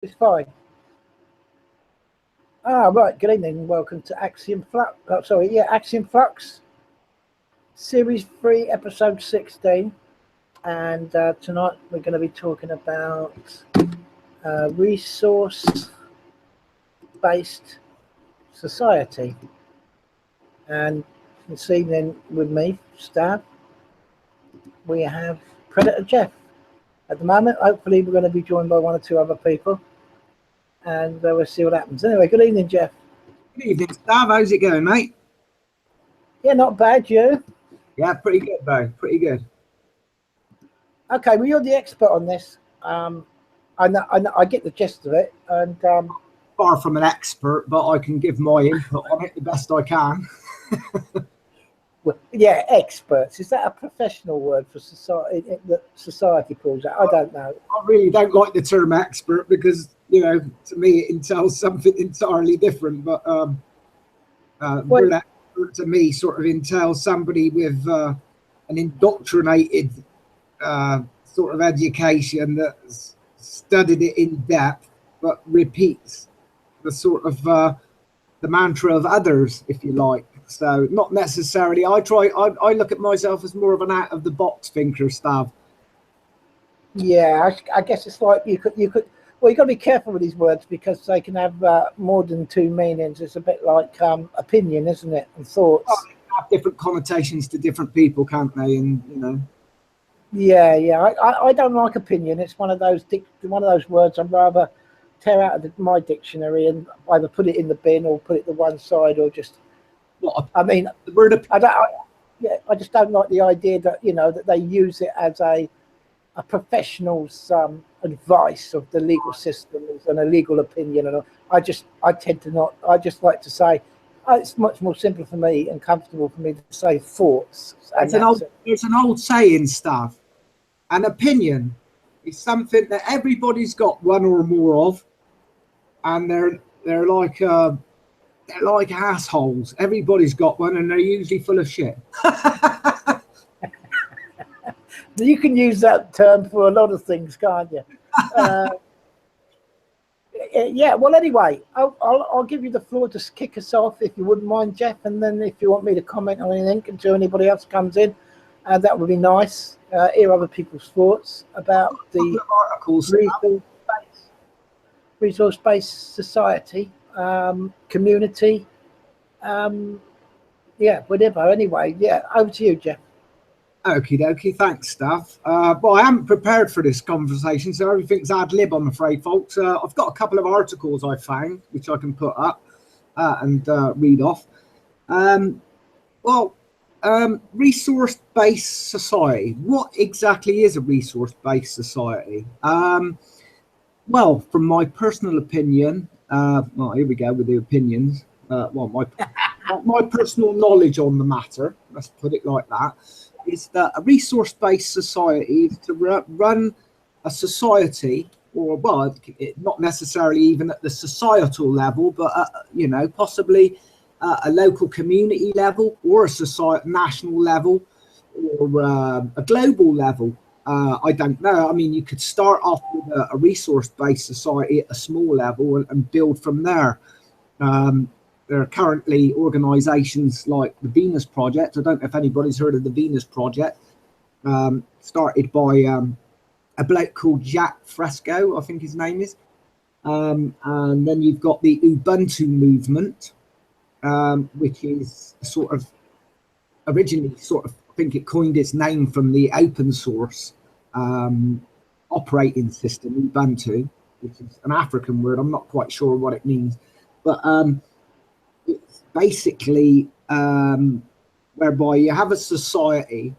It's fine. Right. Good evening and welcome to Axiom Flux. Axiom Flux, Series 3, Episode 16. And tonight we're going to be talking about resource-based society. And this evening with me, Stan, we have Predator Jeff. At the moment, hopefully we're going to be joined by one or two other people. And we'll see what happens. Anyway, good evening, Jeff. Good evening, Stav. How's it going, mate? Yeah, not bad. You? Yeah, pretty good, bro. Pretty good. Okay, well, you're the expert on this. I know, I get the gist of it. And far from an expert, but I can give my input on it the best I can. Well, yeah, experts. Is that a professional word for society that society calls that? I don't know. I really don't like the term expert because, you know, to me it entails something entirely different. But word expert to me sort of entails somebody with an indoctrinated sort of education that's studied it in depth, but repeats the sort of the mantra of others, if you like. So not necessarily. I look at myself as more of an out of the box thinker, Stav. Yeah, I guess it's like you could. Well, you got to be careful with these words because they can have more than two meanings. It's a bit like opinion, isn't it, and thoughts. Oh, they have different connotations to different people, can't they? And you know. Yeah. I don't like opinion. It's one of those words I'd rather tear out of my dictionary and either put it in the bin or put it to one side or just. I mean, the word I just don't like the idea that that they use it as a professional's advice of the legal system and a legal opinion, and I tend to not. I just like to say it's much more simple for me and comfortable for me to say thoughts. It's an old saying, Stav. An opinion is something that everybody's got one or more of, and they're like assholes. Everybody's got one, and they're usually full of shit. You can use that term for a lot of things, can't you? Yeah. Well, anyway, I'll give you the floor to kick us off, if you wouldn't mind, Jeff. And then, if you want me to comment on anything until anybody else comes in, that would be nice. Hear other people's thoughts about the articles, resource-based society. Community, whatever. Anyway, over to you, Jeff. Okie dokie, thanks, Stav. Well, I haven't prepared for this conversation, so everything's ad lib, I'm afraid, folks. I've got a couple of articles I found, which I can put up and read off. Resource-based society. What exactly is a resource-based society? Well, from my personal opinion, here we go with the opinions. My personal knowledge on the matter, let's put it like that, is that a resource-based society is to run a society, or not necessarily even at the societal level, but possibly a local community level, or a national level, or a global level. I don't know. I mean, you could start off with a resource-based society at a small level and build from there. There are currently organizations like the Venus Project. I don't know if anybody's heard of the Venus Project. Started by a bloke called Jack Fresco, I think his name is. And then you've got the Ubuntu movement, which is originally I think it coined its name from the open source operating system, Ubuntu, which is an African word. I'm not quite sure what it means. But it's basically whereby you have a society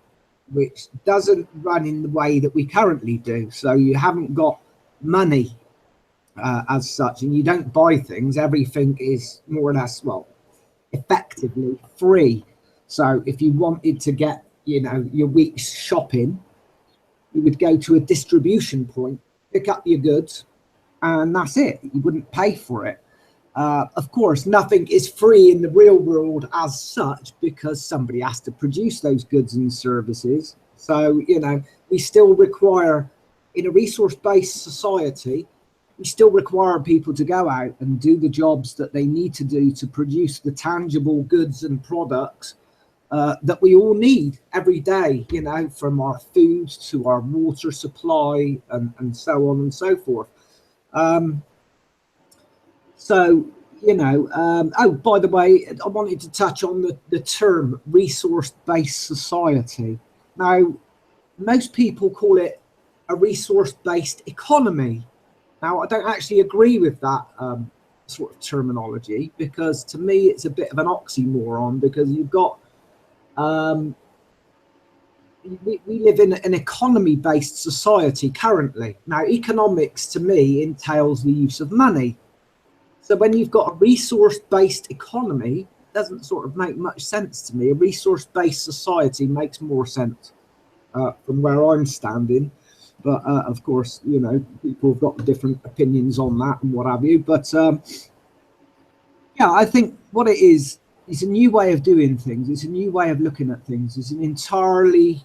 which doesn't run in the way that we currently do. So you haven't got money as such, and you don't buy things. Everything is more or less, effectively free. So if you wanted to get, your week's shopping, you would go to a distribution point, pick up your goods, and that's it. You wouldn't pay for it. Of course, nothing is free in the real world as such, because somebody has to produce those goods and services. So, we still require, in a resource-based society, we still require people to go out and do the jobs that they need to do to produce the tangible goods and products that we all need every day, you know, from our food to our water supply and so on and so forth. So, you know, oh, by the way, I wanted to touch on the term resource-based society. Now, most people call it a resource-based economy. Now, I don't actually agree with that sort of terminology, because to me, it's a bit of an oxymoron, because you've got, we live in an economy-based society currently. Now, economics to me entails the use of money. So when you've got a resource-based economy, it doesn't sort of make much sense to me. A resource-based society makes more sense from where I'm standing. But of course, you know, people have got different opinions on that and what have you. But yeah, I think what it is a new way of doing things. It's a new way of looking at things. It's an entirely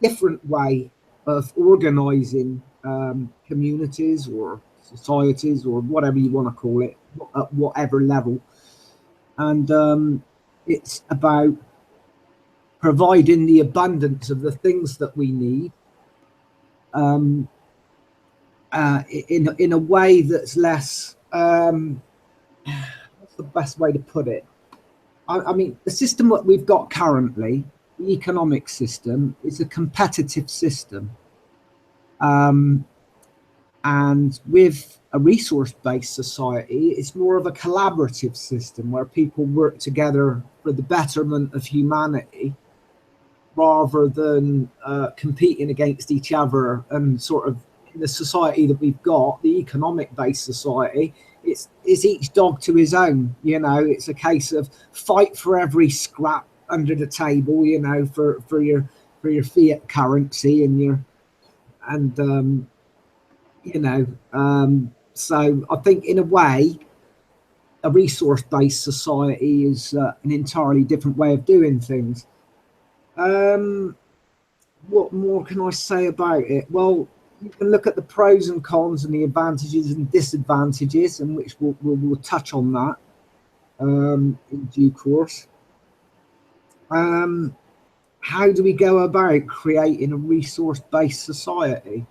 different way of organising communities or societies or whatever you want to call it, at whatever level. And it's about providing the abundance of the things that we need in a way that's less, what's the best way to put it? I mean, the system that we've got currently, the economic system, is a competitive system. And with a resource-based society, it's more of a collaborative system where people work together for the betterment of humanity, rather than competing against each other. And sort of in the society that we've got, the economic-based society, it's each dog to his own. You know, it's a case of fight for every scrap under the table, you know, for your fiat currency and you know, so I think in a way, a resource-based society is an entirely different way of doing things. What more can I say about it? Well, you can look at the pros and cons and the advantages and disadvantages, and which we'll touch on that in due course. How do we go about creating a resource-based society?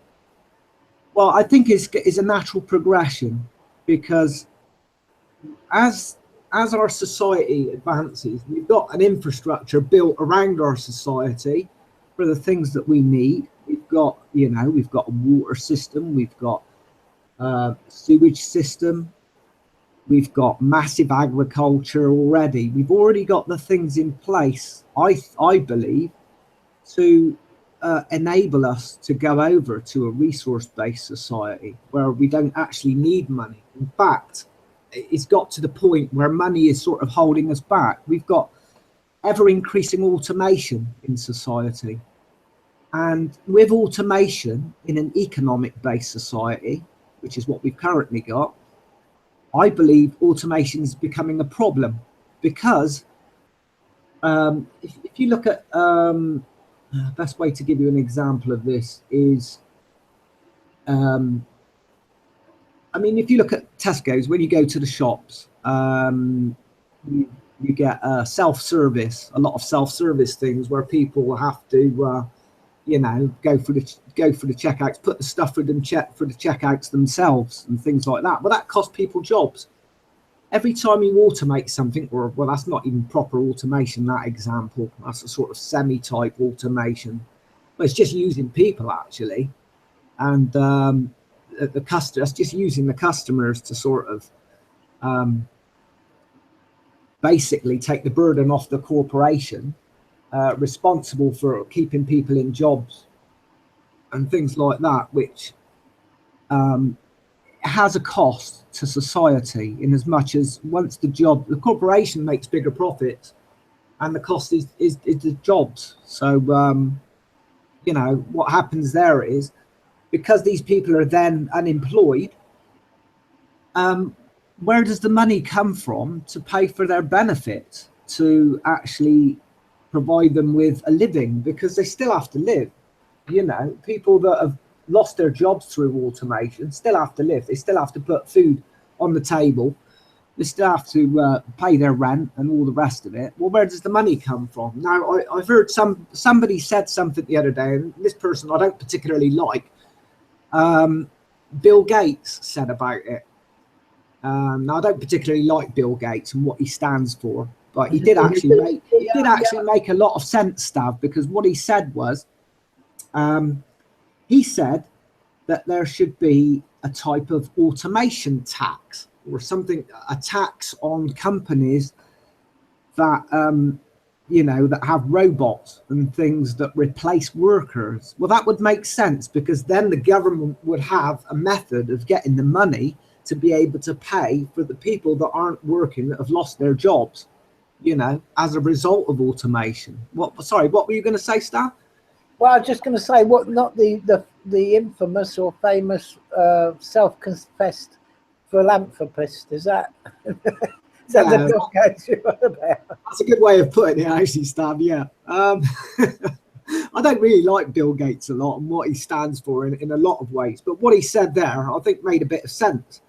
Well, I think it's a natural progression, because as our society advances, we've got an infrastructure built around our society for the things that we need. We've got, you know, we've got a water system, we've got a sewage system, we've got massive agriculture already. We've already got the things in place, I believe, to enable us to go over to a resource-based society where we don't actually need money. In fact, it's got to the point where money is sort of holding us back. We've got ever-increasing automation in society. And with automation in an economic-based society, which is what we've currently got, I believe automation is becoming a problem, because if you look at best way to give you an example of this is, I mean, if you look at Tesco's, when you go to the shops, you get self-service, a lot of self-service things where people have to, you know, go for the checkouts, put the stuff for the checkouts themselves and things like that. But that costs people jobs. Every time you automate something, or, well, that's not even proper automation, that example. That's a sort of semi-type automation. But it's just using people, actually. And that's just using the customers to sort of basically take the burden off the corporation, responsible for keeping people in jobs and things like that, which has a cost to society, in as much as once the corporation makes bigger profits, and the cost is the jobs. So you know, what happens there is, because these people are then unemployed, where does the money come from to pay for their benefits, to actually provide them with a living? Because they still have to live. You know, people that have lost their jobs through automation still have to live. They still have to put food on the table. They still have to pay their rent and all the rest of it. Well, where does the money come from? Now, I've heard somebody said something the other day, and this person I don't particularly like. Bill Gates said about it. Now, I don't particularly like Bill Gates and what he stands for, but he did actually make a lot of sense, Stav, because what he said was, he said that there should be a type of automation tax or something, a tax on companies that, that have robots and things that replace workers. Well, that would make sense, because then the government would have a method of getting the money to be able to pay for the people that aren't working, that have lost their jobs, as a result of automation. What were you going to say, Stan? Well, I was just going to say, not the infamous or famous self-confessed philanthropist, is that? Is that the Bill Gates you're on about? That's a good way of putting it, actually, Stan. Yeah. I don't really like Bill Gates a lot and what he stands for in a lot of ways, but what he said there, I think, made a bit of sense,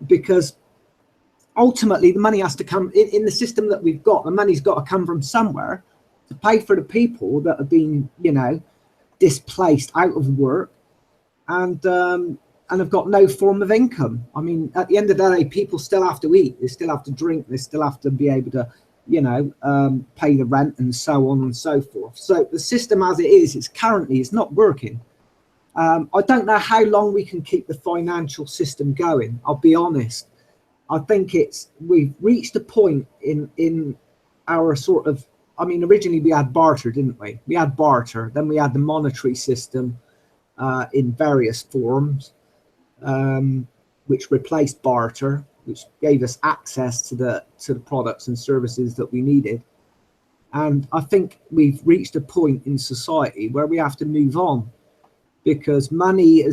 because ultimately the money has to come in the system that we've got. The money's got to come from somewhere to pay for the people that have been, displaced out of work and have got no form of income. I mean, at the end of the day, people still have to eat, they still have to drink, they still have to be able to, pay the rent and so on and so forth. So the system as it is, it's not working. I don't know how long we can keep the financial system going. I'll be honest. I think we've reached a point in our sort of, originally we had barter, didn't we? We had barter, then we had the monetary system in various forms, which replaced barter, which gave us access to the products and services that we needed. And I think we've reached a point in society where we have to move on, because money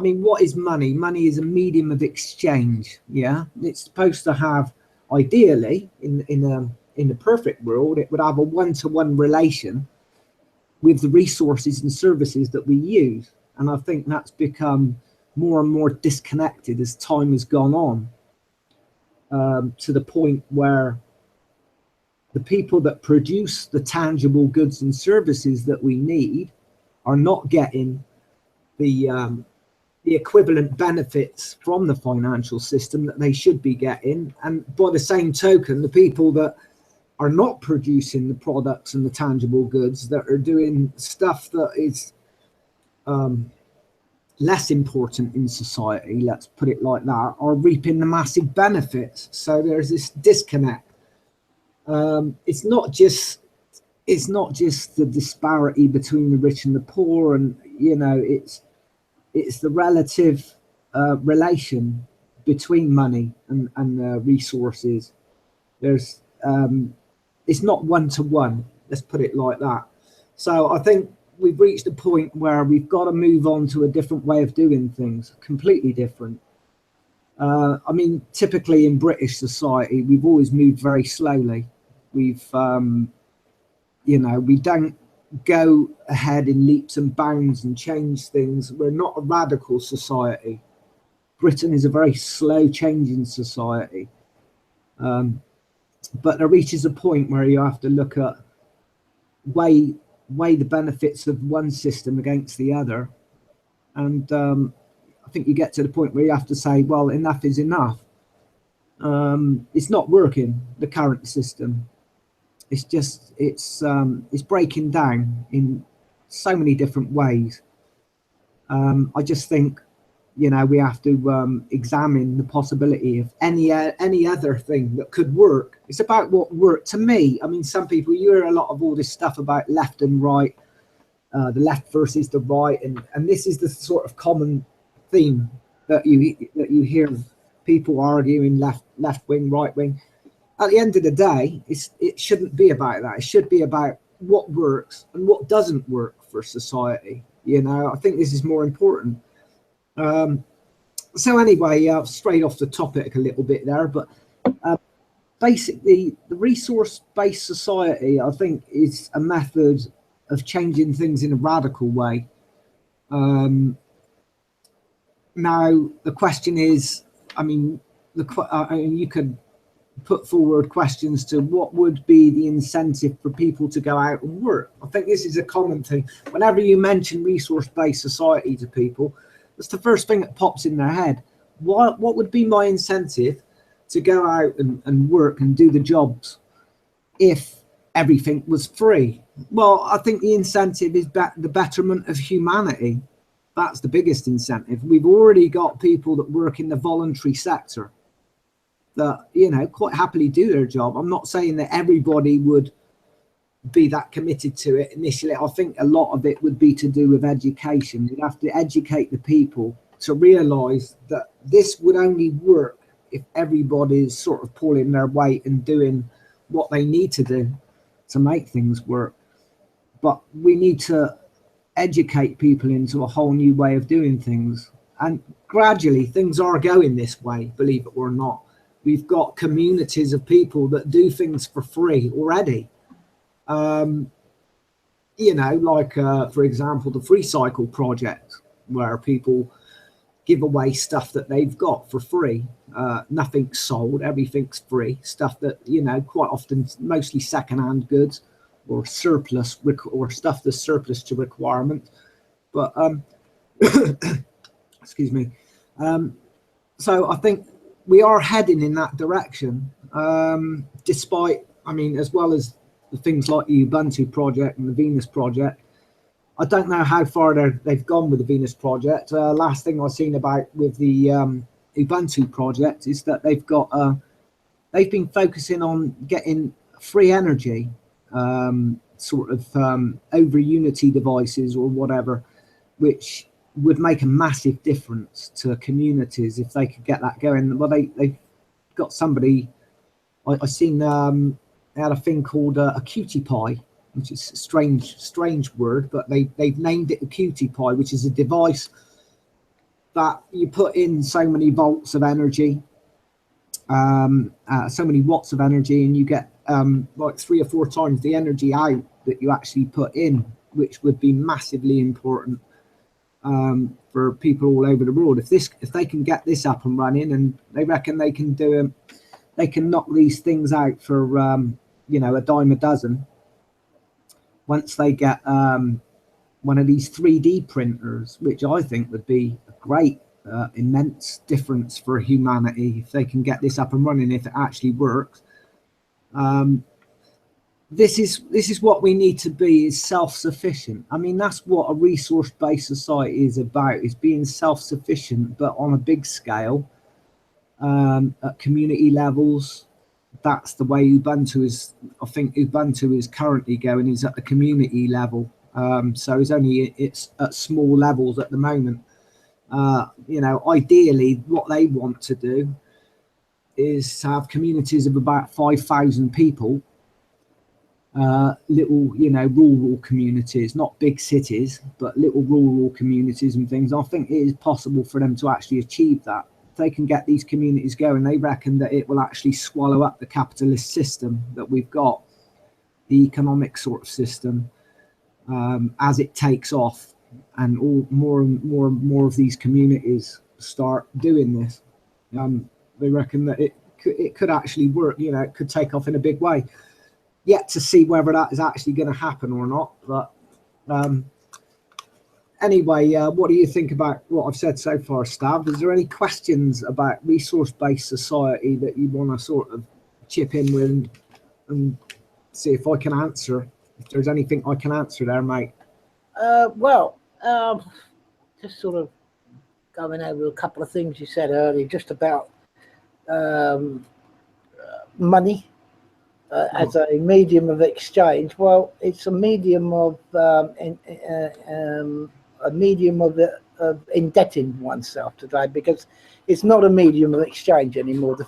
what is money? Money is a medium of exchange. Yeah, it's supposed to have, ideally, in the perfect world, it would have a one-to-one relation with the resources and services that we use. And I think that's become more and more disconnected as time has gone on, to the point where the people that produce the tangible goods and services that we need are not getting the equivalent benefits from the financial system that they should be getting. And by the same token, the people that are not producing the products and the tangible goods, that are doing stuff that is less important in society, let's put it like that, are reaping the massive benefits. So there's this disconnect. It's not just the disparity between the rich and the poor, and it's the relative relation between money and resources. There's it's not one-to-one, let's put it like that. So I think we've reached a point where we've got to move on to a different way of doing things, completely different. Typically in British society, we've always moved very slowly. We've, we don't go ahead in leaps and bounds and change things. We're not a radical society. Britain is a very slow changing society. But there reaches a point where you have to look at weigh the benefits of one system against the other. And I think you get to the point where you have to say, well, enough is enough. It's not working, the current system. It's breaking down in so many different ways. I just think, we have to examine the possibility of any other thing that could work. It's about what worked to me. Some people, you hear a lot of all this stuff about left and right, the left versus the right, and this is the sort of common theme that you hear people arguing left wing, right wing. At the end of the day, it shouldn't be about that. It should be about what works and what doesn't work for society. I think this is more important. So anyway, straight off the topic a little bit there, but basically the resource-based society, I think, is a method of changing things in a radical way. Now the question is, I mean, you could put forward questions to what would be the incentive for people to go out and work. I think this is a common thing. Whenever you mention resource-based society to people, that's the first thing that pops in their head. What would be my incentive to go out and work and do the jobs if everything was free? Well, I think the incentive is the betterment of humanity. That's the biggest incentive. We've already got people that work in the voluntary sector that, you know, quite happily do their job. I'm not saying that everybody would be that committed to it initially. I think a lot of it would be to do with education. You'd have to educate the people to realise that this would only work if everybody's sort of pulling their weight and doing what they need to do to make things work. But we need to educate people into a whole new way of doing things, and gradually things are going this way, believe it or not. We've got communities of people that do things for free already. You know, like for example, the Free Cycle project, where people give away stuff that they've got for free. Nothing's sold, everything's free. Stuff that, you know, quite often mostly secondhand goods or surplus, or stuff that's surplus to requirement. But excuse me. So I think we are heading in that direction, despite, I mean, as well as the things like the Ubuntu project and the Venus project. I don't know how far they've gone with the Venus project. Last thing I've seen about with the Ubuntu project is that they've been focusing on getting free energy, sort of over Unity devices or whatever, which would make a massive difference to communities if they could get that going. Well, they've got somebody, I seen they had a thing called a cutie pie, which is a strange word, but they've named it a cutie pie, which is a device that you put in so many volts of energy, so many watts of energy, and you get like 3 or 4 times the energy out that you actually put in, which would be massively important for people all over the world. If they can get this up and running, and they reckon they can they can knock these things out for you know, a dime a dozen. Once they get one of these 3D printers, which I think would be a great, immense difference for humanity if they can get this up and running, if it actually works. This is what we need to be, is self-sufficient. I mean, that's what a resource-based society is about, is being self-sufficient, but on a big scale, at community levels. That's the way Ubuntu is. I think Ubuntu is currently going, is at the community level. So it's at small levels at the moment. You know, ideally what they want to do is have communities of about 5,000 people, little, you know, rural communities, not big cities, but little rural communities and things. I think it is possible for them to actually achieve that. They can get these communities going. They reckon that it will actually swallow up the capitalist system that we've got, the economic sort of system, as it takes off, and more and more of these communities start doing this. They reckon that it could actually work. You know, it could take off in a big way. Yet to see whether that is actually going to happen or not. But anyway, what do you think about what I've said so far, Stav? Is there any questions about resource-based society that you want to sort of chip in with and see if I can answer? If there's anything I can answer there, mate. Well, just sort of going over a couple of things you said earlier, just about money as a medium of exchange. Well, it's a medium of indebting oneself today, because it's not a medium of exchange anymore. The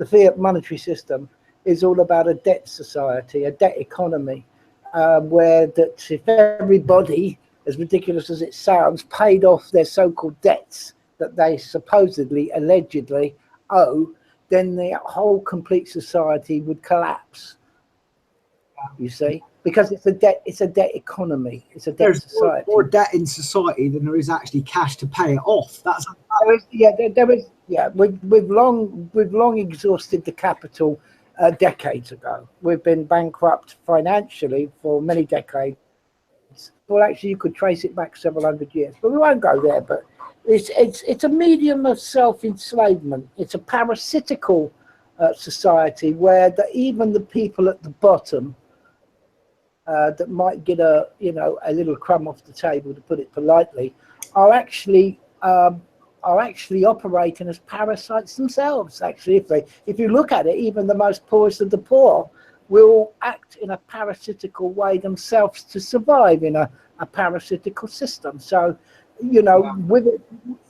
fiat monetary system is all about a debt society, a debt economy, where that if everybody, as ridiculous as it sounds, paid off their so-called debts that they supposedly, allegedly owe, then the whole complete society would collapse. You see, because it's a debt economy. It's a debt There's society. more debt in society than there is actually cash to pay it off. That's we've long exhausted the capital decades ago. We've been bankrupt financially for many decades. Well, actually, you could trace it back several hundred years, but we won't go there. But it's a medium of self-enslavement. It's a parasitical society where even the people at the bottom that might get a little crumb off the table, to put it politely, are actually operating as parasites themselves. Actually, if you look at it, even the most poorest of the poor will act in a parasitical way themselves to survive in a parasitical system. So, with it,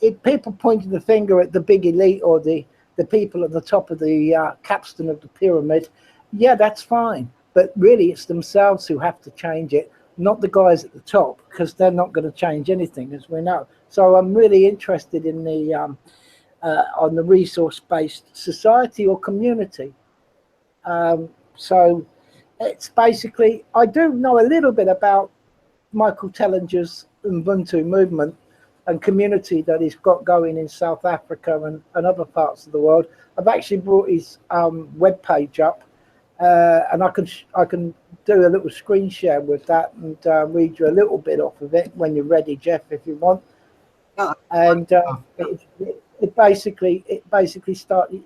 if people pointing the finger at the big elite or the people at the top of the capstone of the pyramid, yeah, that's fine. But really, it's themselves who have to change it, not the guys at the top, because they're not going to change anything, as we know. So I'm really interested in the on the resource-based society or community. So it's basically, I do know a little bit about Michael Tellinger's Ubuntu movement and community that he's got going in South Africa and other parts of the world. I've actually brought his web page up, and I can do a little screen share with that and read you a little bit off of it when you're ready, Jeff, if you want. And it basically started.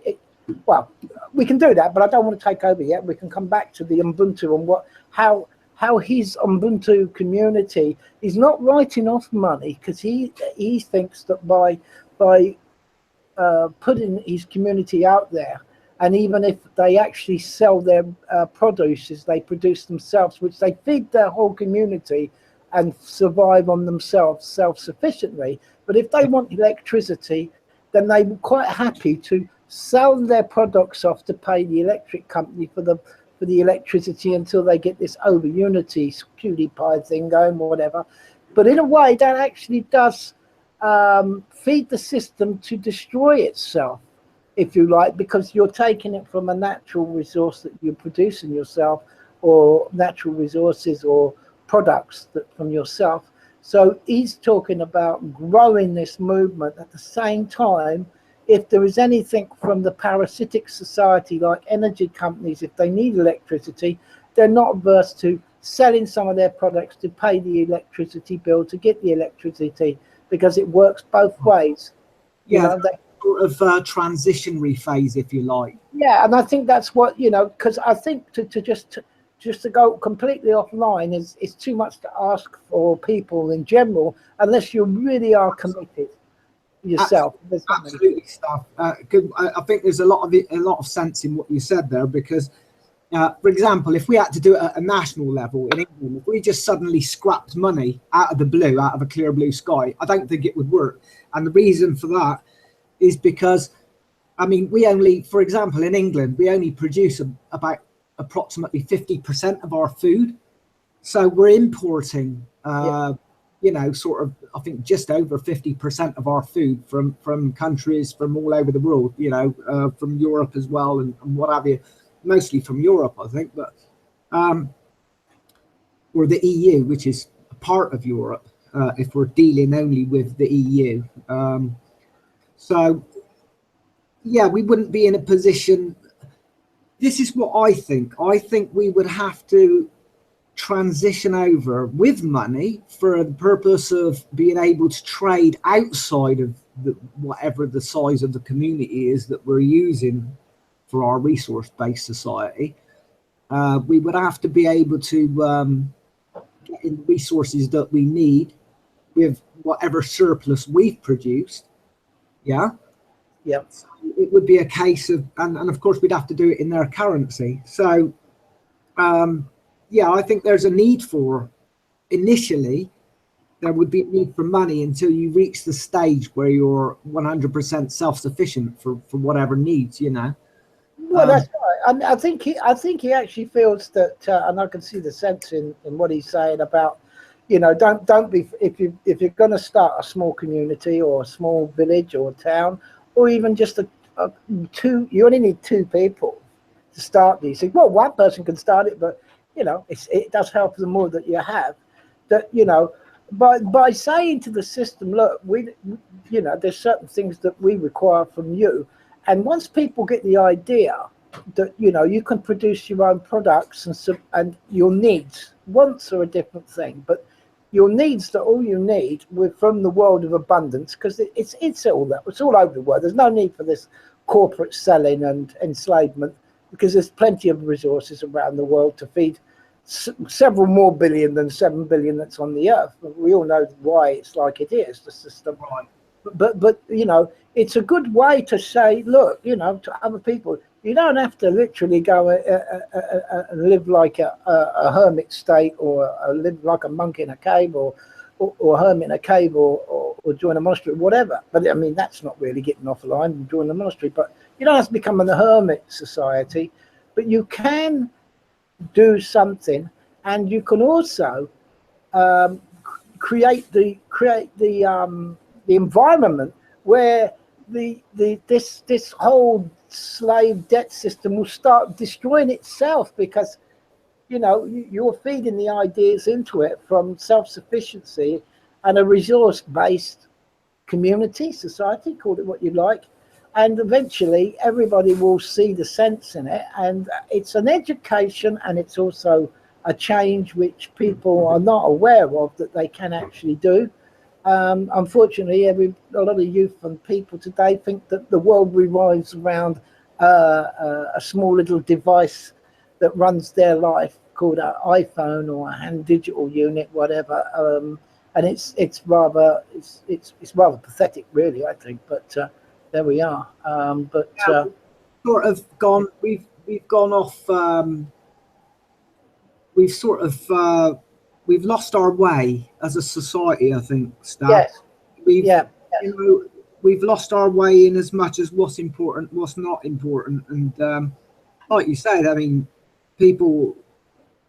Well, we can do that, but I don't want to take over yet. We can come back to the Ubuntu and how his Ubuntu community is not writing off money, because he thinks that by putting his community out there, and even if they actually sell their produce they produce themselves, which they feed their whole community and survive on themselves self-sufficiently. But if they want electricity, then they're quite happy to sell their products off to pay the electric company for the electricity until they get this over unity cutie pie thing going, or whatever. But in a way, that actually does feed the system to destroy itself, if you like, because you're taking it from a natural resource that you're producing yourself, or natural resources or products that from yourself. So he's talking about growing this movement at the same time. If there is anything from the parasitic society, like energy companies, if they need electricity, they're not averse to selling some of their products to pay the electricity bill, to get the electricity, because it works both ways. Yeah, sort of transitionary phase, if you like. Yeah, and I think that's what, because I think to just to go completely offline is too much to ask for people in general, unless you really are committed yourself. Absolutely, stuff. I think there's a lot of sense in what you said there, because, for example, if we had to do it at a national level in England, if we just suddenly scrapped money out of the blue, out of a clear blue sky, I don't think it would work. And the reason for that is because, I mean, for example, in England, we only produce about approximately 50% of our food. So we're importing, sort of, I think just over 50% of our food from countries from all over the world, from Europe as well, and what have you, mostly from Europe, I think, but, or the EU, which is a part of Europe, if we're dealing only with the EU. So, yeah, we wouldn't be in a position. This is what I think. I think we would have to transition over with money for the purpose of being able to trade outside of whatever the size of the community is that we're using for our resource-based society. We would have to be able to get in resources that we need with whatever surplus we've produced. Yeah. Yep. So it would be a case of, and of course we'd have to do it in their currency. So, yeah, I think there's a need for, initially, there would be a need for money until you reach the stage where you're 100% self-sufficient for whatever needs, Well, that's right. And I think he actually feels that, and I can see the sense in what he's saying about, don't be, if you're going to start a small community or a small village or a town, or even just you only need two people to start these. Well, one person can start it, but you know, it does help the more that you have. That, you know, by saying to the system, look, you know, there's certain things that we require from you, and once people get the idea that, you know, you can produce your own products and your needs, wants are a different thing, but your needs, that all you need from the world of abundance, because it's all over the world. There's no need for this corporate selling and enslavement, because there's plenty of resources around the world to feed several more billion than 7 billion that's on the earth. We all know why it's like it is, the system. Right. But you know, it's a good way to say, look, you know, to other people, you don't have to literally go and live like a hermit state, or live like a monk in a cave, or hermit in a cave, or join a monastery, whatever. But I mean, that's not really getting off the line and join the monastery. But you don't have to become a hermit society, but you can do something, and you can also create the environment where this whole slave debt system will start destroying itself, because, you know, you're feeding the ideas into it from self-sufficiency and a resource-based community, society, call it what you like, and eventually everybody will see the sense in it. And it's an education, and it's also a change which people are not aware of that they can actually do. Unfortunately, a lot of youth and people today think that the world revolves around a small little device that runs their life, called an iPhone or a hand digital unit, whatever. And it's rather pathetic, really, I think. But there we are. Sort of gone. We've gone off. We've sort of we've lost our way as a society, I think, Stan. Yes. You know, we've lost our way in as much as what's important, what's not important. And like you said, I mean, people,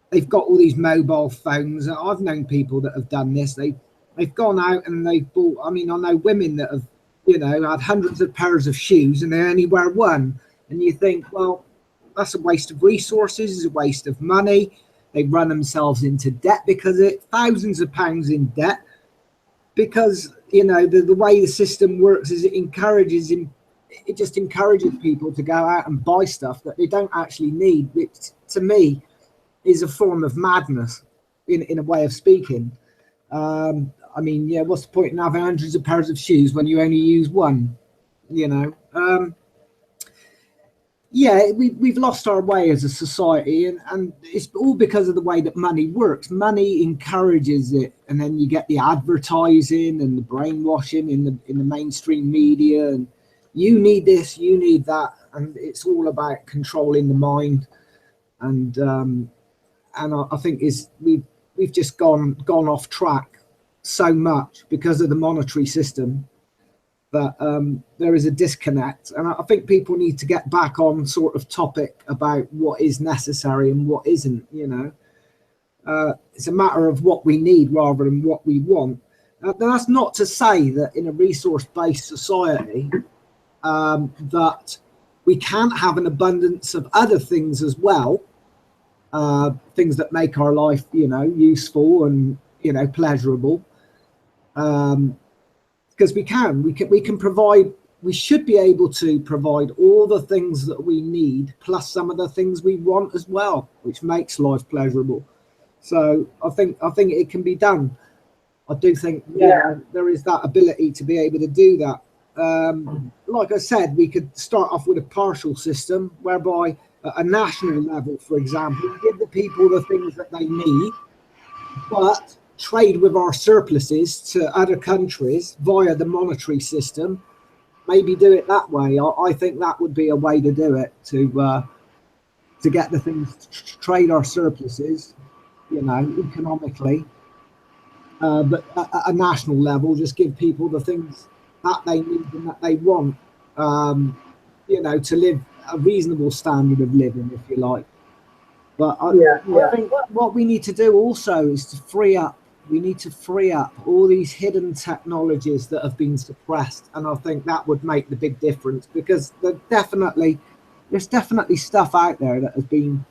they've got all these mobile phones. I've known people that have done this. They've gone out and they've bought, I mean, I know women that have, you know, had hundreds of pairs of shoes and they only wear one. And you think, well, that's a waste of resources, it's a waste of money. They run themselves into debt because thousands of pounds in debt, because, you know, the way the system works is it just encourages people to go out and buy stuff that they don't actually need, which to me is a form of madness in a way of speaking. I mean, yeah, what's the point in having hundreds of pairs of shoes when you only use one, you know? Yeah, we've lost our way as a society, and it's all because of the way that money works. Money encourages it, and then you get the advertising and the brainwashing in the mainstream media, and you need this, you need that, and it's all about controlling the mind. And I think we've just gone off track so much because of the monetary system, that there is a disconnect. And I think people need to get back on sort of topic about what is necessary and what isn't, you know. It's a matter of what we need rather than what we want. That's not to say that in a resource-based society that we can't have an abundance of other things as well, things that make our life, you know, useful and, you know, pleasurable. Because we can provide, we should be able to provide all the things that we need, plus some of the things we want as well, which makes life pleasurable. So I think it can be done. I do think, you know, there is that ability to be able to do that. Like I said, we could start off with a partial system whereby at a national level, for example, give the people the things that they need, but trade with our surpluses to other countries via the monetary system. Maybe do it that way. I think that would be a way to do it, to get the things, trade our surpluses, you know, economically, but at a national level, just give people the things that they need and that they want, you know, to live a reasonable standard of living, if you like. But I think what we need to do also is to free up all these hidden technologies that have been suppressed. And I think that would make the big difference, because there's definitely stuff out there that has been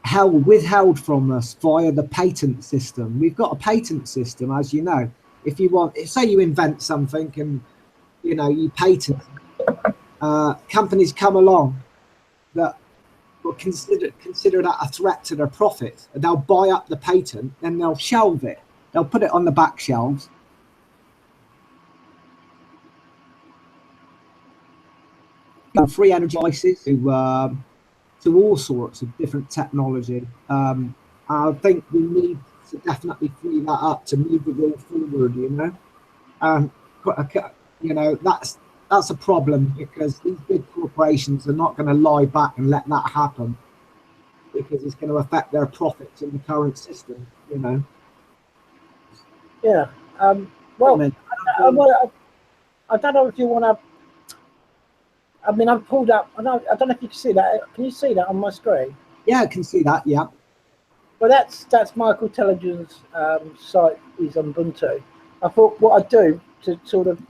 withheld from us via the patent system. We've got a patent system, as you know. If you want, say you invent something and you patent, companies come along that will consider that a threat to their profit, and they'll buy up the patent and they'll shelve it. They'll put it on the back shelves. Free energy devices to all sorts of different technology. I think we need to definitely free that up to move the world forward. That's a problem, because these big corporations are not going to lie back and let that happen, because it's going to affect their profits in the current system. Yeah. Well, I don't know if you want to. I mean, I've pulled up. I don't know if you can see that. Can you see that on my screen? Yeah, I can see that. Yeah. Well, that's Michael Telliger's site is Ubuntu. I thought what I'd do to sort of,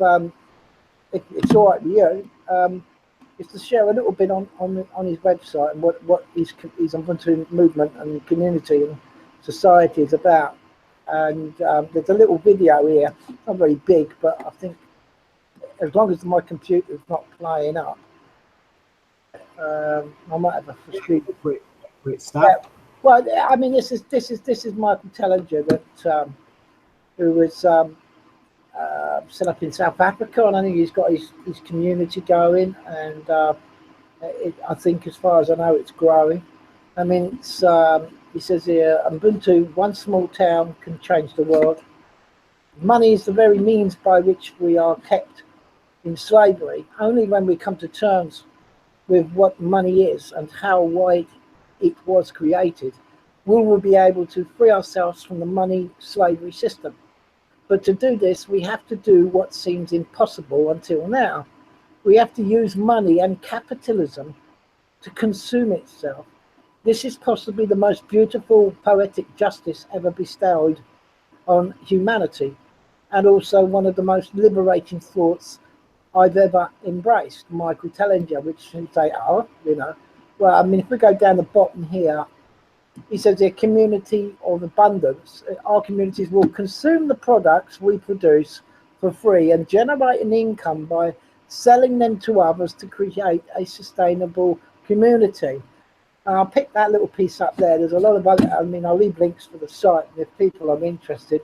if it's all right with you, is to share a little bit on his website and what his Ubuntu movement and community and society is about. And there's a little video here. It's not very big, but I think as long as my computer's not playing up, I might have a frustrated. Great stuff. Yeah. Well, I mean, this is Michael Telliger that who was set up in South Africa, and I think he's got his community going, and I think, as far as I know, it's growing. I mean, it's he says here, Ubuntu, one small town can change the world. Money is the very means by which we are kept in slavery. Only when we come to terms with what money is and how wide it was created will we be able to free ourselves from the money slavery system. But to do this, we have to do what seems impossible until now. We have to use money and capitalism to consume itself. This is possibly the most beautiful poetic justice ever bestowed on humanity, and also one of the most liberating thoughts I've ever embraced. Michael Telliger, which you say, well, I mean, if we go down the bottom here, he says a community of abundance. Our communities will consume the products we produce for free and generate an income by selling them to others to create a sustainable community. I'll pick that little piece up there. There's a lot of other, I mean, I'll leave links for the site, and if people are interested,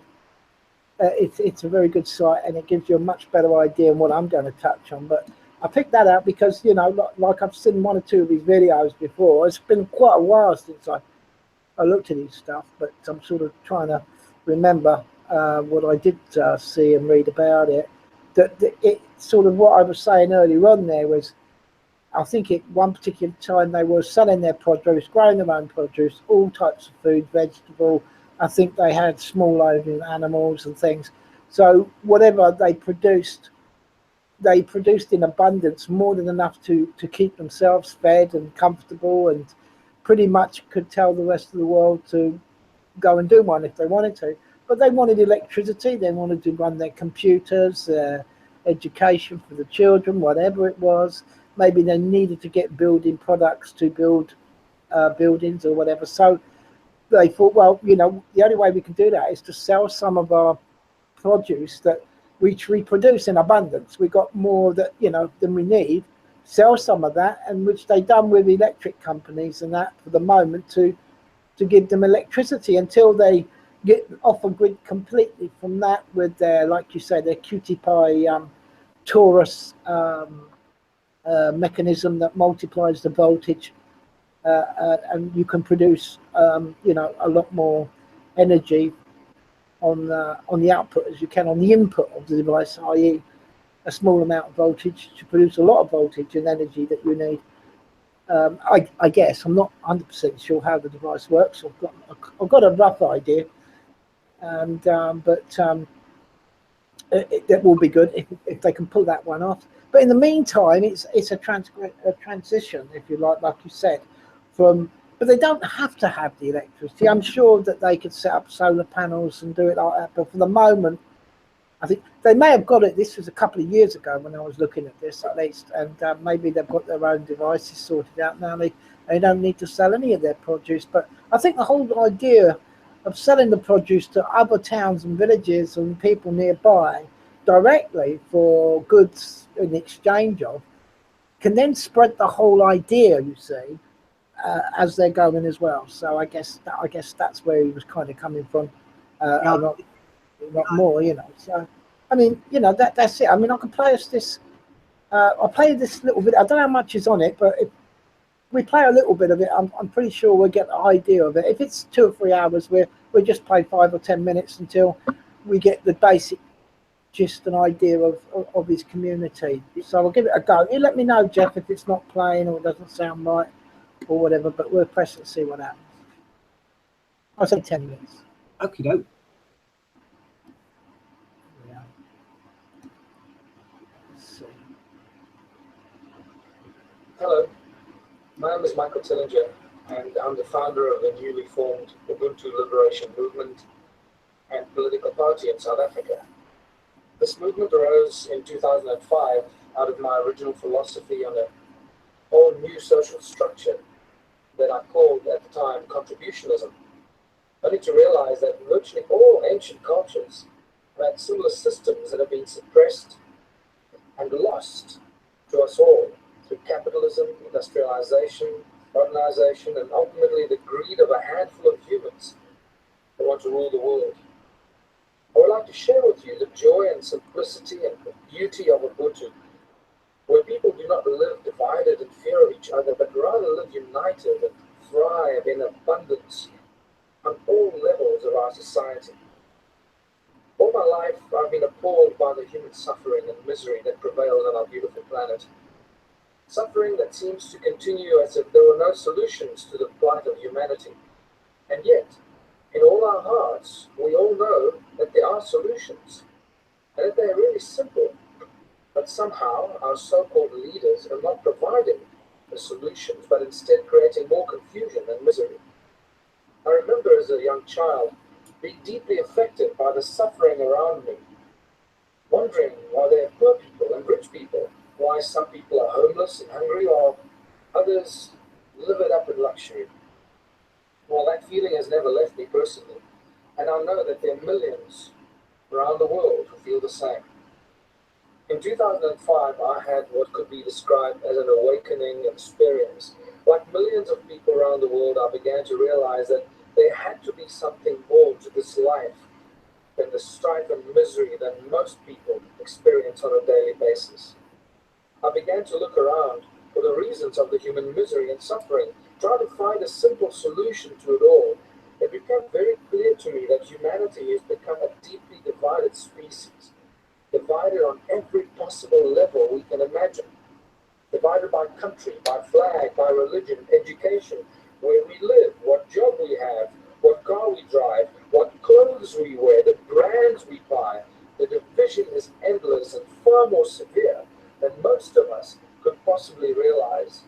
it's a very good site, and it gives you a much better idea on what I'm going to touch on. But I picked that out because, like I've seen one or two of his videos before. It's been quite a while since I looked at his stuff, but I'm sort of trying to remember what I did see and read about it. That it sort of, what I was saying earlier on there was, I think at one particular time they were selling their produce, growing their own produce, all types of food, vegetable. I think they had small owned animals and things. So whatever they produced in abundance, more than enough to keep themselves fed and comfortable, and pretty much could tell the rest of the world to go and do one if they wanted to. But they wanted electricity, they wanted to run their computers, education for the children, whatever it was. Maybe they needed to get building products to build buildings or whatever. So they thought, well, the only way we can do that is to sell some of our produce that which we produce in abundance. We got more than we need. Sell some of that, and which they done with electric companies and that for the moment to give them electricity until they get off a grid completely from that with their, like you say, their QT Pi torus mechanism that multiplies the voltage, and you can produce a lot more energy on the output as you can on the input of the device, i.e. a small amount of voltage to produce a lot of voltage and energy that you need. I guess I'm not 100% sure how the device works. I've got a rough idea, and that will be good if they can pull that one off. But in the meantime, it's a transition, if you like you said, from. But they don't have to have the electricity. I'm sure that they could set up solar panels and do it like that. But for the moment, I think they may have got it. This was a couple of years ago when I was looking at this, at least, and maybe they've got their own devices sorted out now. They don't need to sell any of their produce. But I think the whole idea of selling the produce to other towns and villages and people nearby directly for goods in exchange of can then spread the whole idea, you see, as they're going as well. So I guess that's where he was kind of coming from. Not more, you know. So, I mean, you know, that's it. I mean, I can play us this. I'll play this little bit. I don't know how much is on it, but if we play a little bit of it, I'm pretty sure we'll get the idea of it. If it's 2 or 3 hours, we just play 5 or 10 minutes until we get the basic gist and idea of his community. So I'll give it a go. You let me know, Jeff, if it's not playing or doesn't sound right or whatever. But we'll press it and see what happens. I'll say 10 minutes. Okie doke. Hello, my name is Michael Tillinger, and I'm the founder of the newly formed Ubuntu Liberation Movement and political party in South Africa. This movement arose in 2005 out of my original philosophy on a whole new social structure that I called at the time contributionism, only to realize that virtually all ancient cultures have had similar systems that have been suppressed and lost to us all through capitalism, industrialization, modernization, and ultimately the greed of a handful of humans who want to rule the world. I would like to share with you the joy and simplicity and the beauty of Ubuntu, where people do not live divided in fear of each other, but rather live united and thrive in abundance on all levels of our society. All my life, I've been appalled by the human suffering and misery that prevails on our beautiful planet. Suffering that seems to continue as if there were no solutions to the plight of humanity. And yet, in all our hearts, we all know that there are solutions, and that they are really simple. But somehow, our so-called leaders are not providing the solutions, but instead creating more confusion and misery. I remember as a young child being deeply affected by the suffering around me, wondering why there are poor people and rich people, why some people are homeless and hungry while others live it up in luxury. Well, that feeling has never left me personally, and I know that there are millions around the world who feel the same. In 2005, I had what could be described as an awakening experience. Like millions of people around the world, I began to realize that there had to be something more to this life than the strife and misery that most people experience on a daily basis. I began to look around for the reasons of the human misery and suffering, trying to find a simple solution to it all. It became very clear to me that humanity has become a deeply divided species, divided on every possible level we can imagine, divided by country, by flag, by religion, education, where we live, what job we have, what car we drive, what clothes we wear, the brands we buy. The division is endless and far more severe than most of us could possibly realize.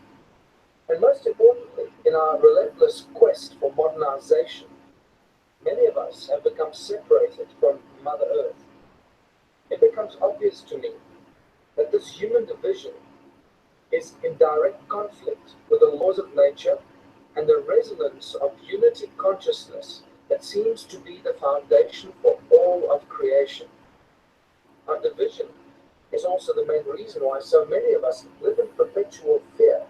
And most importantly, in our relentless quest for modernization, many of us have become separated from Mother Earth. It becomes obvious to me that this human division is in direct conflict with the laws of nature and the resonance of unity consciousness that seems to be the foundation for all of creation. Our division is also the main reason why so many of us live in perpetual fear.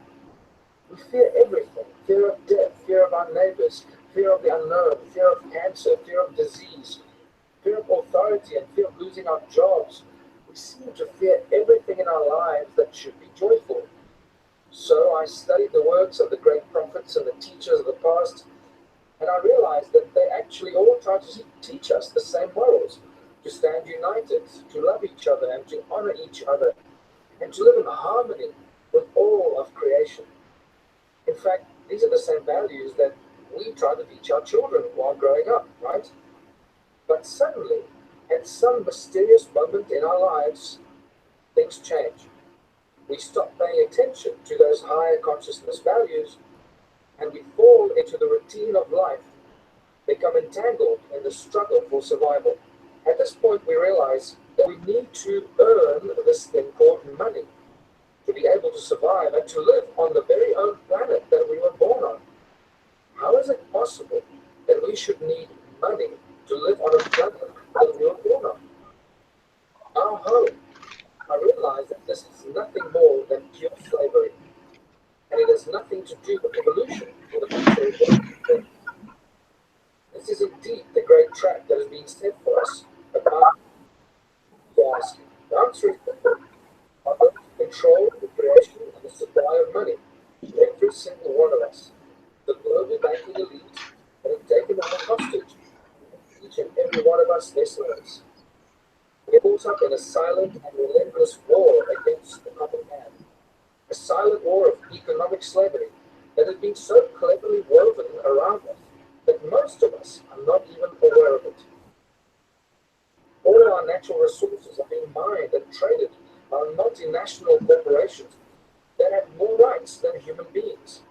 We fear everything: fear of death, fear of our neighbors, fear of the unknown, fear of cancer, fear of disease, fear of authority, and fear of losing our jobs. We seem to fear everything in our lives that should be joyful. So I studied the works of the great prophets and the teachers of the past, and I realized that they actually all try to teach us the same morals: to stand united, to love each other, and to honor each other, and to live in harmony with all of creation. In fact, these are the same values that we try to teach our children while growing up, right? But suddenly, at some mysterious moment in our lives, things change. We stop paying attention to those higher consciousness values, and we fall into the routine of life, become entangled in the struggle for survival. At this point, we realize that we need to earn this thing called money to be able to survive and to live on the very own planet that we were born on. How is it possible that we should need money to live on a planet that we were born on? Our home. I realize that this is nothing more than pure slavery, and it has nothing to do with evolution or the natural order of things. This is indeed the great trap that is being set for us. But to ask, the answer is simple. Are going to control the creation and the supply of money. Every single one of us. The global banking elite that have taken our hostage. Each and every one of us their slaves. We are caught up in a silent and relentless war against the common man. A silent war of economic slavery that has been so cleverly woven around us that most of us are not even aware of it. All our natural resources are being mined and traded by multinational corporations that have more rights than human beings.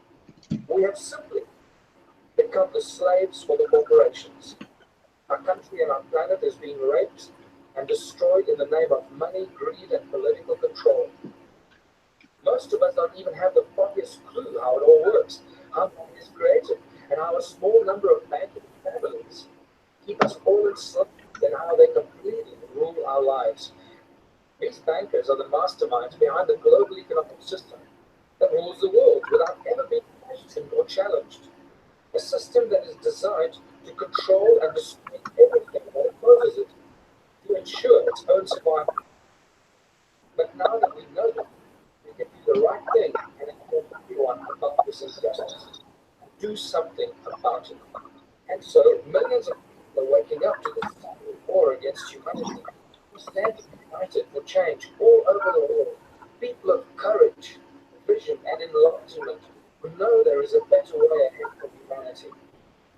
We have simply become the slaves for the corporations. Our country and our planet is being raped and destroyed in the name of money, greed, and political control. Most of us don't even have the foggiest clue how it all works, how money is created, and how a small number of banking families keep us all enslaved and how they completely rule our lives. These bankers are the masterminds behind the global economic system that rules the world without ever being questioned or challenged. A system that is designed to control and destroy everything that opposes it to ensure its own survival. But now that we know that, we can do the right thing and inform everyone about this injustice and do something about it. And so millions of people are waking up to this war against humanity, standing united for change all over the world. People of courage, vision, and enlightenment who know there is a better way ahead for humanity.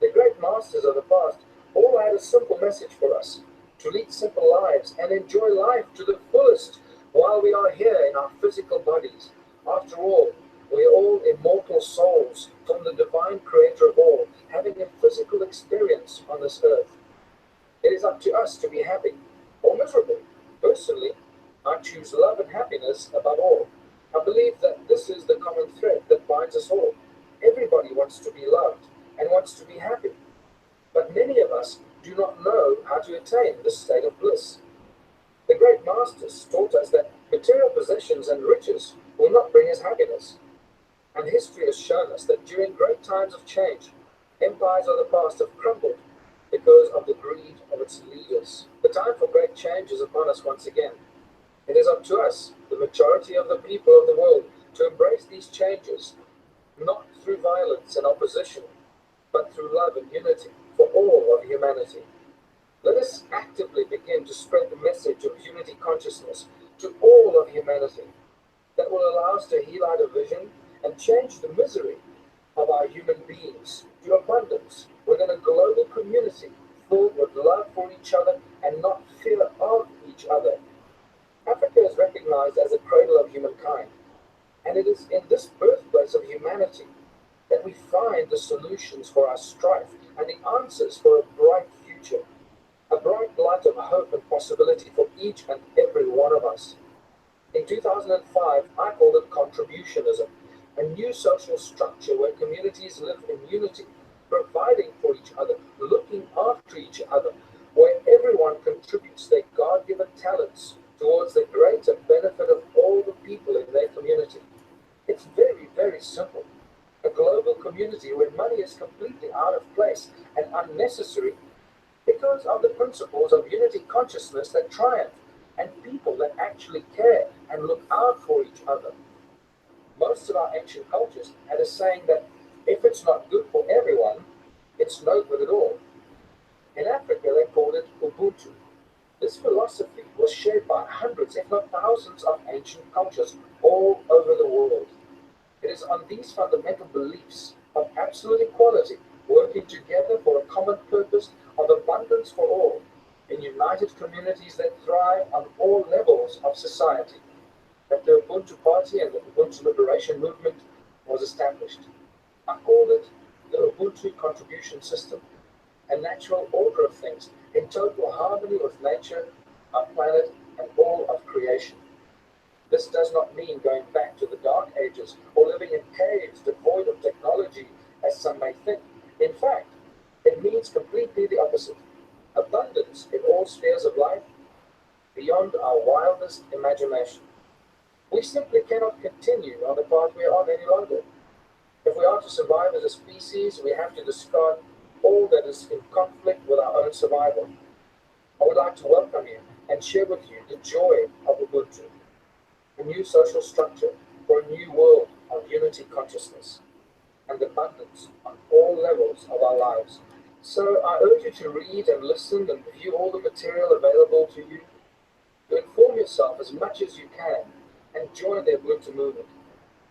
The great masters of the past all had a simple message for us to lead simple lives and enjoy life to the fullest while we are here in our physical bodies. After all, we are all immortal souls from the divine creator of all, having a physical experience on this earth. It is up to us to be happy or miserable. Personally, I choose love and happiness above all. I believe that this is the common thread that binds us all. Everybody wants to be loved and wants to be happy, but many of us do not know how to attain this state of bliss. The great masters taught us that material possessions and riches will not bring us happiness. And history has shown us that during great times of change, empires of the past have crumbled because of the greed of its leaders. The time for great change is upon us once again. It is up to us, the majority of the people of the world, to embrace these changes, not through violence and opposition, but through love and unity for all of humanity. Let us actively begin to spread the message of unity consciousness to all of humanity that will allow us to heal our division and change the misery of our human beings to abundance within a global community filled with love for each other and not fear of each other. Africa is recognized as a cradle of humankind, and it is in this birthplace of humanity that we find the solutions for our strife and the answers for a bright future, a bright light of hope and possibility for each and every one of us. In 2005, I called it contributionism, a new social structure where communities live in unity, providing for each other, looking after each other, where everyone contributes their God-given talents towards the greater benefit of all the people in their community. It's very, very simple. A global community where money is completely out of place and unnecessary because of the principles of unity consciousness that triumph and people that actually care and look out for each other. Most of our ancient cultures had a saying that if it's not good for everyone, it's no good at all. In Africa, they called it Ubuntu. This philosophy was shared by hundreds, if not thousands, of ancient cultures all over the world. It is on these fundamental beliefs of absolute equality, working together for a common purpose of abundance for all, in united communities that thrive on all levels of society, that the Ubuntu Party and the Ubuntu Liberation Movement was established. I called it the Ubuntu Contribution System, a natural order of things in total harmony with nature our planet, and all of creation. This does not mean going back to the Dark Ages or living in caves devoid of technology, as some may think. In fact, it means completely the opposite. Abundance in all spheres of life, beyond our wildest imagination. We simply cannot continue on the path we are on any longer. If we are to survive as a species, we have to discard all that is in conflict with our own survival. I would like to welcome you and share with you the joy of Ubuntu, a new social structure for a new world of unity consciousness and abundance on all levels of our lives. So I urge you to read and listen and view all the material available to you, to inform yourself as much as you can and join the Ubuntu movement.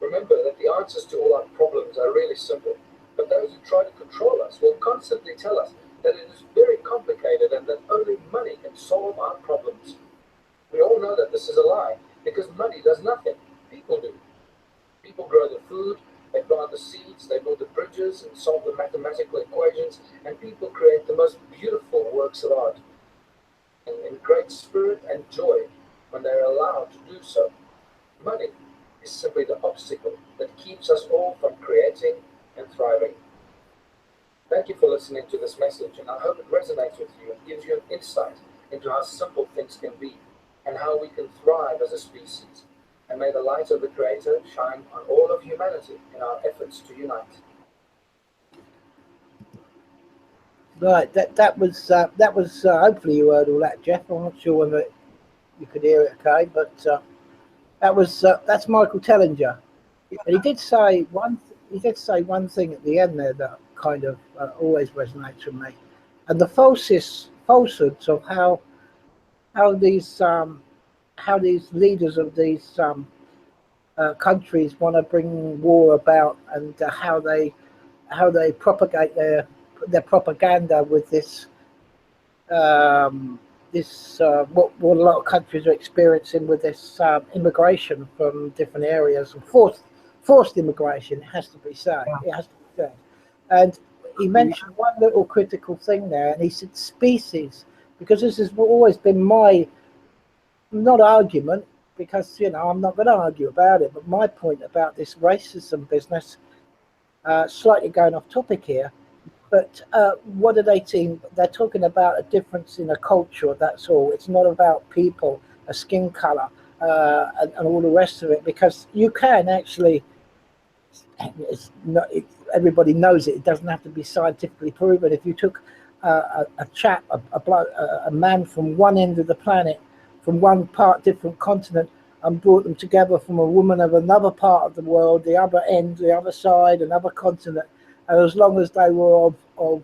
Remember that the answers to all our problems are really simple, but those who try to control us will constantly tell us that it is very complicated and that only money can solve our problems. We all know that this is a lie, because money does nothing. People do. People grow the food, they plant the seeds, they build the bridges and solve the mathematical equations, and people create the most beautiful works of art in great spirit and joy when they're allowed to do so. Money is simply the obstacle that keeps us all from creating and thriving. Thank you for listening to this message, and I hope it resonates with you and gives you an insight into how simple things can be and how we can thrive as a species. And may the light of the Creator shine on all of humanity in our efforts to unite. Right, that was hopefully you heard all that, Jeff. I'm not sure whether you could hear it okay, but that's Michael Tellinger. And he did say one thing at the end there that kind of always resonates with me, and the falsehoods of how these leaders of these countries want to bring war about, and how they propagate their propaganda with this what a lot of countries are experiencing with this immigration from different areas, and forced immigration. It has to be said. It has to be said. And he mentioned one little critical thing there, and he said species, because this has always been my not argument, because I'm not going to argue about it, but my point about this racism business, slightly going off topic here, but what are they saying? They're talking about a difference in a culture, that's all. It's not about people, a skin color, and all the rest of it, because you can actually, everybody knows it doesn't have to be scientifically proven. If you took a man from one end of the planet, from one different continent, and brought them together from a woman of another part of the world, the other end, the other side, another continent, and as long as they were of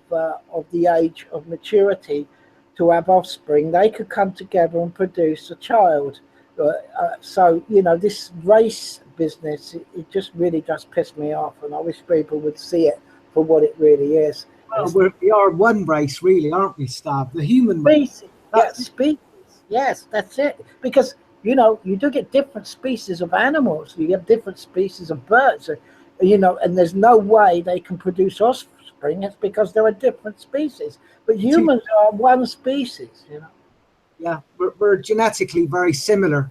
the age of maturity to have offspring, they could come together and produce a child. So this race business, it just really does piss me off, and I wish people would see it for what it really is. Well, we are one race, really, aren't we, Stav? The human race. Species. Yes, that's it. Because you do get different species of animals. You get different species of birds. And there's no way they can produce offspring. It's because they're a different species. But humans are one species. Yeah, we're genetically very similar.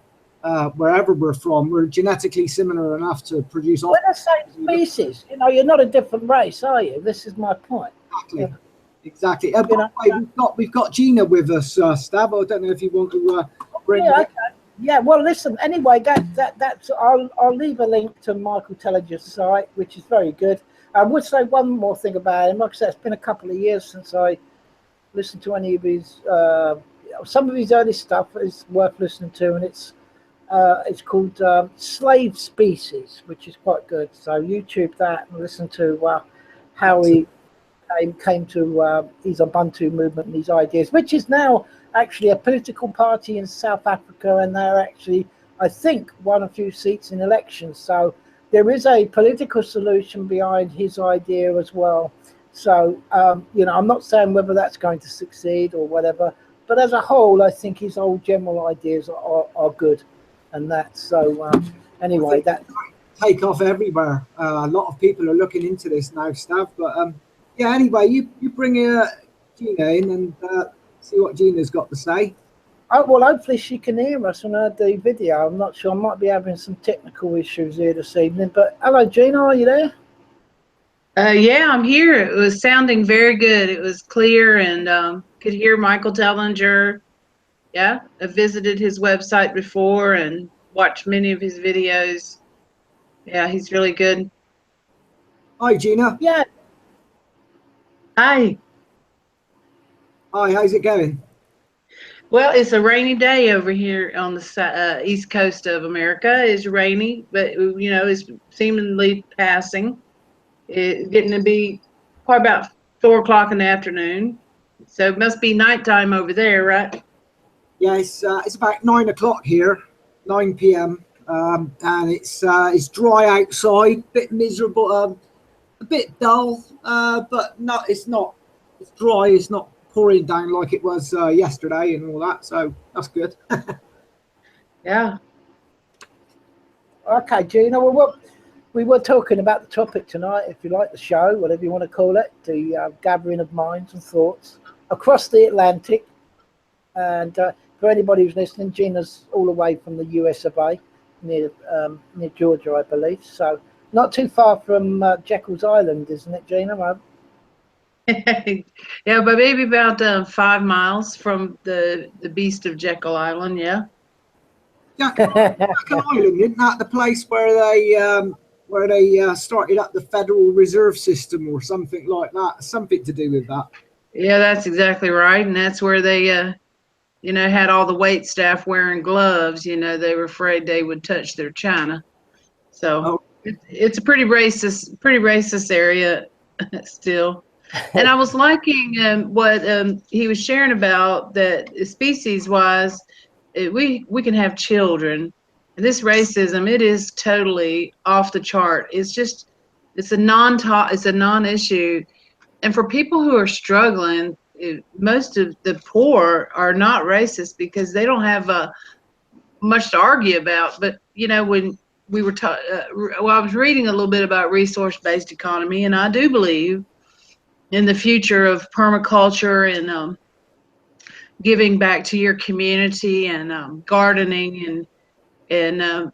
Wherever we're from, we're genetically similar enough to produce. We're the same species. You're not a different race, are you? This is my point. Exactly. By the way, we've got Gina with us, Stav. I don't know if you want to bring. Yeah. Well, listen. Anyway, that's. I'll leave a link to Michael Tellinger's site, which is very good. I would say one more thing about him. Like I said, it's been a couple of years since I listened to any of his. Some of his early stuff is worth listening to, and it's called Slave Species, which is quite good. So YouTube that and listen to how he came to his Ubuntu movement and these ideas, which is now actually a political party in South Africa, and they're actually, I think, won a few seats in elections. So there is a political solution behind his idea as well. So I'm not saying whether that's going to succeed or whatever, but as a whole, I think his whole general ideas are good, and that's so. Anyway, that take off everywhere. A lot of people are looking into this now, Stav. But anyway, you bring Gina in and see what Gina's got to say. Oh, well, hopefully she can hear us on the video. I'm not sure. I might be having some technical issues here this evening. But hello, Gina, are you there? Yeah, I'm here. It was sounding very good. It was clear and could hear Michael Tellinger. Yeah, I visited his website before and watched many of his videos. Yeah, he's really good. Hi, Gina. Yeah. Hi. Hi, how's it going? Well, it's a rainy day over here on the east coast of America. It's rainy, but it's seemingly passing. It's getting to be probably about 4 o'clock in the afternoon. So it must be nighttime over there, right? Yeah, it's about 9 o'clock here, 9 p.m. And it's dry outside, bit miserable, a bit dull, but no, it's not. It's dry. It's not pouring down like it was yesterday and all that. So that's good. Yeah. Okay, Gina. Well, we were talking about the topic tonight, if you like the show, whatever you want to call it, the gathering of minds and thoughts across the Atlantic. And for anybody who's listening, Gina's all the way from the US of A, near Georgia, I believe. So not too far from Jekyll's Island, isn't it, Gina? Yeah, but maybe about 5 miles from the beast of Jekyll Island. Yeah. Jekyll Island, isn't that the place where they started up the Federal Reserve System or something like that? Something to do with that. Yeah, that's exactly right, and that's where they had all the wait staff wearing gloves. They were afraid they would touch their china. So it's a pretty racist area still. And I was liking what he was sharing about that species wise, we can have children. And this racism, it is totally off the chart. It's a non-issue. And for people who are struggling, most of the poor are not racist because they don't have much to argue about. But when we were I was reading a little bit about resource-based economy, and I do believe in the future of permaculture and giving back to your community and gardening and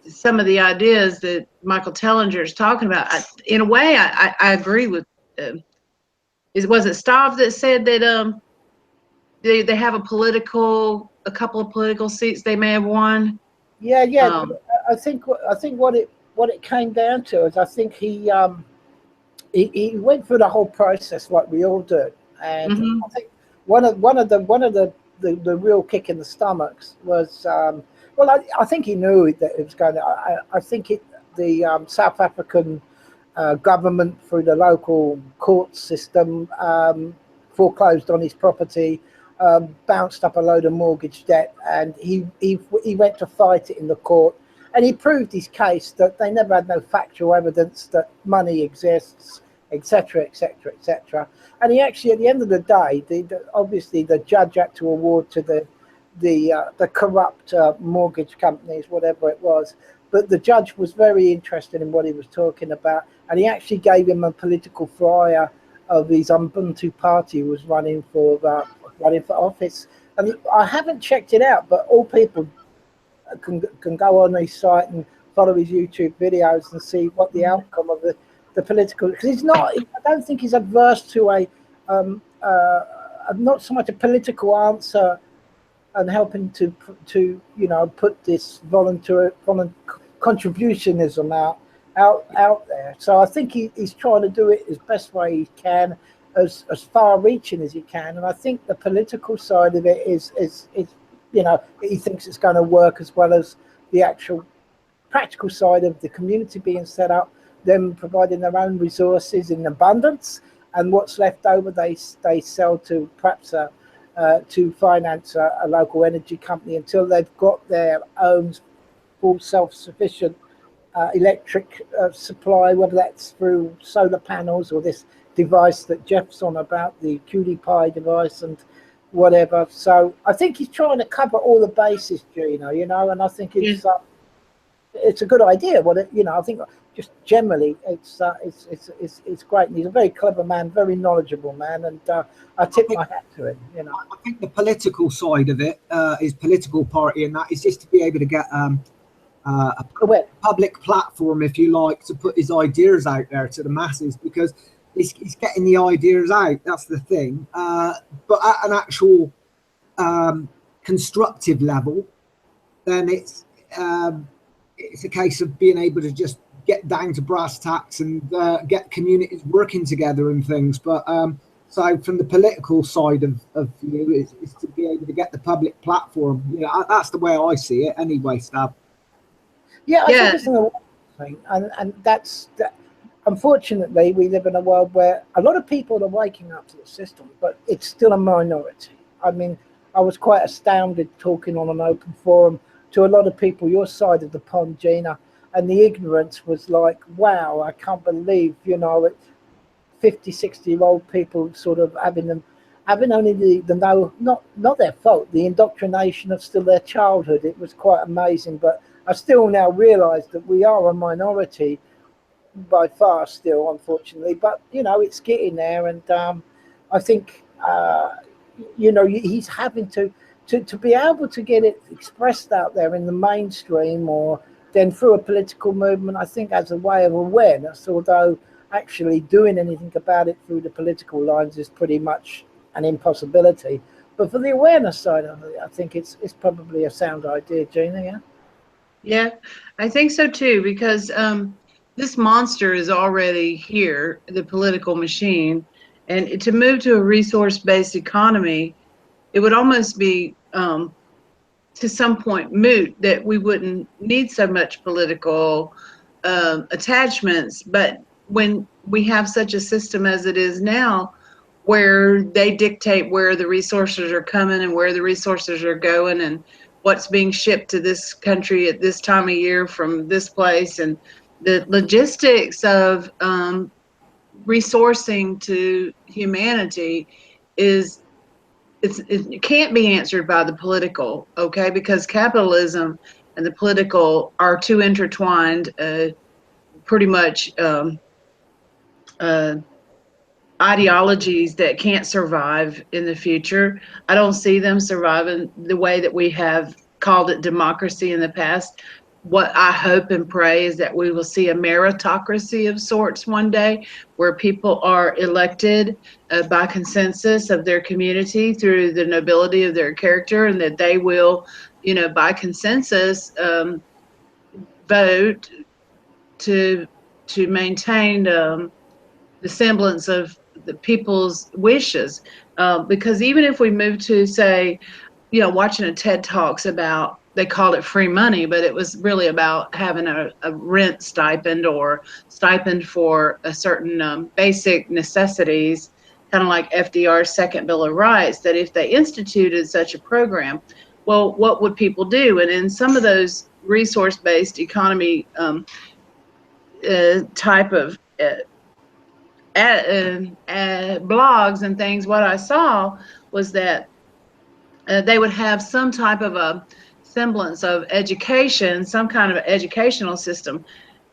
some of the ideas that Michael Tellinger is talking about. In a way, I agree with. Was it Stav that said that they have a couple of political seats they may have won? Yeah. I think what it came down to is I think he went through the whole process like we all do, and I think one of the real kick in the stomachs was I think he knew that it was going to. I think the South African government through the local court system foreclosed on his property, bounced up a load of mortgage debt, and he went to fight it in the court. And he proved his case that they never had no factual evidence that money exists, etc., etc., etc. And he actually, at the end of the day, obviously the judge had to award to the corrupt mortgage companies, whatever it was. But the judge was very interested in what he was talking about, and he actually gave him a political flyer of his Ubuntu party who was running for office. And I haven't checked it out, but all people can go on his site and follow his YouTube videos and see what the outcome of the political, because he's not, I don't think he's adverse to a not so much a political answer and helping to put this voluntary contributionism out there. So I think he's trying to do it as best way he can, as far reaching as he can. And I think the political side of it is he thinks it's going to work, as well as the actual practical side of the community being set up, them providing their own resources in abundance, and what's left over they sell to perhaps to finance a local energy company until they've got their own full self-sufficient electric supply, whether that's through solar panels or this device that Jeff's on about, the QD Pi device and whatever. So I think he's trying to cover all the bases, Gina, and I think it's it's a good idea. What I think just generally it's great. And he's a very clever man, very knowledgeable man, and I tip my hat to him. I think the political side of it, his political party, and that is just to be able to get a public platform, if you like, to put his ideas out there to the masses, because he's getting the ideas out. That's the thing. But at an actual constructive level, then it's a case of being able to just get down to brass tacks and get communities working together and things. But so from the political side of you, is to be able to get the public platform. That's the way I see it anyway, Stab. Yeah, I think it's an awareness thing, and that's that. Unfortunately, we live in a world where a lot of people are waking up to the system, but it's still a minority. I mean, I was quite astounded talking on an open forum to a lot of people your side of the pond, Gina, and the ignorance was like, wow, I can't believe, 50, 60-year-old people sort of having only the no, not their fault, the indoctrination of still their childhood. It was quite amazing, but I still now realise that we are a minority by far still, unfortunately, but it's getting there, and I think he's having to be able to get it expressed out there in the mainstream, or then through a political movement, I think, as a way of awareness, although actually doing anything about it through the political lines is pretty much an impossibility. But for the awareness side of it, I think it's probably a sound idea, Gina. Yeah, I think so too, because this monster is already here, the political machine, and to move to a resource-based economy, it would almost be to some point moot, that we wouldn't need so much political attachments. But when we have such a system as it is now, where they dictate where the resources are coming and where the resources are going and what's being shipped to this country at this time of year from this place, and the logistics of resourcing to humanity it can't be answered by the political, okay? Because capitalism and the political are too intertwined, pretty much ideologies that can't survive in the future. I don't see them surviving the way that we have called it democracy in the past. What I hope and pray is that we will see a meritocracy of sorts one day, where people are elected by consensus of their community through the nobility of their character, and that they will, by consensus, vote to maintain the semblance of the people's wishes. Because even if we move to, say, watching a TED Talks about, they called it free money, but it was really about having a rent stipend or stipend for a certain basic necessities, kind of like FDR's second Bill of Rights, that if they instituted such a program, well, what would people do? And in some of those resource-based economy type of blogs and things, what I saw was that they would have some type of a semblance of education, some kind of educational system.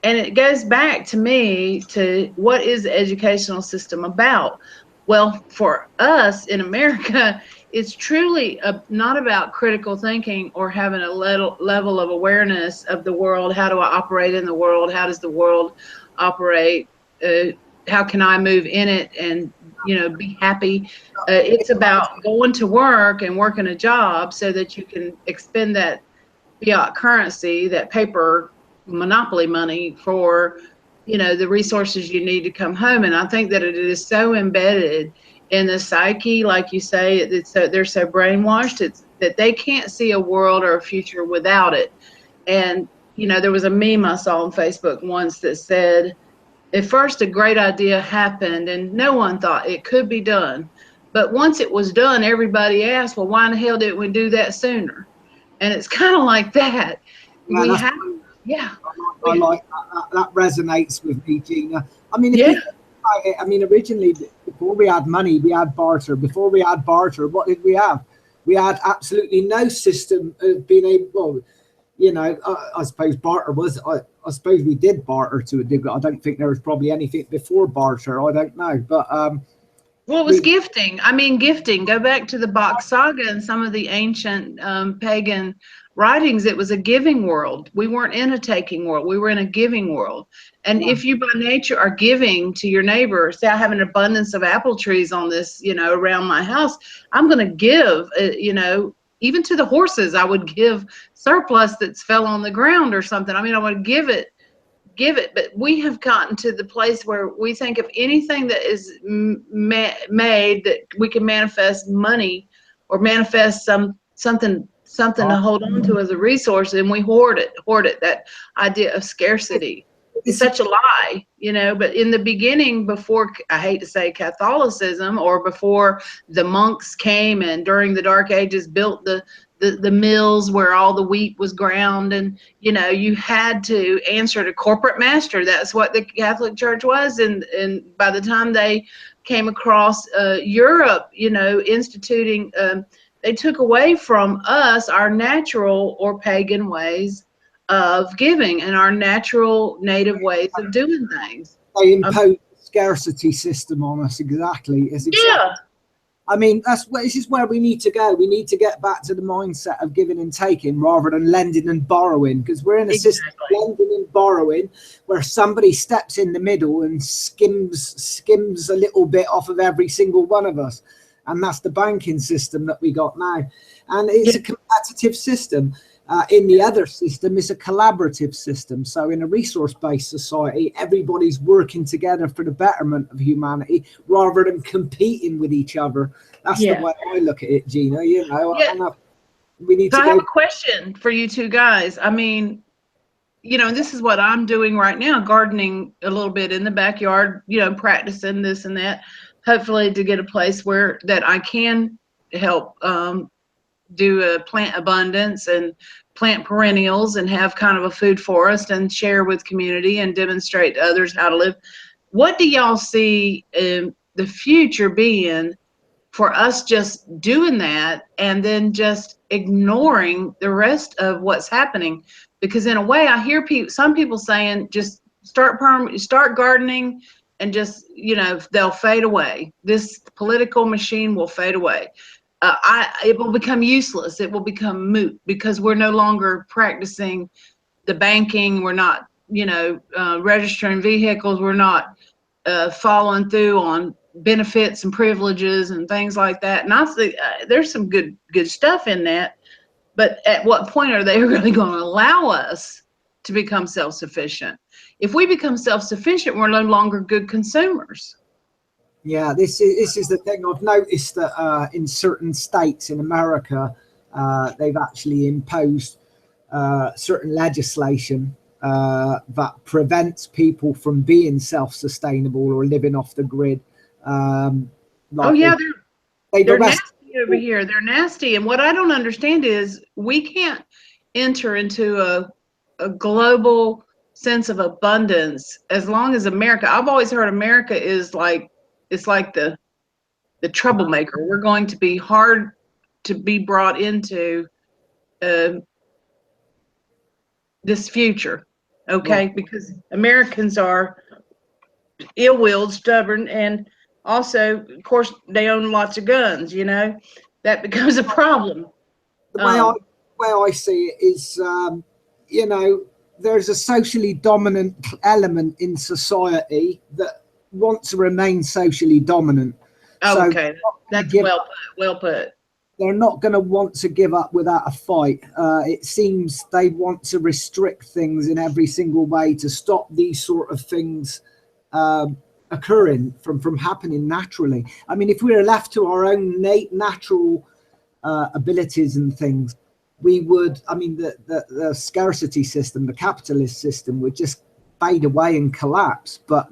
And it goes back to me to what is the educational system about? Well, for us in America, it's truly not about critical thinking or having a level of awareness of the world. How do I operate in the world? How does the world operate? How can I move in it and be happy? It's about going to work and working a job so that you can expend that fiat currency, that paper monopoly money, for the resources you need to come home. And I think that it is so embedded in the psyche, like you say, they're so brainwashed. It's that they can't see a world or a future without it. And there was a meme I saw on Facebook once that said, at first, a great idea happened and no one thought it could be done. But once it was done, everybody asked, well, why in the hell didn't we do that sooner? And it's kind of like that. I like that resonates with me, Gina. I mean, originally, before we had money, we had barter. Before we had barter, what did we have? We had absolutely no system of being able. you know, I suppose barter was, I suppose we did barter to a degree. I don't think there was probably anything before barter. I don't know. But well, it was gifting. I mean, gifting. Go back to the Bach Saga and some of the ancient pagan writings. It was a giving world. We weren't in a taking world. We were in a giving world. And if you by nature are giving to your neighbor, say I have an abundance of apple trees on this, you know, around my house, I'm going to give, you know, even to the horses, I would give surplus that's fell on the ground or something. I mean, I would give it, but we have gotten to the place where we think of anything that is made that we can manifest money or manifest something to hold on to as a resource, and we hoard it. That idea of scarcity is such a lie, you know. But in the beginning, before, I hate to say Catholicism, or before the monks came and during the Dark Ages built the mills where all the wheat was ground, and you know, you had to answer to corporate master. That's what the Catholic Church was. And by the time they came across Europe, you know, instituting, they took away from us our natural or pagan ways of giving and our natural native ways of doing things. They imposed a scarcity system on us. Exactly. Yeah. I mean, this is where we need to go. We need to get back to the mindset of giving and taking rather than lending and borrowing, because we're in a system of lending and borrowing where somebody steps in the middle and skims a little bit off of every single one of us. And that's the banking system that we got now. And it's a competitive system. In the other system, it's a collaborative system. So in a resource-based society, everybody's working together for the betterment of humanity rather than competing with each other. That's the way I look at it, Gina. You know, we need to. I have a question for you two guys. I mean, you know, this is what I'm doing right now, gardening a little bit in the backyard, you know, practicing this and that, hopefully to get a place where that I can help do a plant abundance and plant perennials and have kind of a food forest and share with community and demonstrate to others how to live. What do y'all see the future being for us just doing that and then just ignoring the rest of what's happening? Because in a way, I hear some people saying just start gardening and just, you know, they'll fade away. This political machine will fade away. It will become useless. It will become moot because we're no longer practicing the banking. We're not, you know, registering vehicles. We're not following through on benefits and privileges and things like that. And I think there's some good stuff in that. But at what point are they really going to allow us to become self-sufficient? If we become self-sufficient, we're no longer good consumers. Yeah, this is the thing. I've noticed that in certain states in America, they've actually imposed certain legislation that prevents people from being self-sustainable or living off the grid. They're nasty over here. They're nasty. And what I don't understand is we can't enter into a global sense of abundance as long as America. I've always heard America is like, it's like the troublemaker. We're going to be hard to be brought into this future, okay? Because Americans are ill-willed, stubborn, and also, of course, they own lots of guns, you know? That becomes a problem. The way I see it is, you know, there's a socially dominant element in society that wants to remain socially dominant. Okay, that's well put. They're not going to want to give up without a fight. It seems they want to restrict things in every single way to stop these sort of things occurring from happening naturally. I mean, if we were left to our own natural abilities and things, we would, I mean, the scarcity system, the capitalist system would just fade away and collapse. But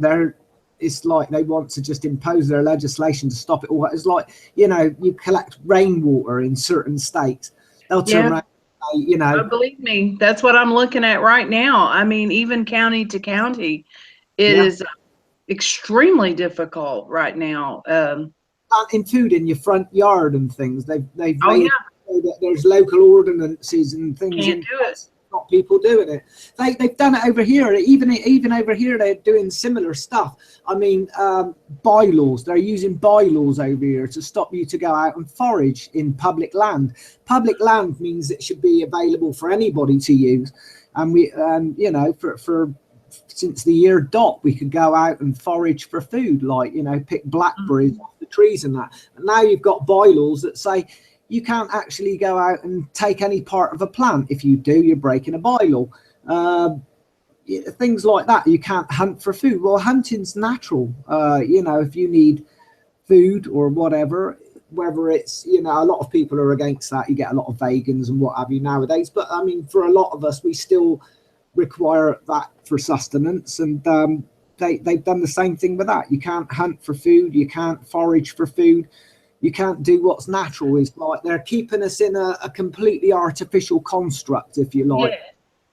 it's like they want to just impose their legislation to stop it all. It's like, you know, you collect rainwater in certain states. They'll turn around, you know. Oh, believe me, that's what I'm looking at right now. I mean, even county to county, it is extremely difficult right now. Planting food in your front yard and things. They've made it so that there's local ordinances and things. Can't do it. stop people doing it. They've done it over here. Even over here, they're doing similar stuff. I mean, bylaws. They're using bylaws over here to stop you to go out and forage in public land. Public land means it should be available for anybody to use. And you know, for since the year dot, we could go out and forage for food, like, you know, pick blackberries off the trees and that. And now you've got bylaws that say you can't actually go out and take any part of a plant. If you do, you're breaking a bylaw. Things like that. You can't hunt for food. Well, hunting's natural. You know, if you need food or whatever, whether it's, you know, a lot of people are against that. You get a lot of vegans and what have you nowadays. But I mean, for a lot of us, we still require that for sustenance, and they've done the same thing with that. You can't hunt for food, you can't forage for food, you can't do what's natural. It's like they're keeping us in a completely artificial construct, if you like.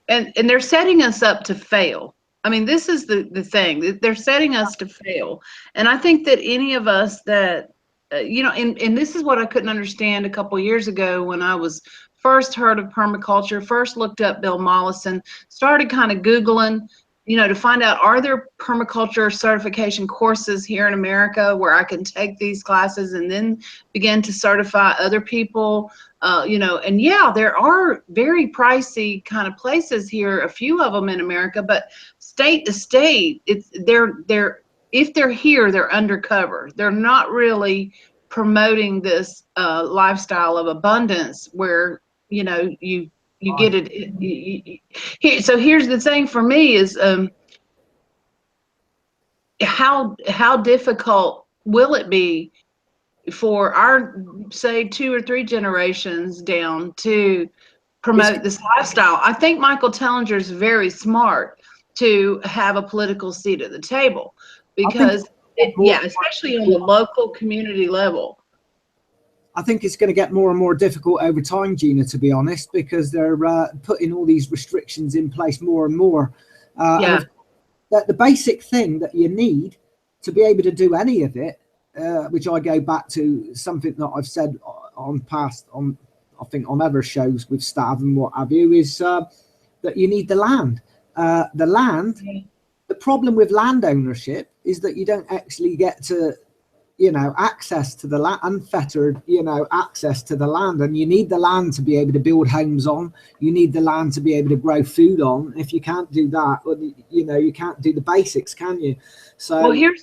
Yeah. And they're setting us up to fail. I mean, this is the thing. They're setting us to fail. And I think that any of us that, you know, and this is what I couldn't understand a couple of years ago when I was first heard of permaculture, first looked up Bill Mollison, started kind of Googling, you know, to find out, are there permaculture certification courses here in America where I can take these classes and then begin to certify other people, you know, and yeah, there are very pricey kind of places here, a few of them in America, but state to state, if they're here, they're undercover. They're not really promoting this lifestyle of abundance where, you know, you get it. So here's the thing for me is how difficult will it be for our, say, 2 or 3 generations down to promote this lifestyle? I think Michael Tellinger is very smart to have a political seat at the table, because especially on the local community level. I think it's going to get more and more difficult over time, Gina, to be honest, because they're putting all these restrictions in place more and more. And the basic thing that you need to be able to do any of it, which I go back to something that I've said I think on other shows with Stav and what have you, is that you need the land. The problem with land ownership is that you don't actually get to, you know, access to the land, unfettered, you know, access to the land. And you need the land to be able to build homes on. You need the land to be able to grow food on. If you can't do that, well, you know, you can't do the basics, can you? So well,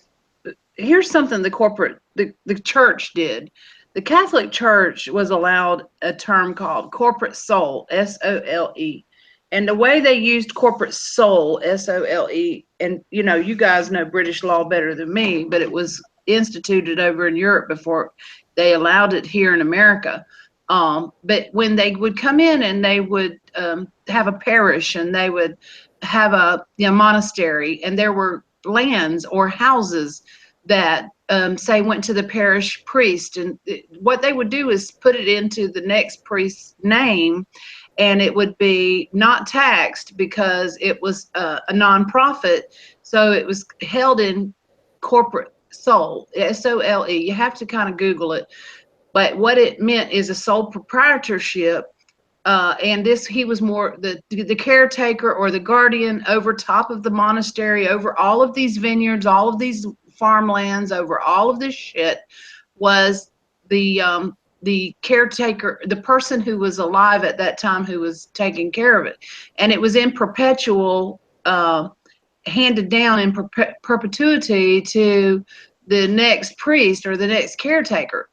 here's something the church did. The Catholic Church was allowed a term called corporate soul, SOLE. And the way they used corporate soul, SOLE, and, you know, you guys know British law better than me, but it was instituted over in Europe before they allowed it here in America. But when they would come in and they would have a parish, and they would have a monastery, and there were lands or houses that say went to the parish priest, and what they would do is put it into the next priest's name, and it would be not taxed because it was a nonprofit. So it was held in corporate soul, SOLE. You have to kind of Google it. But what it meant is a sole proprietorship. And he was more the caretaker or the guardian over top of the monastery, over all of these vineyards, all of these farmlands, over all of this shit, was the caretaker, the person who was alive at that time who was taking care of it. And it was in perpetual, handed down in perpetuity to the next priest or the next caretaker.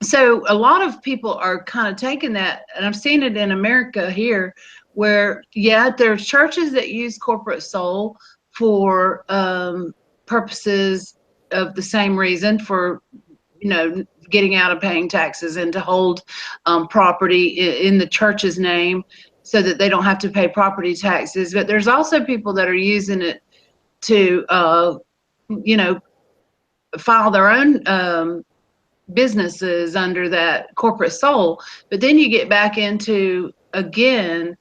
So a lot of people are kind of taking that, and I've seen it in America here, where, yeah, there's churches that use corporate soul for purposes of the same reason, for, you know, getting out of paying taxes and to hold property in the church's name so that they don't have to pay property taxes. But there's also people that are using it to, you know, file their own businesses under that corporate soul. But then you get back into, again,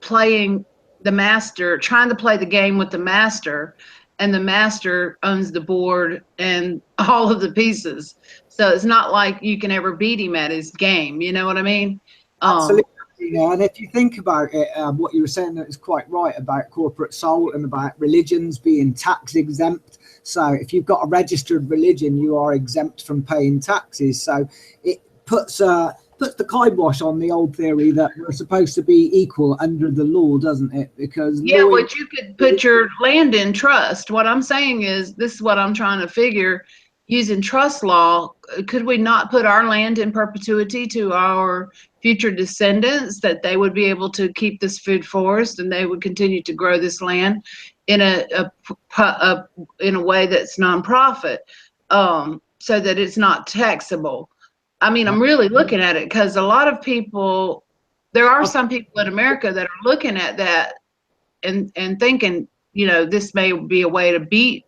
playing the master, trying to play the game with the master, and the master owns the board and all of the pieces. So it's not like you can ever beat him at his game. You know what I mean? Absolutely. And if you think about it, what you were saying is quite right about corporate soul and about religions being tax exempt. So if you've got a registered religion, you are exempt from paying taxes. So it puts the kibosh on the old theory that we're supposed to be equal under the law, doesn't it? Because yeah, but you could put your land in trust. What I'm saying is, this is what I'm trying to figure. Using trust law, could we not put our land in perpetuity to our future descendants, that they would be able to keep this food forest and they would continue to grow this land in a way that's nonprofit, so that it's not taxable? I mean, I'm really looking at it because a lot of people, there are some people in America that are looking at that and thinking, this may be a way to beat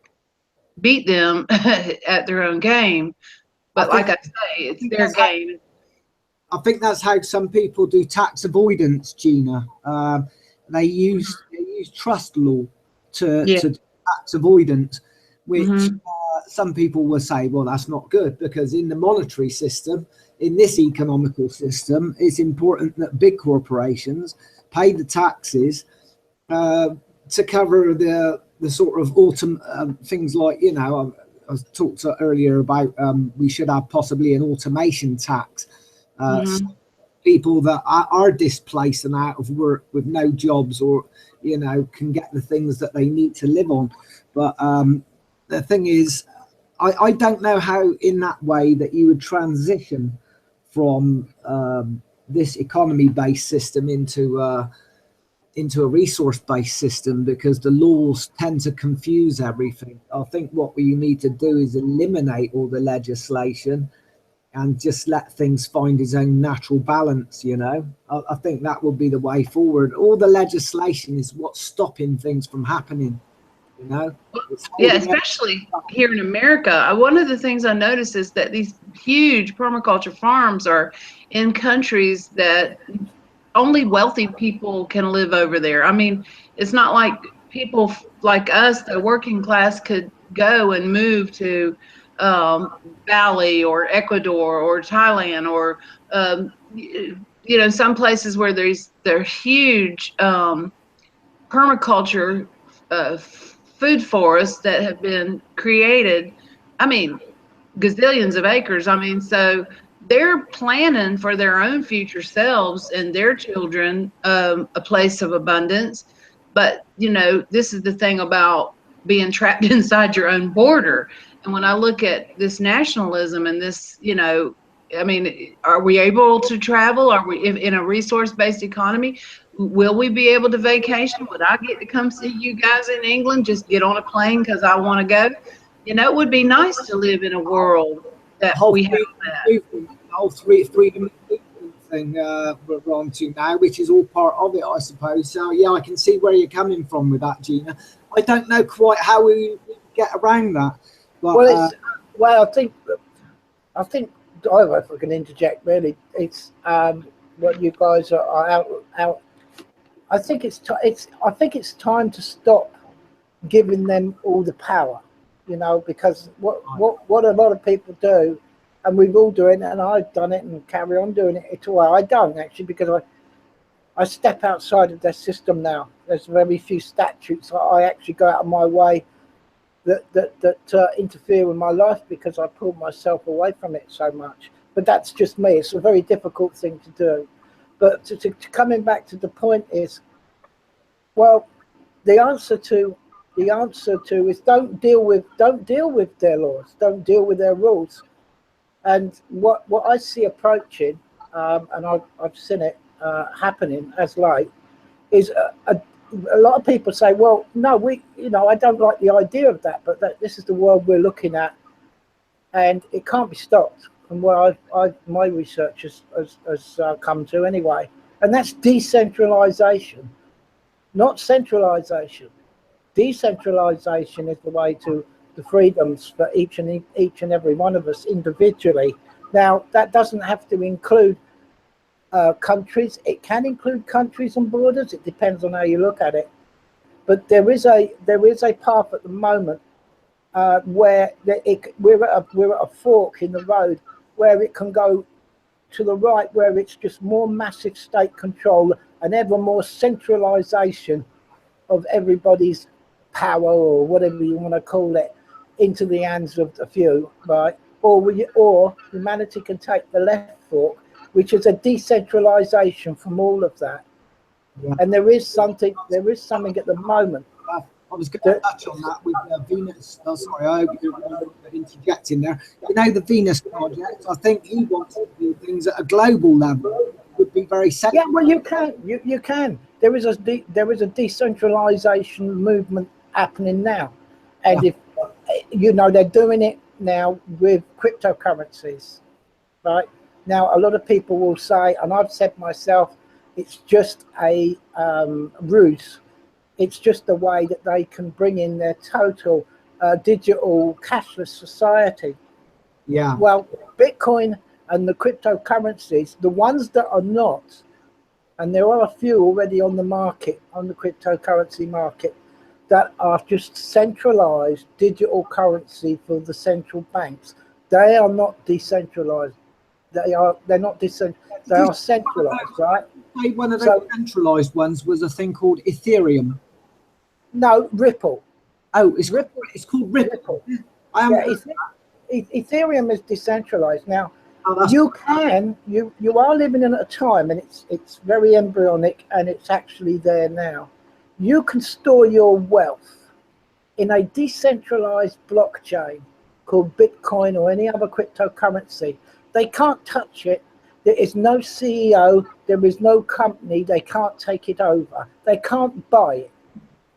them at their own game. But like I say, it's their game. I think that's how some people do tax avoidance, Gina. They use trust law to do tax avoidance, which some people will say, well, that's not good, because in the monetary system, in this economical system, it's important that big corporations pay the taxes to cover the sort of things like, I talked earlier about we should have possibly an automation tax. So people that are displaced and out of work with no jobs, or can get the things that they need to live on. But the thing is, I don't know how in that way that you would transition from this economy-based system into a resource-based system, because the laws tend to confuse everything. I think what we need to do is eliminate all the legislation and just let things find its own natural balance. I think that will be the way forward. All the legislation is what's stopping things from happening. Yeah, especially here in America. One of the things I noticed is that these huge permaculture farms are in countries that only wealthy people can live over there. I mean, it's not like people like us, the working class, could go and move to Bali or Ecuador or Thailand or some places where they're huge permaculture food forests that have been created. I mean, gazillions of acres. I mean, so they're planning for their own future selves and their children a place of abundance. But, this is the thing about being trapped inside your own border. And when I look at this nationalism and this, I mean, are we able to travel? Are we in a resource-based economy? Will we be able to vacation? Would I get to come see you guys in England? Just get on a plane because I want to go? It would be nice to live in a world that we have that. The whole freedom thing we're on to now, which is all part of it, I suppose. So, yeah, I can see where you're coming from with that, Gina. I don't know quite how we get around that. But, I think, I don't know if I can interject, really. It's what you guys are out. I think it's time to stop giving them all the power, because what a lot of people do, and we've all done it, and I've done it and carry on doing it. I don't actually, because I step outside of their system now. There's very few statutes I actually go out of my way that interfere with my life, because I pull myself away from it so much. But that's just me. It's a very difficult thing to do. But to coming back to the point is, well, the answer to is don't deal with their laws, don't deal with their rules. And what I see approaching, and I've seen it happening as late, is a lot of people say, well, no, I don't like the idea of that, but this is the world we're looking at, and it can't be stopped. And what my research has come to anyway, and that's decentralization, not centralization. Decentralization is the way to the freedoms for each and every one of us individually. Now, that doesn't have to include countries. It can include countries and borders. It depends on how you look at it. But there is a path at the moment where we're at a fork in the road where it can go to the right, where it's just more massive state control and ever more centralization of everybody's power, or whatever you want to call it, into the hands of a few, right? Or humanity can take the left fork, which is a decentralization from all of that. Yeah. And there is something at the moment. I was going to touch on that with Venus. Oh, sorry, I hope you're interjecting there. You know, the Venus Project, I think he wants to do things at a global level. It would be very central. Yeah, well, you can. There is a decentralization movement happening now, and if you know, they're doing it now with cryptocurrencies, right? Now, a lot of people will say, and I've said myself, it's just a ruse. It's just a way that they can bring in their total digital cashless society. Yeah. Well, Bitcoin and the cryptocurrencies, the ones that are not, and there are a few already on the market, on the cryptocurrency market, that are just centralized digital currency for the central banks. They are not decentralized. They're not decentralized. They are centralized, right? One of the centralized ones was a thing called Ethereum. No, Ripple. Oh, it's Ripple. It's called Ripple. Ethereum is decentralized now. You are living in a time, and it's very embryonic, and it's actually there now. You can store your wealth in a decentralized blockchain called Bitcoin or any other cryptocurrency. They can't touch it. There is no CEO. There is no company. They can't take it over. They can't buy it.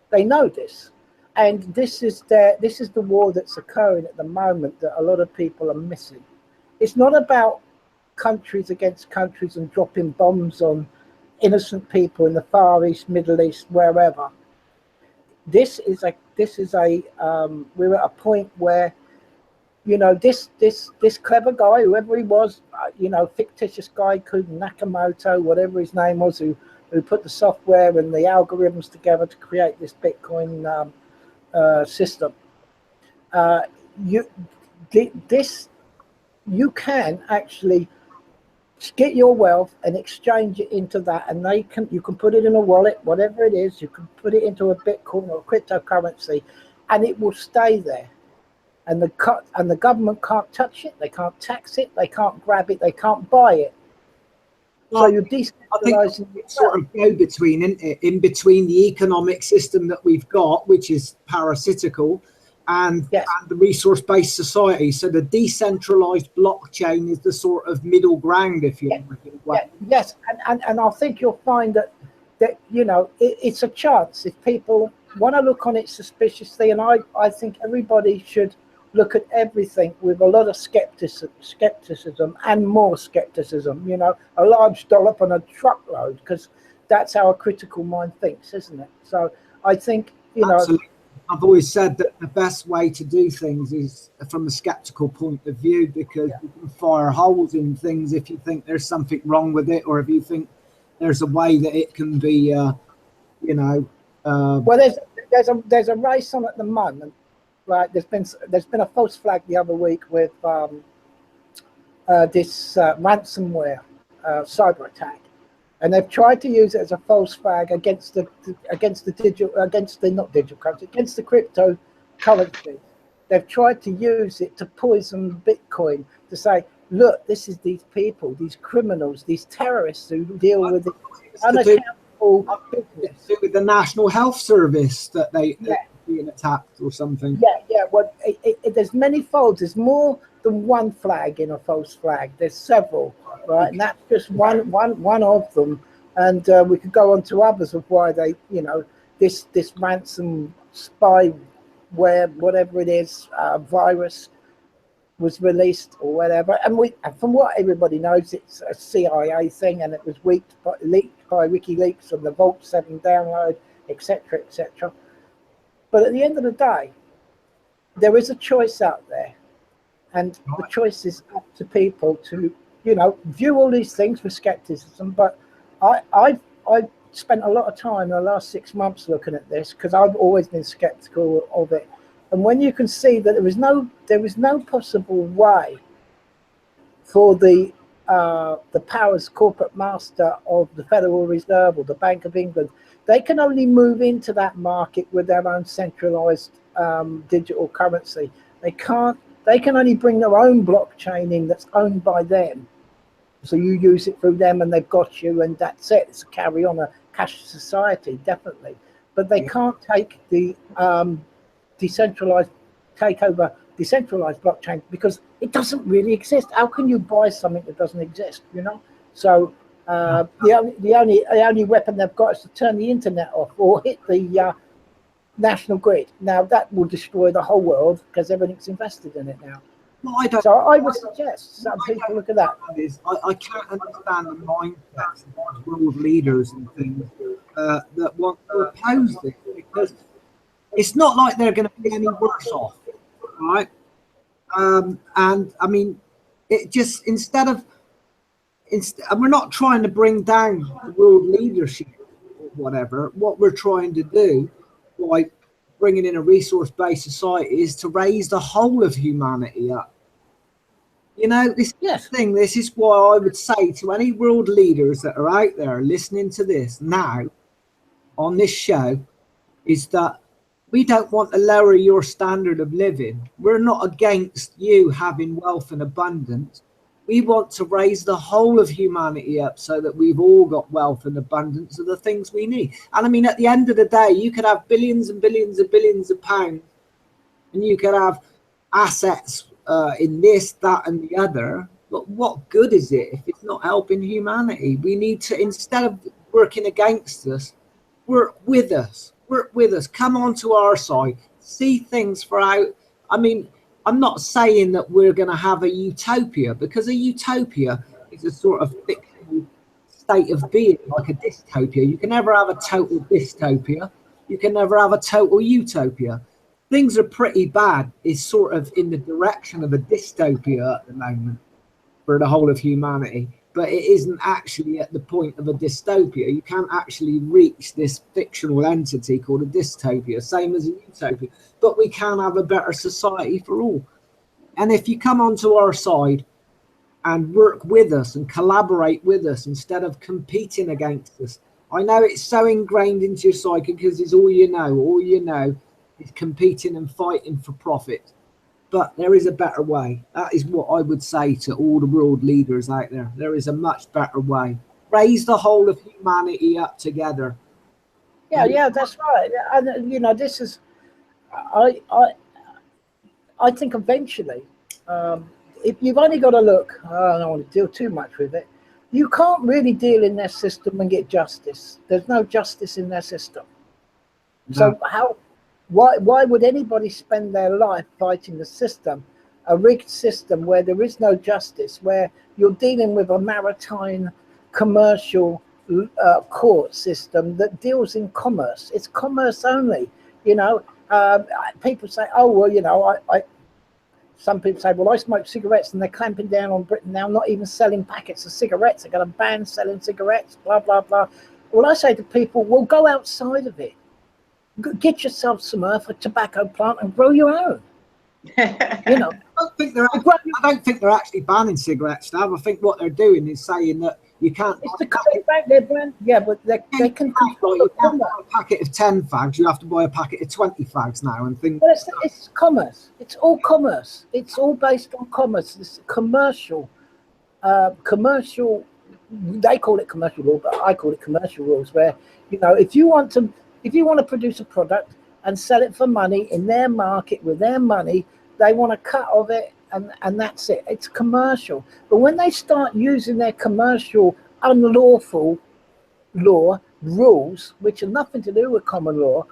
They know this. And this is the war that's occurring at the moment that a lot of people are missing. It's not about countries against countries and dropping bombs on innocent people in the Far East, Middle East, wherever. We're at a point where, you know, this clever guy, whoever he was, you know, fictitious guy called Nakamoto, whatever his name was, who put the software and the algorithms together to create this Bitcoin system. You can actually get your wealth and exchange it into that, and you can put it in a wallet, whatever it is. You can put it into a Bitcoin or a cryptocurrency, and it will stay there. And the government can't touch it. They can't tax it. They can't grab it. They can't buy it. Well, so you're decentralizing. Sort of go between, isn't it? In between the economic system that we've got, which is parasitical, and the resource-based society. So the decentralized blockchain is the sort of middle ground, if you like. Yes, and I think you'll find that you know, it's a chance if people want to look on it suspiciously, and I think everybody should look at everything with a lot of skepticism and more skepticism. You know, a large dollop on a truckload, because that's how a critical mind thinks, isn't it? So I think, you know. Absolutely. I've always said that the best way to do things is from a skeptical point of view, because you can fire holes in things if you think there's something wrong with it, or if you think there's a way that it can be, you know. Well, there's a race on at the moment, right? There's been a false flag the other week with this ransomware cyber attack. And they've tried to use it as a false flag against the cryptocurrency. They've tried to use it to poison Bitcoin, to say, look, this is these people, these criminals, these terrorists who deal with unaccountable business. With the National Health Service that they're being attacked or something. Yeah. Well, there's many folds. There's more than one flag in a false flag. There's several, right? And that's just one of them. And we could go on to others of why they, you know, this ransom spyware, whatever it is, virus was released or whatever. And from what everybody knows, it's a CIA thing, and it was leaked by WikiLeaks and the Vault 7 download, etc., etc. But at the end of the day, there is a choice out there, and the choice is up to people to, you know, view all these things with skepticism. But I've spent a lot of time in the last 6 months looking at this, because I've always been skeptical of it. And when you can see that there is no possible way for the the powers corporate master of the Federal Reserve or the Bank of England, they can only move into that market with their own centralized digital currency. They can't. They can only bring their own blockchain in that's owned by them. So you use it through them, and they've got you, and that's it. It's a carry on a cash society, definitely. But they can't take the decentralized blockchain because it doesn't really exist. How can you buy something that doesn't exist? You know. So the only weapon they've got is to turn the internet off or hit the national grid. Now that will destroy the whole world because everything's invested in it now. Well, so I would suggest some people look at that. I can't understand the mindsets of world leaders and things that want to oppose this, because it's not like they're going to be any worse off, right? And I mean, it just instead we're not trying to bring down the world leadership or whatever. What we're trying to do by bringing in a resource-based society is to raise the whole of humanity up. You know, this is why I would say to any world leaders that are out there listening to this now on this show is that we don't want to lower your standard of living. We're not against you having wealth and abundance. We want to raise the whole of humanity up so that we've all got wealth and abundance of the things we need. And I mean, at the end of the day, you could have billions and billions and billions of pounds, and you could have assets in this, that, and the other. But what good is it if it's not helping humanity? We need to, instead of working against us, work with us. Work with us. Come onto our side. See things for how. I mean, I'm not saying that we're going to have a utopia, because a utopia is a sort of fictional state of being, like a dystopia. You can never have a total dystopia. You can never have a total utopia. Things are pretty bad. It's sort of in the direction of a dystopia at the moment for the whole of humanity, but it isn't actually at the point of a dystopia. You can't actually reach this fictional entity called a dystopia, same as a utopia. But we can have a better society for all. And if you come onto our side and work with us and collaborate with us instead of competing against us, I know it's so ingrained into your psyche because it's all you know. All you know is competing and fighting for profit. But there is a better way. That is what I would say to all the world leaders out there. There is a much better way. Raise the whole of humanity up together. Yeah, that's right. And you know, this is, I think eventually, if you've only got to look, I don't want to deal too much with it. You can't really deal in their system and get justice. There's no justice in their system. No. So why would anybody spend their life fighting the system, a rigged system where there is no justice, where you're dealing with a maritime commercial court system that deals in commerce? It's commerce only. You know, people say, oh, well, you know, some people say, well, I smoke cigarettes and they're clamping down on Britain now, not even selling packets of cigarettes. They're going to ban selling cigarettes, blah, blah, blah. Well, I say to people, well, go outside of it. Get yourself some earth, a tobacco plant, and grow your own. You know, I don't think they're actually banning cigarettes, Stav. I think what they're doing is saying that you can't. It's to cut back their brand. Yeah, but they can control you can't buy a packet of 10 fags. You have to buy a packet of 20 fags now, and things. Well, it's commerce. It's all commerce. It's all based on commerce. It's commercial. They call it commercial law, but I call it commercial rules. Where, you know, if you want to produce a product and sell it for money in their market with their money, they want a cut of it, and that's it. It's commercial. But when they start using their commercial unlawful law rules, which have nothing to do with common law,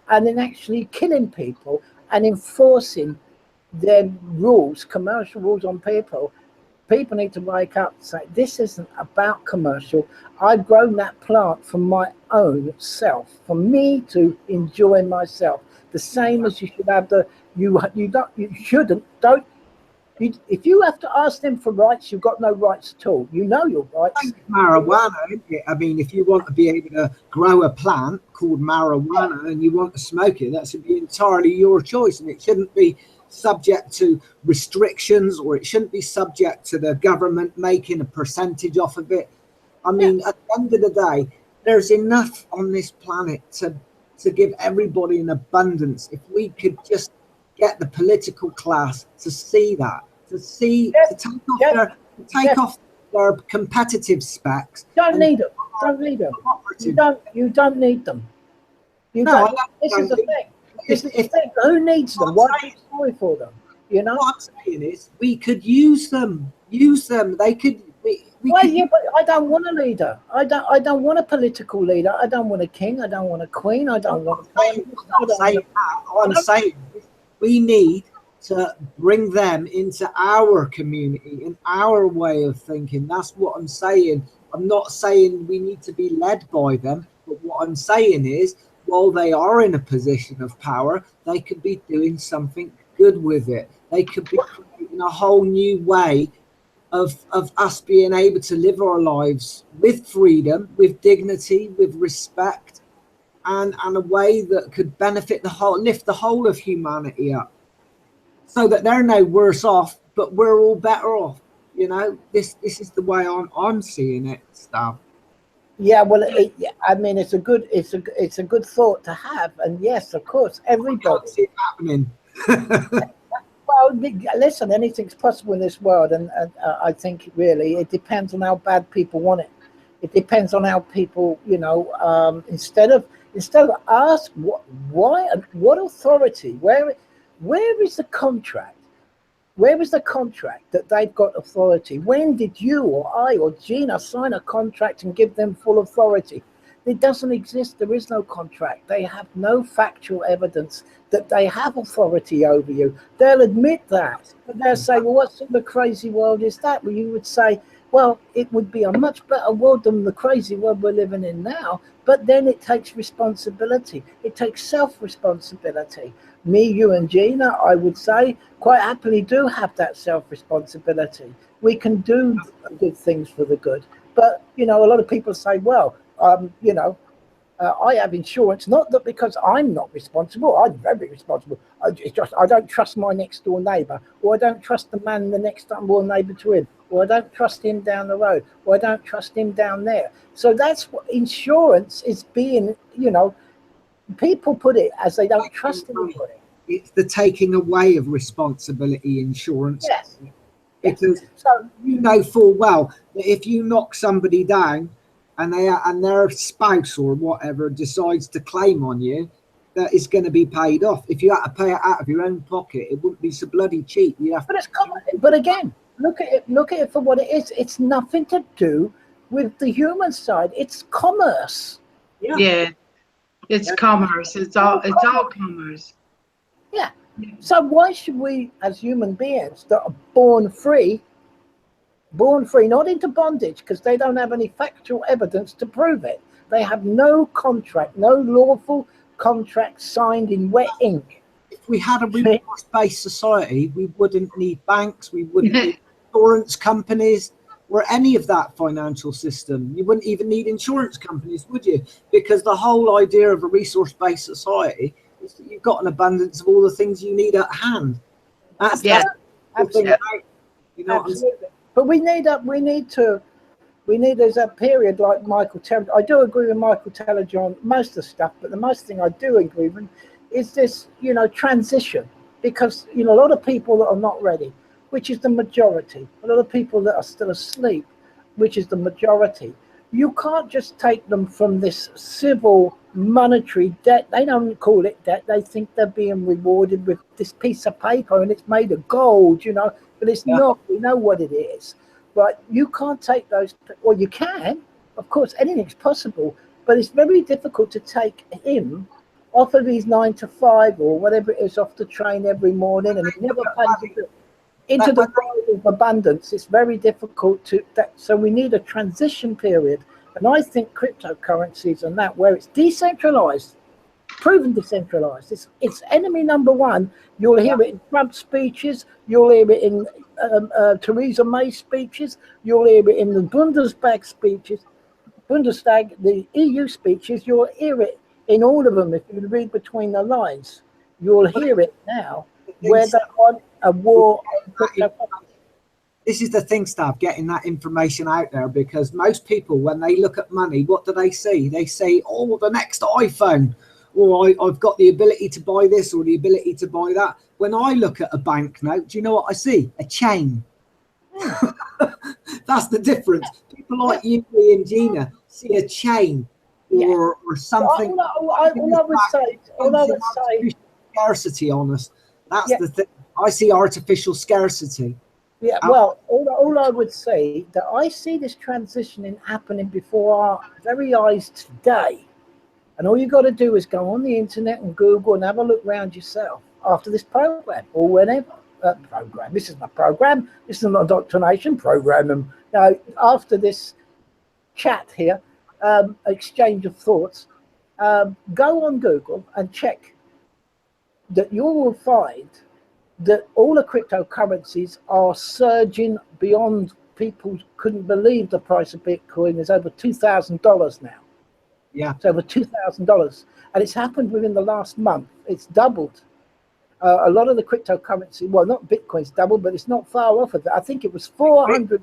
and then actually killing people and enforcing their rules, commercial rules on people, people need to wake up and say, this isn't about commercial. I've grown that plant for my own self, for me to enjoy myself. The same as you should have if you have to ask them for rights, you've got no rights at all. You know your rights. Marijuana, isn't it? I mean, if you want to be able to grow a plant called marijuana and you want to smoke it, that should be entirely your choice, and it shouldn't be subject to restrictions, or it shouldn't be subject to the government making a percentage off of it. I mean, at the end of the day, there's enough on this planet to give everybody an abundance. If we could just get the political class to see that, to take off their competitive specs. Don't need them. Don't need them. You don't need them. This is the thing. This is the thing. Who needs them? Why are you sorry for them? You know. What I'm saying is, we could use them. Use them. They could. Well, yeah, but I don't want a leader. I don't want a political leader. I don't want a king. I don't want a queen. I don't want. I'm saying we need to bring them into our community, in our way of thinking. That's what I'm saying. I'm not saying we need to be led by them, but what I'm saying is, while they are in a position of power, they could be doing something good with it. They could be creating a whole new way of us being able to live our lives with freedom, with dignity, with respect, and a way that could benefit lift the whole of humanity up, so that they're no worse off, but we're all better off. You know, this is the way I'm seeing it, Stav. Yeah, well, I mean, it's a good thought to have, and yes, of course, everybody. I can't see it happening. Well, listen, anything's possible in this world, and I think really it depends on how bad people want it. It depends on how people, you know, instead of ask what authority, where is the contract? Where is the contract that they've got authority? When did you or I or Gina sign a contract and give them full authority? It doesn't exist. There is no contract. They have no factual evidence that they have authority over you. They'll admit that, but they'll say, well, what sort of crazy world is that? Well, you would say, well, it would be a much better world than the crazy world we're living in now. But then it takes responsibility. It takes self-responsibility. Me, you, and Gina, I would say, quite happily do have that self-responsibility. We can do good things for the good. But, you know, a lot of people say, well, you know, I have insurance, not that because I'm not responsible. I'm very responsible. It's just I don't trust my next door neighbour, or I don't trust the man the next door neighbour to him, or I don't trust him down the road, or I don't trust him down there. So that's what insurance is being, you know, people put it as they don't trust anybody. It's the taking away of responsibility insurance. Yes. Because you know full well that if you knock somebody down, and their spouse or whatever decides to claim on you, that is going to be paid off. If you had to pay it out of your own pocket, it wouldn't be so bloody cheap. You have. But it's common. But again, look at it for what it is. It's nothing to do with the human side. It's commerce. Yeah, it's commerce. It's all commerce. Yeah. So why should we, as human beings that are born free, not into bondage, because they don't have any factual evidence to prove it. They have no contract, no lawful contract signed in wet ink. If we had a resource-based society, we wouldn't need banks, we wouldn't need insurance companies, or any of that financial system. You wouldn't even need insurance companies, would you? Because the whole idea of a resource-based society is that you've got an abundance of all the things you need at hand. Absolutely. You know, absolutely. But there's a period like Michael Taylor. I do agree with Michael Taylor on most of the stuff, but the most thing I do agree with is this, you know, transition, because, you know, a lot of people that are not ready, which is the majority, a lot of people that are still asleep, which is the majority. You can't just take them from this civil monetary debt. They don't call it debt. They think they're being rewarded with this piece of paper and it's made of gold, you know. But it's not. We know what it is. But you can't take those. Well, you can. Of course, anything's possible. But it's very difficult to take him off of his 9 to 5 or whatever it is off the train every morning, and he never pays it into the world of abundance. It's very difficult to. So we need a transition period. And I think cryptocurrencies and that, where it's decentralized, proven decentralized. It's enemy number one. You'll hear it in Trump's speeches. You'll hear it in Theresa May's speeches. You'll hear it in the Bundestag, the EU speeches. You'll hear it in all of them. If you read between the lines, you'll hear it now, where they are a war on cryptocurrency. This is the thing, Stav, getting that information out there, because most people, when they look at money, what do they see? They say, oh, the next iPhone, or I've got the ability to buy this or the ability to buy that. When I look at a banknote, do you know what I see? A chain. That's the difference. People like you, me, and Gina see a chain or something. All I would say, scarcity on us. That's the thing. I see artificial scarcity. Yeah, well, all I would say that I see this transitioning happening before our very eyes today. And all you got to do is go on the internet and Google and have a look around yourself after this program or whenever. Program. This is my program. This is not indoctrination program. And after this chat here, exchange of thoughts, go on Google and check that you will find that all the cryptocurrencies are surging beyond. People couldn't believe the price of Bitcoin is over $2,000 now. Yeah, it's over $2,000, and it's happened within the last month. It's doubled. A lot of the cryptocurrency, well, not Bitcoin's doubled, but it's not far off of that. I think it was $400.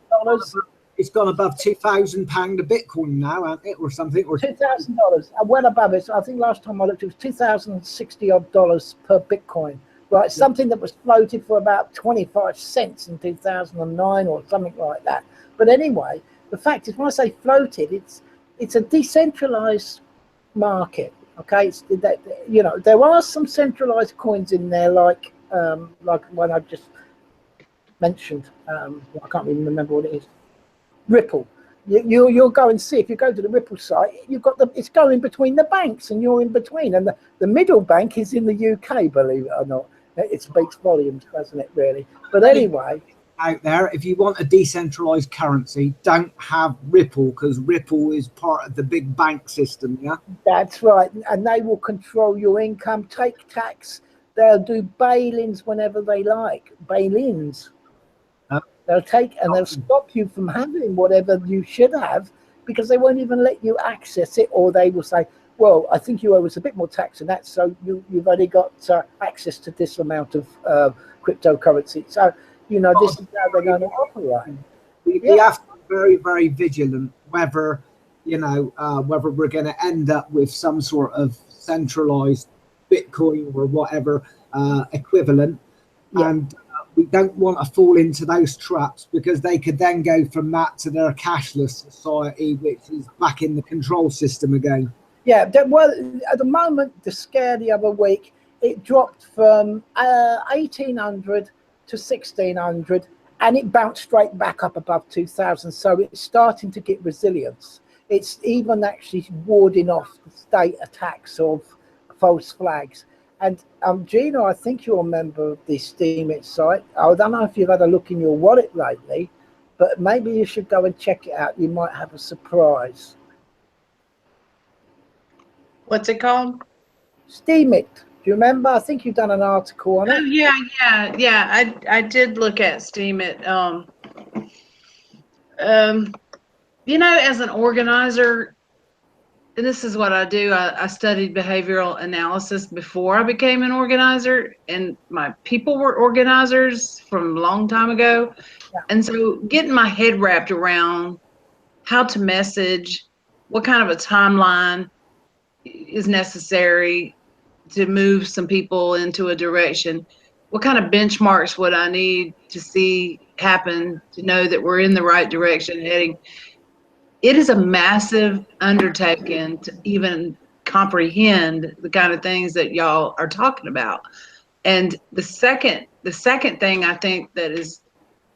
It's gone above £2,000 a Bitcoin now, hasn't it, or something? Or $2,000, well above it. So I think last time I looked, it was $2,060 odd per Bitcoin. Right, something that was floated for about 25 cents in 2009 or something like that. But anyway, the fact is, when I say floated, it's a decentralized market. Okay, it's that, you know, there are some centralized coins in there, like one I just mentioned. I can't even remember what it is. Ripple. You'll go and see, if you go to the Ripple site, you've got it's going between the banks, and you're in between, and the middle bank is in the UK, believe it or not. It speaks volumes, doesn't it, really? But anyway, out there, if you want a decentralized currency, don't have Ripple, because Ripple is part of the big bank system. Yeah, that's right, and they will control your income, take tax. They'll do bail-ins whenever they like. Bail-ins. They'll take and they'll stop you from having whatever you should have, because they won't even let you access it, or they will say, well, I think you owe us a bit more tax than that, so you've only got access to this amount of cryptocurrency. So, you know, this is how they're going to operate. We have to be very, very vigilant whether, you know, whether we're going to end up with some sort of centralized Bitcoin or whatever equivalent. Yeah. And we don't want to fall into those traps, because they could then go from that to their cashless society, which is back in the control system again. Yeah, well, at the moment, the scare the other week, it dropped from 1,800 to 1,600, and it bounced straight back up above 2,000. So it's starting to get resilience. It's even actually warding off the state attacks of false flags. And Gina, I think you're a member of the Steemit site. I don't know if you've had a look in your wallet lately, but maybe you should go and check it out. You might have a surprise. What's it called? Steemit. Do you remember? I think you've done an article on it. Oh, yeah. I did look at Steemit. You know, as an organizer, and this is what I do. I studied behavioral analysis before I became an organizer, and my people were organizers from a long time ago. Yeah. And so getting my head wrapped around how to message, what kind of a timeline is necessary to move some people into a direction, what kind of benchmarks would I need to see happen to know that we're in the right direction heading. It is a massive undertaking to even comprehend the kind of things that y'all are talking about. And the second thing I think that is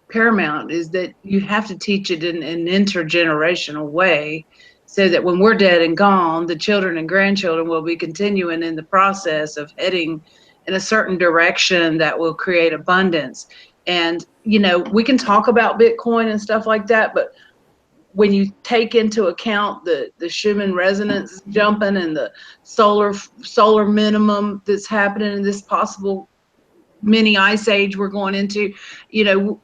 paramount is that you have to teach it in an intergenerational way, so that when we're dead and gone, the children and grandchildren will be continuing in the process of heading in a certain direction that will create abundance. And, you know, we can talk about Bitcoin and stuff like that, but when you take into account the Schumann resonance jumping and the solar minimum that's happening in this possible mini ice age we're going into, you know,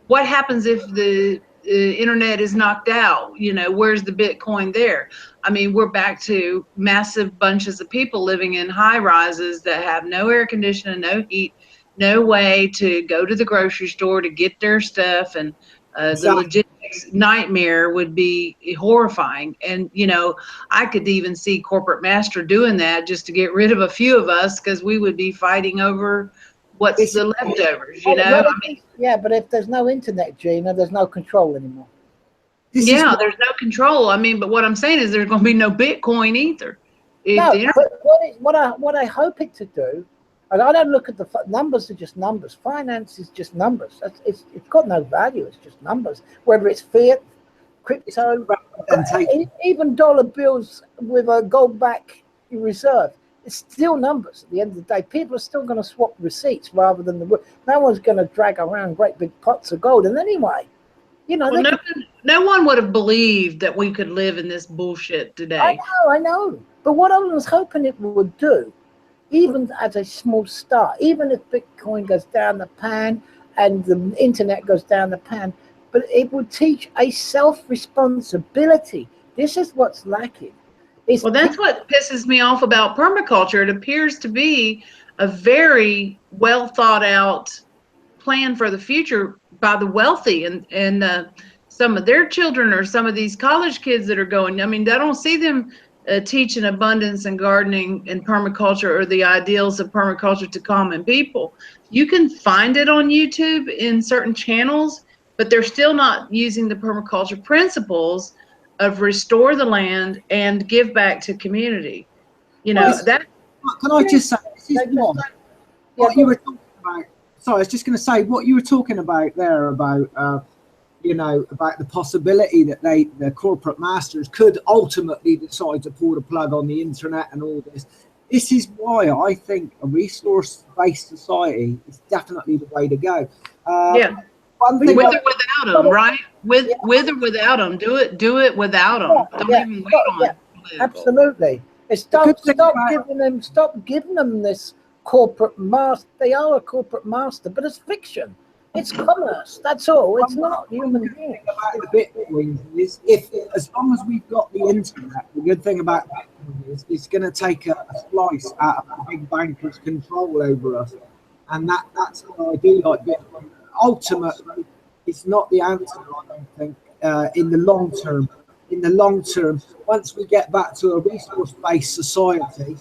what happens if the internet is knocked out? You know, where's the Bitcoin there? I mean, we're back to massive bunches of people living in high rises that have no air conditioning, no heat, no way to go to the grocery store to get their stuff, and the logistics nightmare would be horrifying. And I could even see corporate master doing that just to get rid of a few of us, because we would be fighting over what's the leftovers. Yeah, but if there's no internet, Gina, there's no control anymore. There's no control. But what I'm saying is there's going to be no Bitcoin either. But what I hope it to do, and I don't look at the numbers are just numbers. Finance is just numbers. It's got no value. It's just numbers. Whether it's fiat, crypto, even dollar bills with a gold back reserve, it's still numbers. At the end of the day, people are still going to swap receipts rather than no one's going to drag around great big pots of gold. And anyway, no one would have believed that we could live in this bullshit today. I know. But what I was hoping it would do, even as a small start, even if Bitcoin goes down the pan and the internet goes down the pan, but it would teach a self-responsibility. This is what's lacking. That's what pisses me off about permaculture. It appears to be a very well thought out plan for the future by the wealthy and some of their children, or some of these college kids that are going. I don't see them teaching abundance and gardening and permaculture, or the ideals of permaculture to common people. You can find it on YouTube in certain channels, but they're still not using the permaculture principles of restore the land and give back to community. Can I just say, this is what you were talking about. Sorry, I was just going to say what you were talking about there about about the possibility that the corporate masters could ultimately decide to pull the plug on the internet and all this. This is why I think a resource-based society is definitely the way to go. With or without them, right? With or without them, do it without them. Don't even wait on it. Absolutely. Stop giving them this corporate master. They are a corporate master, but it's fiction. It's commerce. That's all. It's not human beings. About the Bitcoin is, as long as we've got the internet, the good thing about Bitcoin is it's going to take a slice out of the big bankers' control over us, and that's what I do like Bitcoin. Ultimately, it's not the answer, I don't think, in the long term. In the long term, once we get back to a resource-based society,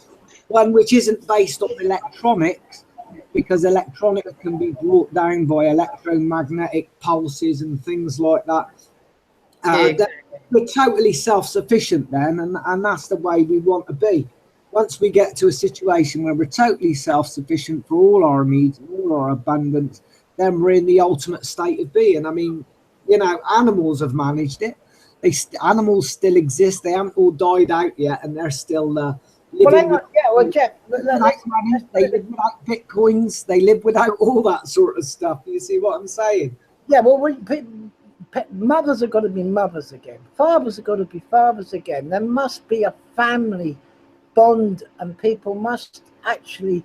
one which isn't based on electronics, because electronics can be brought down by electromagnetic pulses and things like that. We're totally self-sufficient then, and that's the way we want to be. Once we get to a situation where we're totally self-sufficient for all our needs, all our abundance, then we're in the ultimate state of being. Animals have managed it. Animals still exist. They haven't all died out yet, and they're still living. Jeff, they live without bitcoins. They live without all that sort of stuff. You see what I'm saying? Yeah. Well, mothers are going to be mothers again. Fathers are going to be fathers again. There must be a family bond, and people must actually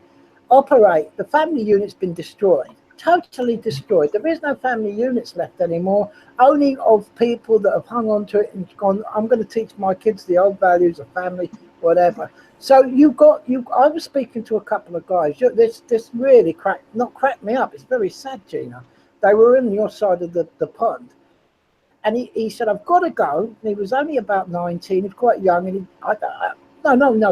operate. The family unit's been destroyed. Totally destroyed. There is no family units left anymore, only of people that have hung on to it and gone, I'm going to teach my kids the old values of family, whatever. So I was speaking to a couple of guys. This really cracked me up. It's very sad, Gina. They were in your side of the pond, and he said, I've got to go. And he was only about 19. He was quite young, and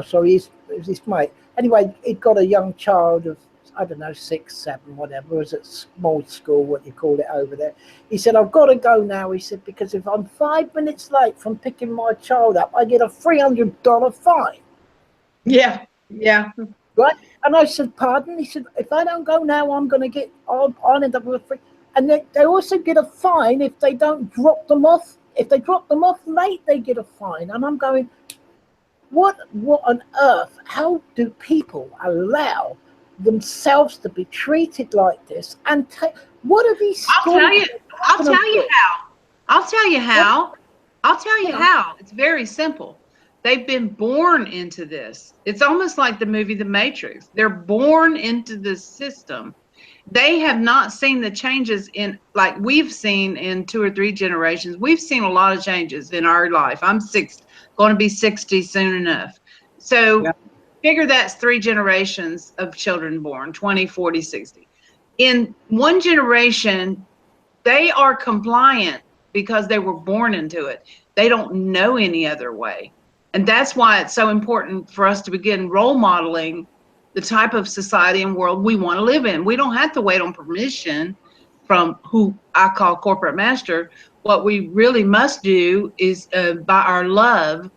sorry, it was his mate. Anyway, he'd got a young child of, I don't know, 6, 7, whatever. It was at small school, what you call it over there. He said, I've got to go now. He said, because if I'm 5 minutes late from picking my child up, I get a $300 fine. Yeah. Right? And I said, pardon? He said, if I don't go now, I'll end up with a free. And they also get a fine if they don't drop them off. If they drop them off late, they get a fine. And I'm going, what on earth? How do people allow themselves to be treated like this? And what are these? I'll tell you how. It's very simple. They've been born into this. It's almost like the movie The Matrix. They're born into this system. They have not seen the changes like we've seen in 2 or 3 generations. We've seen a lot of changes in our life. I'm going to be 60 soon enough. So figure that's 3 generations of children born, 20, 40, 60. in one generation, they are compliant because they were born into it. They don't know any other way. And that's why it's so important for us to begin role modeling the type of society and world we want to live in. We don't have to wait on permission from who I call corporate master. What we really must do is, by our love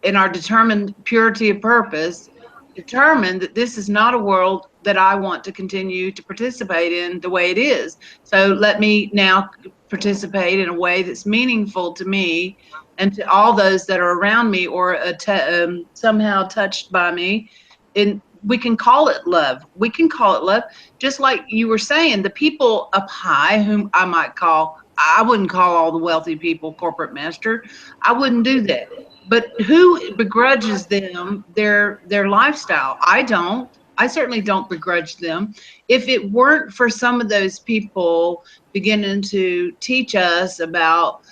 and our determined purity of purpose, determine that this is not a world that I want to continue to participate in the way it is. So let me now participate in a way that's meaningful to me and to all those that are around me or somehow touched by me. And we can call it love. We can call it love. Just like you were saying, the people up high, whom I might call, I wouldn't call all the wealthy people corporate master. I wouldn't do that. But who begrudges them their lifestyle? I don't. I certainly don't begrudge them. If it weren't for some of those people beginning to teach us about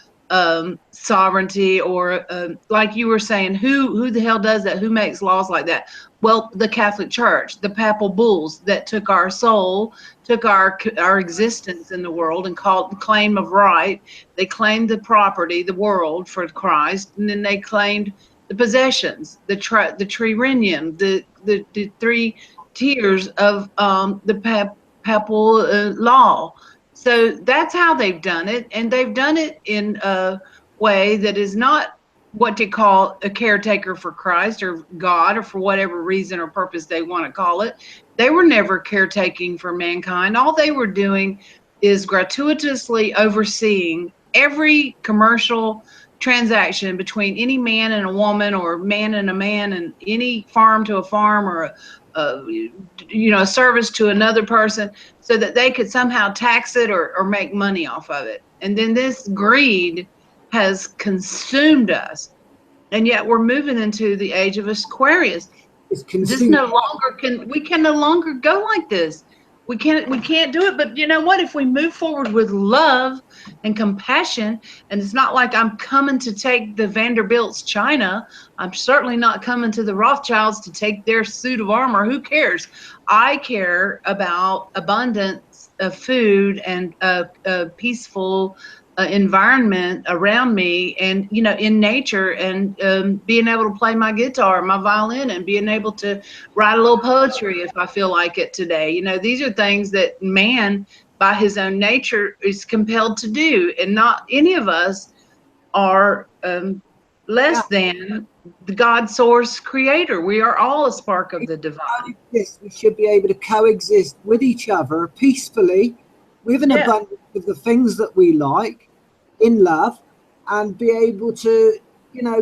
sovereignty, or like you were saying, who the hell does that? Who makes laws like that? Well, the Catholic Church, the papal bulls that took our soul, took our existence in the world and called claim of right. They claimed the property, the world for Christ, and then they claimed the possessions, the trirenium, the three tiers of the papal law. So that's how they've done it, and they've done it in a way that is not what you call a caretaker for Christ or God, or for whatever reason or purpose they want to call it. They were never caretaking for mankind. All they were doing is gratuitously overseeing every commercial transaction between any man and a woman, or man and a man, and any farm to a farm, or a service to another person, so that they could somehow tax it or make money off of it. And then this greed has consumed us, and yet we're moving into the age of Aquarius. We can no longer go like this. We can't do it. But you know what? If we move forward with love and compassion, and it's not like I'm coming to take the Vanderbilt's China. I'm certainly not coming to the Rothschilds to take their suit of armor. Who cares? I care about abundance of food and a peaceful environment around me, and in nature, and being able to play my guitar, my violin, and being able to write a little poetry if I feel like it today. These are things that man by his own nature is compelled to do, and not any of us are less than the God source creator. We are all a spark of the divine. Yes, we should be able to coexist with each other peacefully, with an abundance of the things that we like, in love, and be able to,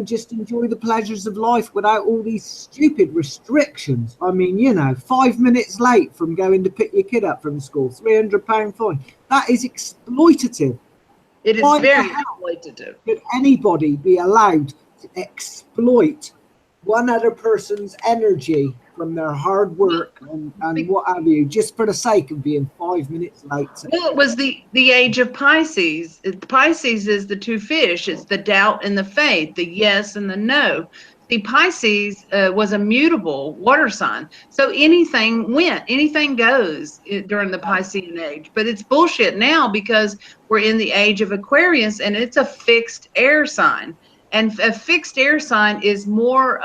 just enjoy the pleasures of life without all these stupid restrictions. I mean, 5 minutes late from going to pick your kid up from school, £300 fine. That is exploitative. It is very exploitative. Should anybody be allowed to exploit one other person's energy from their hard work and what have you, just for the sake of being 5 minutes late? Well, it was the age of Pisces. Pisces is the two fish. It's the doubt and the faith, the yes and the no. The Pisces was a mutable water sign. So anything went, anything goes during the Piscean age. But it's bullshit now, because we're in the age of Aquarius, and it's a fixed air sign. And a fixed air sign is more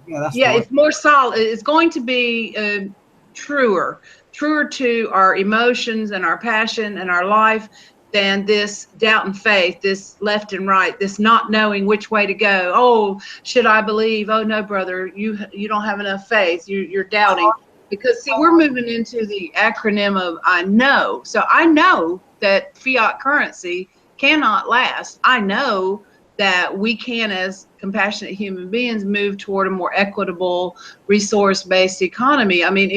it's more solid. It's going to be truer to our emotions and our passion and our life than this doubt and faith, this left and right, this not knowing which way to go. Oh, should I believe? Oh no, brother, you don't have enough faith. You're doubting. Because see, we're moving into the acronym of I know. So I know that fiat currency cannot last. I know that we can, as compassionate human beings, move toward a more equitable, resource-based economy. I mean,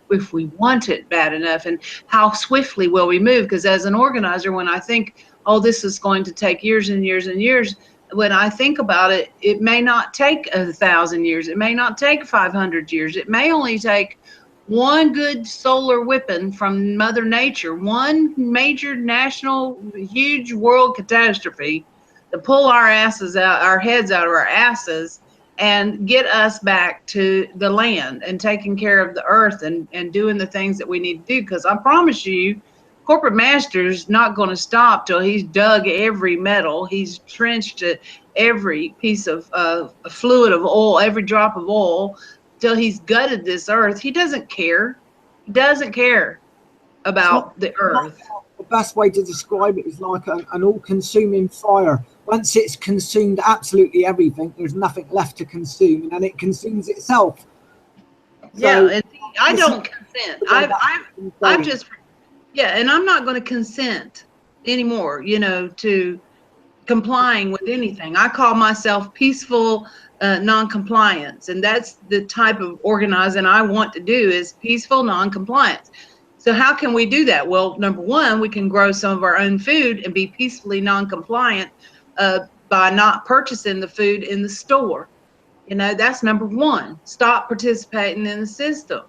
if we want it bad enough, and how swiftly will we move? Because as an organizer, when I think, oh, this is going to take years and years and years, when I think about it, it may not take 1,000 years. It may not take 500 years. It may only take one good solar whipping from Mother Nature, one major national, huge world catastrophe to pull our asses out, our heads out of our asses, and get us back to the land and taking care of the earth and doing the things that we need to do. Because I promise you, corporate master's not going to stop till he's dug every metal, he's trenched every piece of fluid of oil, every drop of oil, till he's gutted this earth. He doesn't care. He doesn't care about the earth. The best way to describe it is like an all-consuming fire. Once it's consumed absolutely everything, there's nothing left to consume, and then it consumes itself. Yeah, and I don't consent. I've just, yeah, and I'm not going to consent anymore, you know, to complying with anything. I call myself peaceful non-compliance, and that's the type of organizing I want to do, is peaceful non-compliance. So how can we do that? Well, number one, we can grow some of our own food and be peacefully non-compliant by not purchasing the food in the store. You know, that's number one. Stop participating in the system.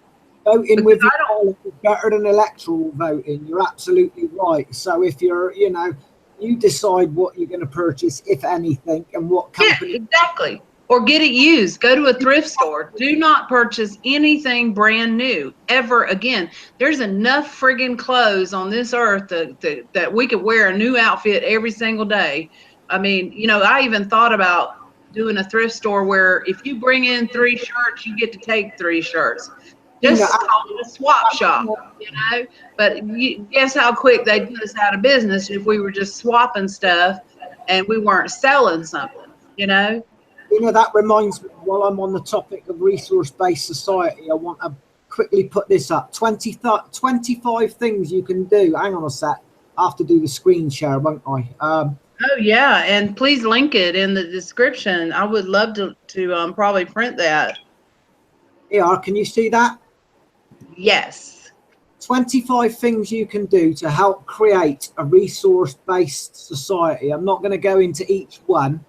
Voting with your wallet is better than electoral voting. You're absolutely right. So if you're, you know, you decide what you're going to purchase, if anything, and what company. Yeah, exactly. Or get it used. Go to a thrift store. Do not purchase anything brand new ever again. There's enough friggin' clothes on this earth that we could wear a new outfit every single day. I mean, you know, I even thought about doing a thrift store where if you bring in 3 shirts, you get to take 3 shirts. Just call it a swap shop, you know. But guess how quick they'd put us out of business if we were just swapping stuff and we weren't selling something, you know. You know, that reminds me, while I'm on the topic of resource-based society, I want to quickly put this up. 25 things you can do. Hang on a sec. I have to do the screen share, won't I? Oh, yeah. And please link it in the description. I would love to probably print that. Yeah, can you see that? Yes. 25 things you can do to help create a resource-based society. I'm not going to go into each one,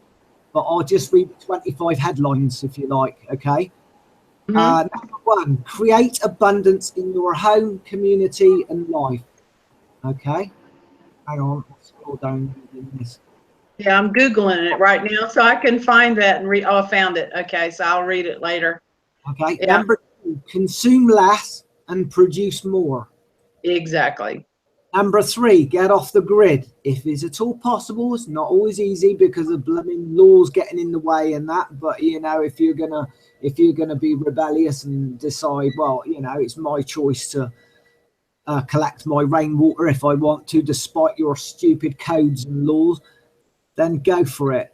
but I'll just read the 25 headlines if you like, okay? Mm-hmm. Number 1, create abundance in your home, community, and life. Okay? Hang on, I'll scroll down this. Yeah, I'm Googling it right now so I can find that and read. Oh, I found it. Okay, so I'll read it later. Okay. Yeah. Number 2, consume less and produce more. Exactly. Number 3, get off the grid. If it's at all possible, it's not always easy because of blooming laws getting in the way and that. But you know, if you're gonna be rebellious and decide, well, you know, it's my choice to collect my rainwater if I want to, despite your stupid codes and laws, then go for it.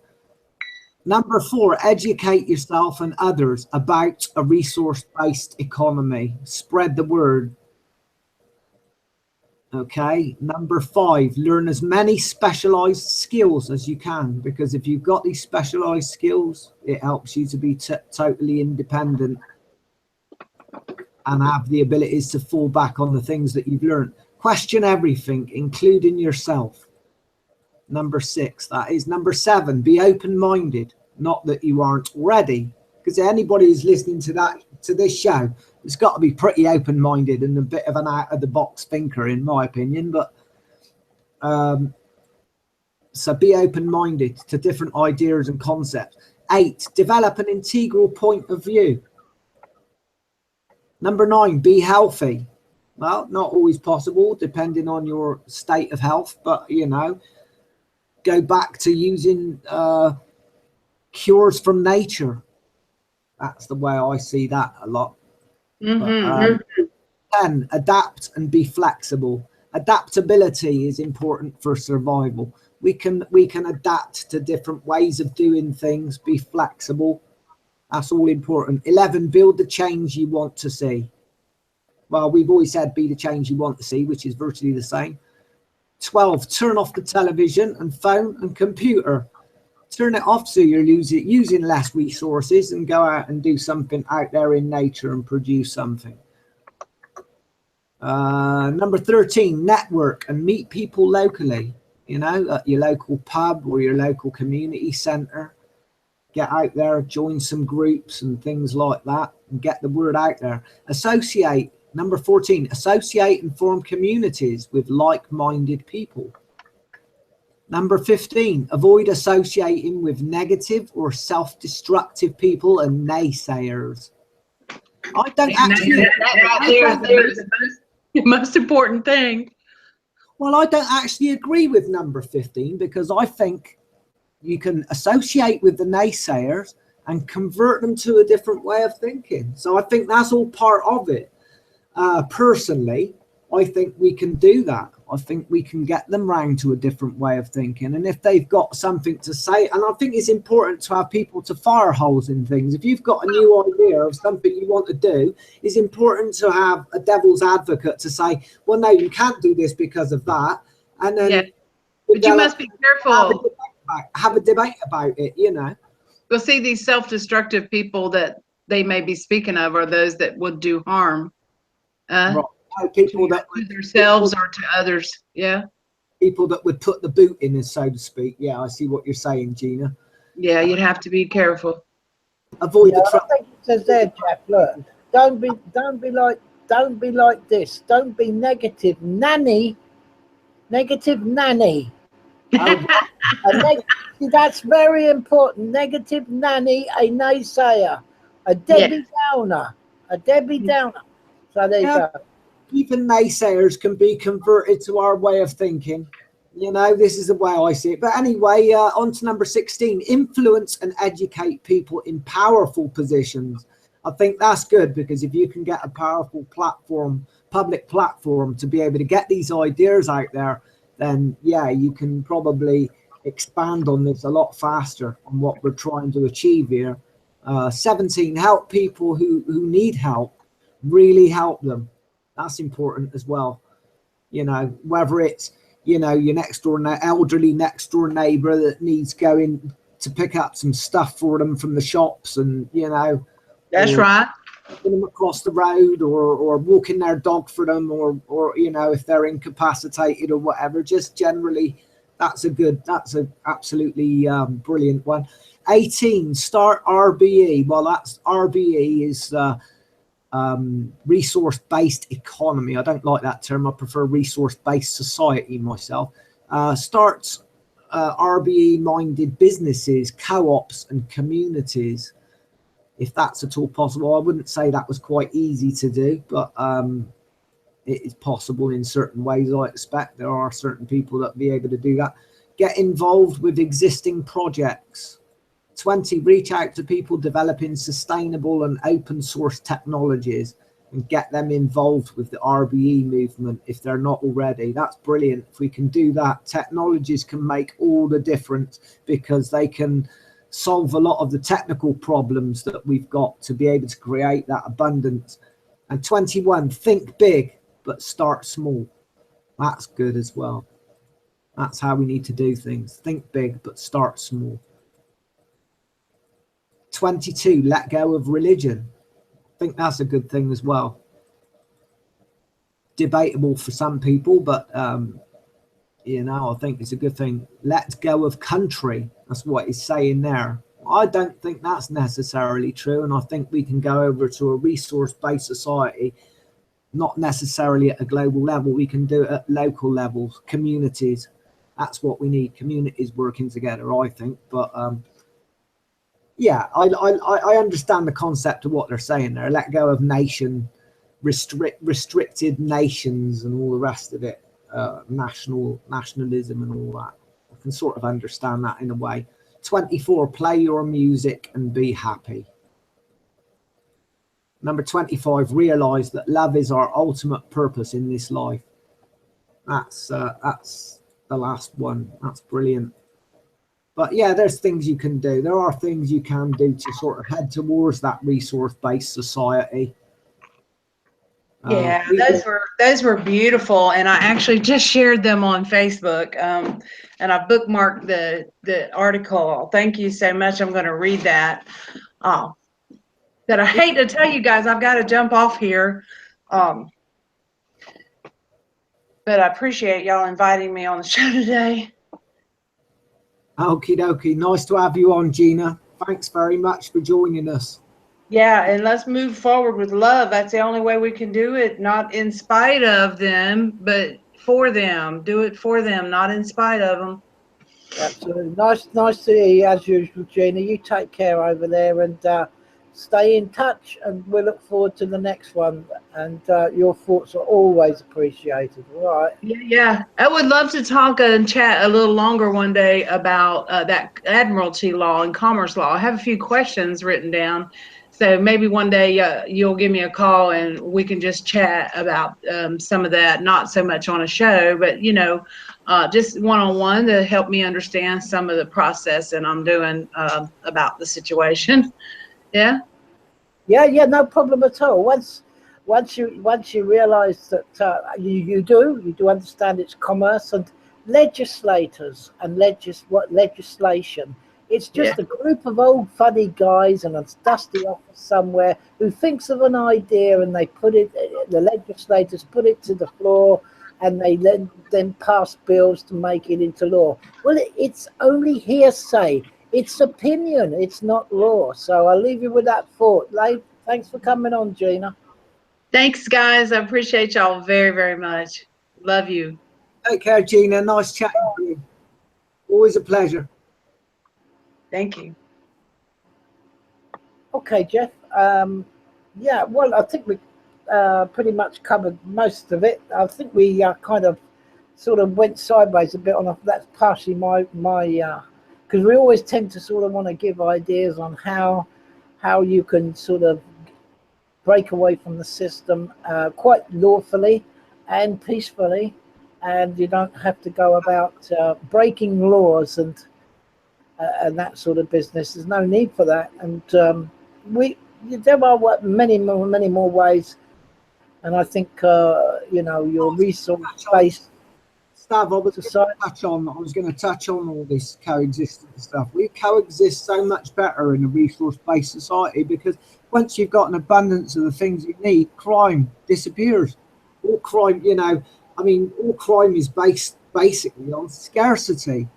Number 4, educate yourself and others about a resource-based economy. Spread the word. Okay. Number 5, learn as many specialized skills as you can, because if you've got these specialized skills, it helps you to be totally independent and have the abilities to fall back on the things that you've learned. Question everything, including yourself. Number 6, that is. Number 7, be open-minded. Not that you aren't already, because anybody who's listening to this show, it's got to be pretty open-minded and a bit of an out-of-the-box thinker, in my opinion. But so be open-minded to different ideas and concepts. 8, develop an integral point of view. Number 9, be healthy. Well, not always possible, depending on your state of health, but you know, go back to using cures from nature. That's the way I see that a lot. Mm-hmm. But, 10, adapt and be flexible. Adaptability is important for survival. We can adapt to different ways of doing things, be flexible. That's all important. 11, build the change you want to see. Well, we've always said be the change you want to see, which is virtually the same. 12, turn off the television and phone and computer. Turn it off so you're using less resources and go out and do something out there in nature and produce something. Number 13, network and meet people locally, you know, at your local pub or your local community center. Get out there, join some groups and things like that and get the word out there. Associate. Number 14, associate and form communities with like-minded people. Number 15, avoid associating with negative or self-destructive people and naysayers. I don't actually. That there is the most important thing. Well, I don't actually agree with number 15 because I think you can associate with the naysayers and convert them to a different way of thinking. So I think that's all part of it. Personally, I think we can do that. I think we can get them round to a different way of thinking. And if they've got something to say, and I think it's important to have people to fire holes in things. If you've got a new idea of something you want to do, it's important to have a devil's advocate to say, well, no, you can't do this because of that. And then but you must be careful. Have a debate about it, you know. We'll see these self-destructive people that they may be speaking of are those that would do harm. Right. People that to themselves or to others. Yeah. People that would put the boot in, so to speak. Yeah, I see what you're saying, Gina. Yeah, you'd have to be careful. Avoid the trouble. I think it says there, Jeff. Look, don't be like this. Don't be negative nanny. Negative nanny. That's very important. Negative nanny, a naysayer, a Debbie Downer, a Debbie Downer. So there you go. Even naysayers can be converted to our way of thinking. You know, this is the way I see it. But anyway, on to number 16, influence and educate people in powerful positions. I think that's good because if you can get a powerful platform, public platform to be able to get these ideas out there, then yeah, you can probably expand on this a lot faster on what we're trying to achieve here. 17, help people who need help, really help them. That's important as well. You know, whether it's, you know, your elderly next door neighbor that needs going to pick up some stuff for them from the shops, and you know, that's right, them across the road, or walking their dog for them, or you know, if they're incapacitated or whatever. Just generally, that's a absolutely brilliant one. 18, start RBE. Well, that's RBE is resource-based economy. I don't like that term. I prefer resource-based society myself. Starts RBE-minded businesses, co-ops and communities, if that's at all possible. I wouldn't say that was quite easy to do, but it is possible in certain ways. I expect there are certain people that will be able to do that. Get involved with existing projects. 20, reach out to people developing sustainable and open source technologies and get them involved with the RBE movement if they're not already. That's brilliant. If we can do that, technologies can make all the difference because they can solve a lot of the technical problems that we've got to be able to create that abundance. And 21, think big, but start small. That's good as well. That's how we need to do things. Think big, but start small. 22, let go of religion. I think that's a good thing as well. Debatable for some people, but you know, I think it's a good thing. Let go of country. That's what he's saying there. I don't think that's necessarily true, and I think we can go over to a resource-based society, not necessarily at a global level. We can do it at local levels, communities. That's what we need, communities working together, I think. But yeah, I understand the concept of what they're saying there. Let go of restricted nations and all the rest of it, nationalism and all that. I can sort of understand that in a way. 24, play your music and be happy. Number 25, realize that love is our ultimate purpose in this life. That's the last one. That's brilliant. But yeah, there's things you can do. There are things you can do to sort of head towards that resource-based society. Yeah, those were beautiful, and I actually just shared them on Facebook, and I bookmarked the article. Thank you so much. I'm going to read that. But I hate to tell you guys, I've got to jump off here. But I appreciate y'all inviting me on the show today. Okie dokie. Nice to have you on, Gina. Thanks very much for joining us. Yeah, and let's move forward with love. That's the only way we can do it, not in spite of them, but for them. Do it for them, not in spite of them. Absolutely. Nice to hear you as usual, Gina. You take care over there and stay in touch, and we look forward to the next one. And your thoughts are always appreciated. All right. Yeah. I would love to talk and chat a little longer one day about that admiralty law and commerce law. I have a few questions written down. So maybe one day you'll give me a call and we can just chat about some of that, not so much on a show, but, just one-on-one to help me understand some of the process and I'm doing about the situation. Yeah. Yeah, no problem at all. Once you realise that you do understand it's commerce and legislators and legislation. It's just a group of old funny guys in a dusty office somewhere who thinks of an idea and they put it. The legislators put it to the floor and they then pass bills to make it into law. Well, it's only hearsay. It's opinion. It's not law. So I'll leave you with that thought. Thanks for coming on, Gina. Thanks, guys. I appreciate y'all very, very much. Love you. Take care, Gina. Nice chatting to you. Always a pleasure. Thank you. Okay, Jeff. Yeah, well, I think we pretty much covered most of it. I think we kind of sort of went sideways a bit on that's partially my because we always tend to sort of want to give ideas on how you can sort of break away from the system quite lawfully and peacefully, and you don't have to go about breaking laws and that sort of business. There's no need for that, and there are many more ways, and I think your resource-based Stav, I was going to touch on all this coexistence stuff. We coexist so much better in a resource-based society because once you've got an abundance of the things you need, crime disappears. All crime, all crime is based basically on scarcity.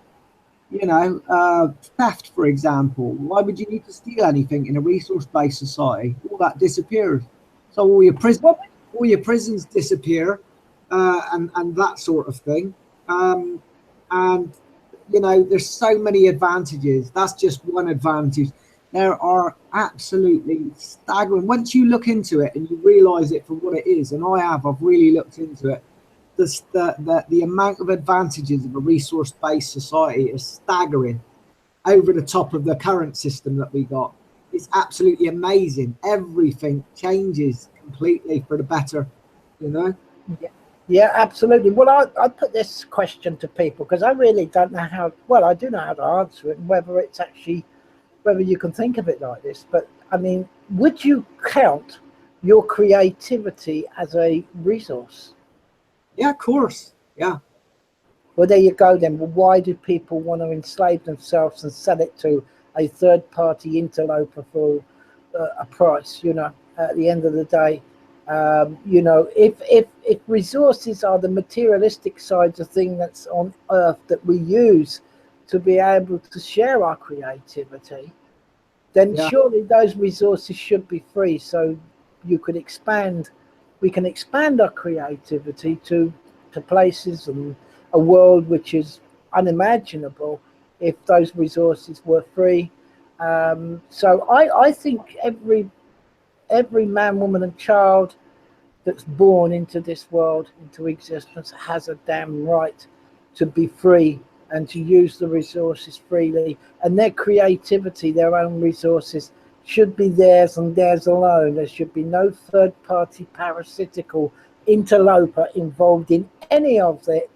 Theft, for example. Why would you need to steal anything in a resource-based society? All that disappears. So all your prisons disappear, and that sort of thing. There's so many advantages. That's just one advantage. There are absolutely staggering. Once you look into it and you realize it for what it is, and I've really looked into it, the amount of advantages of a resource-based society is staggering over the top of the current system that we got. It's absolutely amazing. Everything changes completely for the better, Yeah, absolutely. Well, I put this question to people because I really don't know how. Well, I do know how to answer it, and whether you can think of it like this. But I mean, would you count your creativity as a resource? Yeah, of course. Yeah. Well, there you go then. Well, why do people want to enslave themselves and sell it to a third-party interloper for a price? At the end of the day. If resources are the materialistic sides of things that's on earth that we use to be able to share our creativity, then surely those resources should be free. So we can expand our creativity to places and a world which is unimaginable if those resources were free. So I think every man, woman and child that's born into this world, into existence, has a damn right to be free and to use the resources freely. And their creativity, their own resources, should be theirs and theirs alone. There should be no third-party parasitical interloper involved in any of it,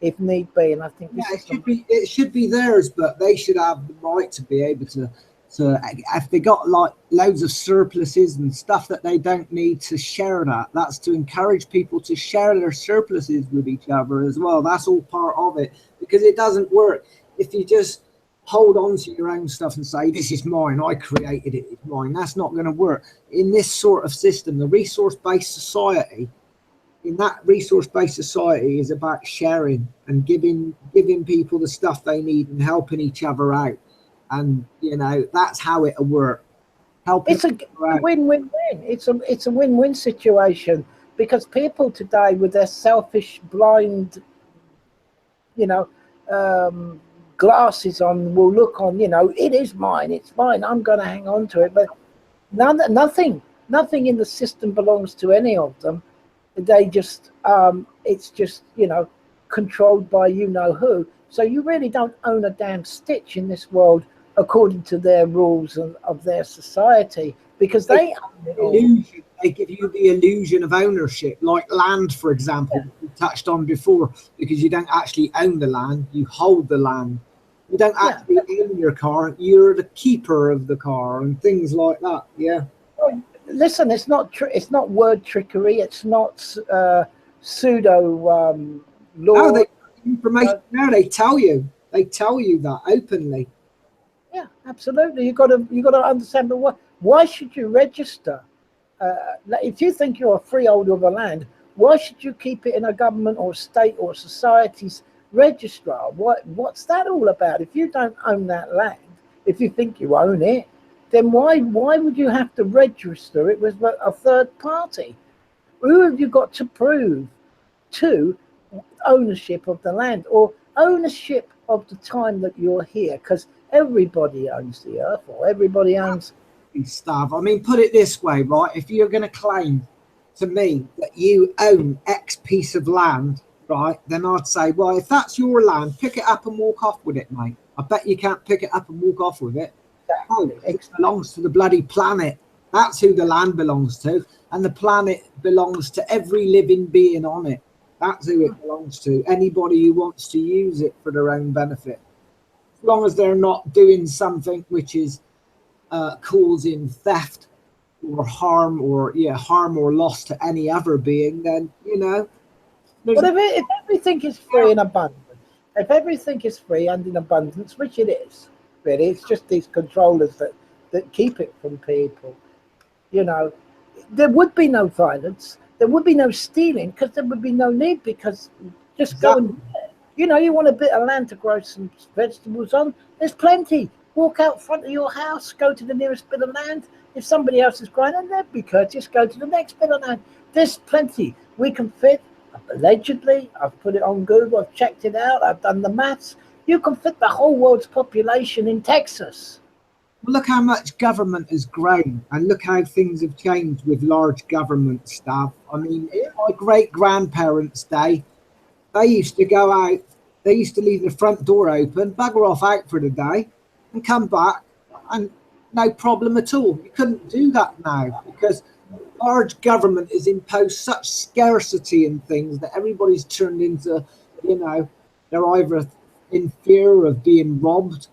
if need be. And I think it should be theirs, but they should have the right to be able to. So if they got like loads of surpluses and stuff that they don't need, to share that's to encourage people to share their surpluses with each other as well. That's all part of it, because it doesn't work if you just hold on to your own stuff and say, this is mine, I created it, it's mine. That's not going to work in this sort of system. The resource-based society, in that resource-based society, is about sharing and giving people the stuff they need and helping each other out. And that's how it'll work. It's a win-win-win. It's a win-win situation, because people today, with their selfish, blind, glasses on will look on, you know, it is mine, it's mine, I'm going to hang on to it. But nothing in the system belongs to any of them. They just, it's just, you know, controlled by you know who. So you really don't own a damn stitch in this world according to their rules of their society, because they own it all. They give you the illusion of ownership, like land, for example, we touched on before, because you don't actually own the land, you hold the land. You don't actually own your car, you're the keeper of the car and things like that. Yeah. Well, listen, it's not word trickery, it's not pseudo law. No, they information there, they tell you that openly. Yeah, absolutely. You got to understand. But why should you register? If you think you're a freeholder of a land, why should you keep it in a government or state or society's registrar? What's that all about? If you don't own that land, if you think you own it, then why would you have to register it with a third party? Who have you got to prove to ownership of the land or ownership of the time that you're here? Because everybody owns the earth, or everybody owns stuff. I mean, put it this way, right? If you're going to claim to me that you own X piece of land, right, then I'd say, well, if that's your land, pick it up and walk off with it, mate. I bet you can't pick it up and walk off with it. Oh, it belongs to the bloody planet. That's who the land belongs to, and the planet belongs to every living being on it. That's who it belongs to. Anybody who wants to use it for their own benefit, as long as they're not doing something which is causing theft or harm or loss to any other being, then, you know. But if everything is free in abundance, if everything is free and in abundance, which it is, really, it's just these controllers that keep it from people, you know, there would be no violence, there would be no stealing, because there would be no need, because just go and, you know, you want a bit of land to grow some vegetables on, there's plenty. Walk out front of your house, go to the nearest bit of land. If somebody else is growing, and they'd be courteous, go to the next bit of land. There's plenty. We can fit, allegedly, I've put it on Google, I've checked it out, I've done the maths. You can fit the whole world's population in Texas. Well, look how much government has grown, and look how things have changed with large government stuff. I mean, in my great-grandparents' day, they used to go out, they used to leave the front door open, bugger off out for the day, and come back, and no problem at all. You couldn't do that now, because large government has imposed such scarcity in things that everybody's turned into, you know, they're either in fear of being robbed,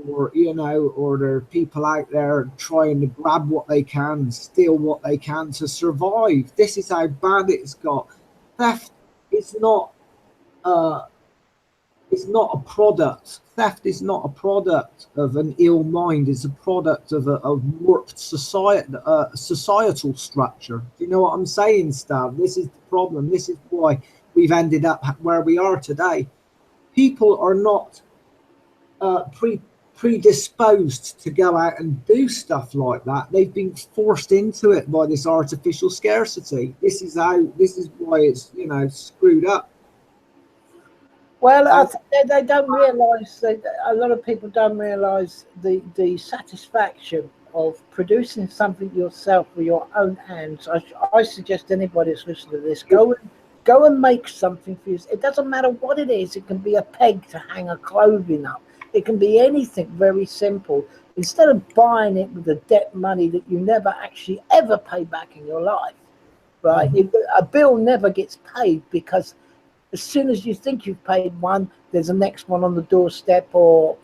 or, you know, or there are people out there trying to grab what they can, steal what they can to survive. This is how bad it's got. Theft is not it's not a product. Theft is not a product of an ill mind. It's a product of a warped societal structure. Do you know what I'm saying, Stav? This is the problem. This is why we've ended up where we are today. People are not predisposed to go out and do stuff like that. They've been forced into it by this artificial scarcity. This is why it's, you know, screwed up. Well, I think they don't realise, a lot of people don't realise the satisfaction of producing something yourself with your own hands. I suggest anybody that's listening to this, go and make something for you. It doesn't matter what it is. It can be a peg to hang a clothing up. It can be anything very simple. Instead of buying it with the debt money that you never actually ever pay back in your life, right? Mm-hmm. A bill never gets paid, because as soon as you think you've paid one, there's a next one on the doorstep, or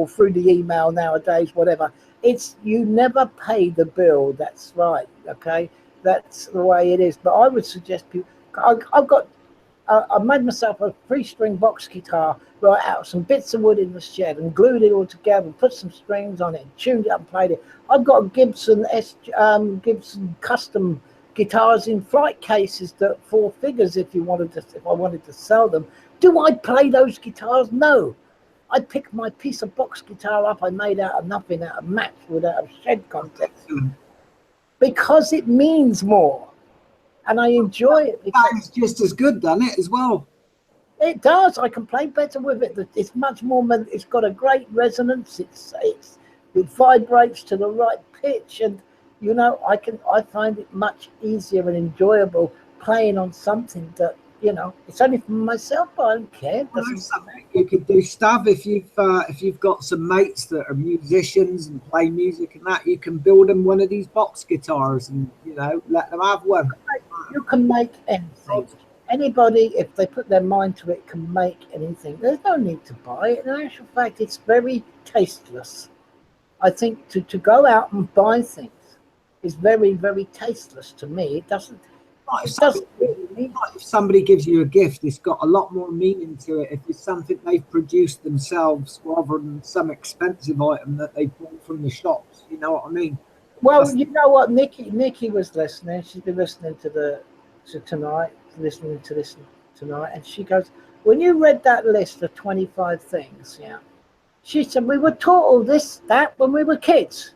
through the email nowadays, whatever. It's, you never pay the bill. That's right. Okay, that's the way it is. But I would suggest people. I made myself a 3-string box guitar, right out some bits of wood in the shed, and glued it all together, put some strings on it, tuned it up, and played it. I've got Gibson custom guitars in flight cases that 4 figures if I wanted to sell them. Do I play those guitars? No. I pick my piece of box guitar up I made out of nothing, out of matchwood, out of shed contents, because it means more, and I enjoy it. It's just as good, doesn't it, as well? It does. I can play better with it. It's much more. It's got a great resonance. It vibrates to the right pitch, and you know, I find it much easier and enjoyable playing on something that, you know, it's only for myself, but I don't care. It doesn't Something you could do, Stav, if you've got some mates that are musicians and play music and that, you can build them one of these box guitars and, you know, let them have one. You can make anything. Anybody, if they put their mind to it, can make anything. There's no need to buy it. In actual fact, it's very tasteless. I think to go out and buy things is very, very tasteless to me. It doesn't. If somebody gives you a gift, it's got a lot more meaning to it if it's something they've produced themselves rather than some expensive item that they bought from the shops. You know what I mean? Well, you know what, Nikki was listening. She's been listening to tonight, and she goes, when you read that list of 25 things, yeah, she said we were taught all that when we were kids.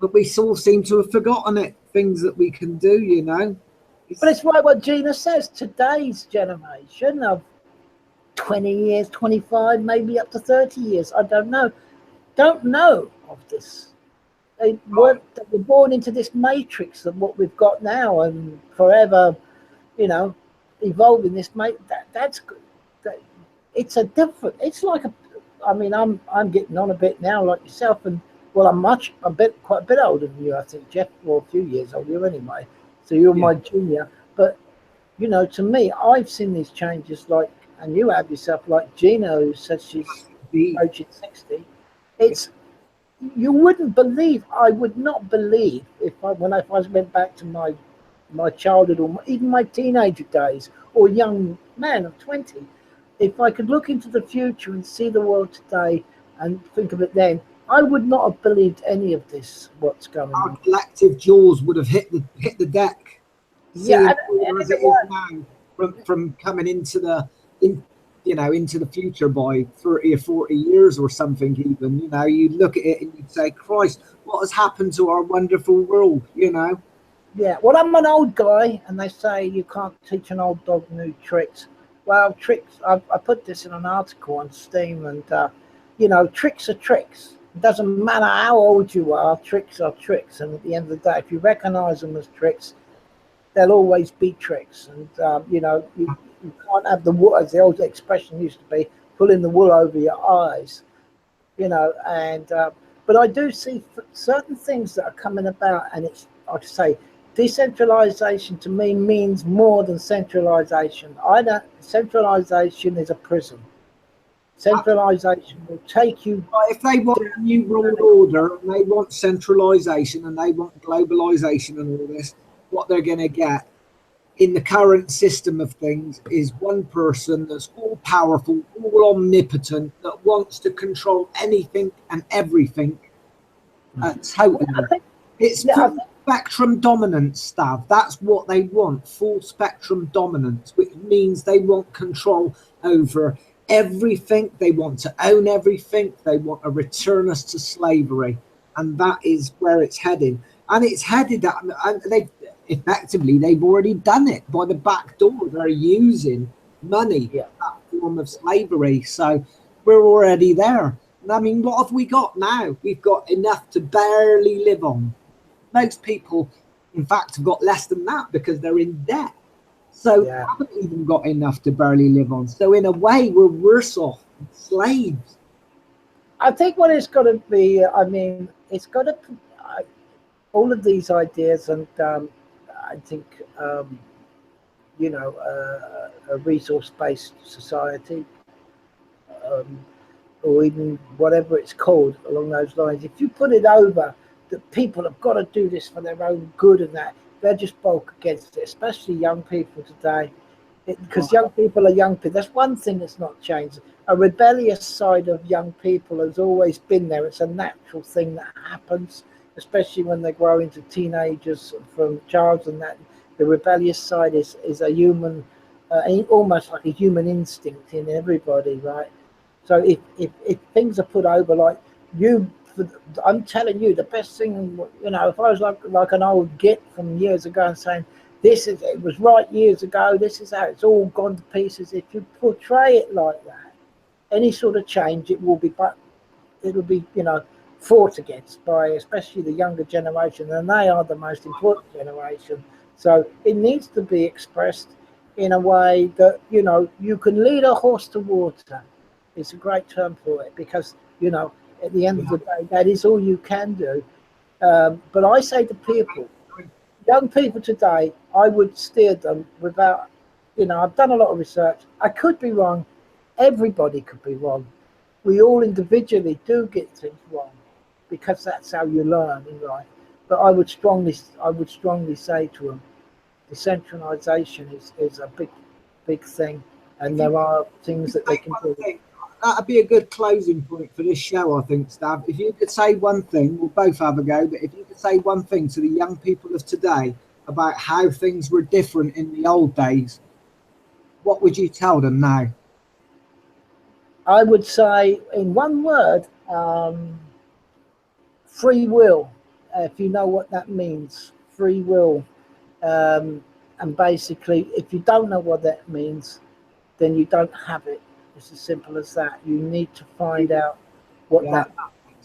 But we all seem to have forgotten it. Things that we can do, you know. But it's right what Gina says. Today's generation of 20 years, 25, maybe up to 30 years, I don't know of this. They were born into this matrix of what we've got now and forever, you know, evolving this that's good. It's like I mean, I'm getting on a bit now like yourself, and well, quite a bit older than you, I think, Jeff, or a few years older anyway. So you're my junior. But, you know, to me, I've seen these changes and you have yourself, like Gina, who says she's approaching 60. I would not believe when I went back to my childhood or even my teenager days or young man of 20, if I could look into the future and see the world today and think of it then, I would not have believed any of this. What's going on? Our collective jaws would have hit the deck. Yeah, as it is now, from coming into the future by 30 or 40 years or something. Even, you know, you'd look at it and you'd say, "Christ, what has happened to our wonderful world?" You know. Yeah. Well, I'm an old guy, and they say you can't teach an old dog new tricks. Well, tricks. I put this in an article on Steam, and you know, tricks are tricks. It doesn't matter how old you are, tricks are tricks. And at the end of the day, if you recognize them as tricks, they'll always be tricks. And, you know, you can't have the wool, as the old expression used to be, pulling the wool over your eyes, you know. And but I do see certain things that are coming about. And it's, like I say, decentralization to me means more than centralization. Centralization is a prison. Centralization will take you. If they want a new world order and they want centralization and they want globalization and all this, what they're going to get in the current system of things is one person that's all powerful, all omnipotent, that wants to control anything and everything. Totally. It's full spectrum dominance, Stav. That's what they want, full spectrum dominance, which means they want control over everything. They want to own everything. They want to return us to slavery, and that is where it's heading. And it's headed at, and they've already done it by the back door. They're using money, that form of slavery. So we're already there. And I mean, what have we got now? We've got enough to barely live on. Most people, in fact, have got less than that because they're in debt. So haven't even got enough to barely live on. So in a way, we're worse off than slaves. I think what it's got to be, I mean, it's got to, all of these ideas, and I think, you know, a resource-based society, or even whatever it's called along those lines, if you put it over that people have got to do this for their own good and that, they're just bulk against it, especially young people today. Because young people are young people. That's one thing that's not changed. A rebellious side of young people has always been there. It's a natural thing that happens, especially when they grow into teenagers from childhood, and that the rebellious side is a human, almost like a human instinct in everybody, right? So if things are put over, like I'm telling you, the best thing, you know, if I was like an old git from years ago and saying, it was right years ago, this is how it's all gone to pieces. If you portray it like that, any sort of change, it'll be, you know, fought against by especially the younger generation, and they are the most important generation. So it needs to be expressed in a way that, you know, you can lead a horse to water. It's a great term for it, because, you know, at the end of the day, that is all you can do. But I say to people, young people today, I would steer them without, you know, I've done a lot of research. I could be wrong. Everybody could be wrong. We all individually do get things wrong, because that's how you learn in life. But I would strongly say to them, decentralization is a big thing, and there are things that they can do. That'd be a good closing point for this show, I think, Stav. If you could say one thing, we'll both have a go, but if you could say one thing to the young people of today about how things were different in the old days, what would you tell them now? I would say, in one word, free will. If you know what that means, free will. And basically, if you don't know what that means, then you don't have it. It's as simple as that. You need to find out what that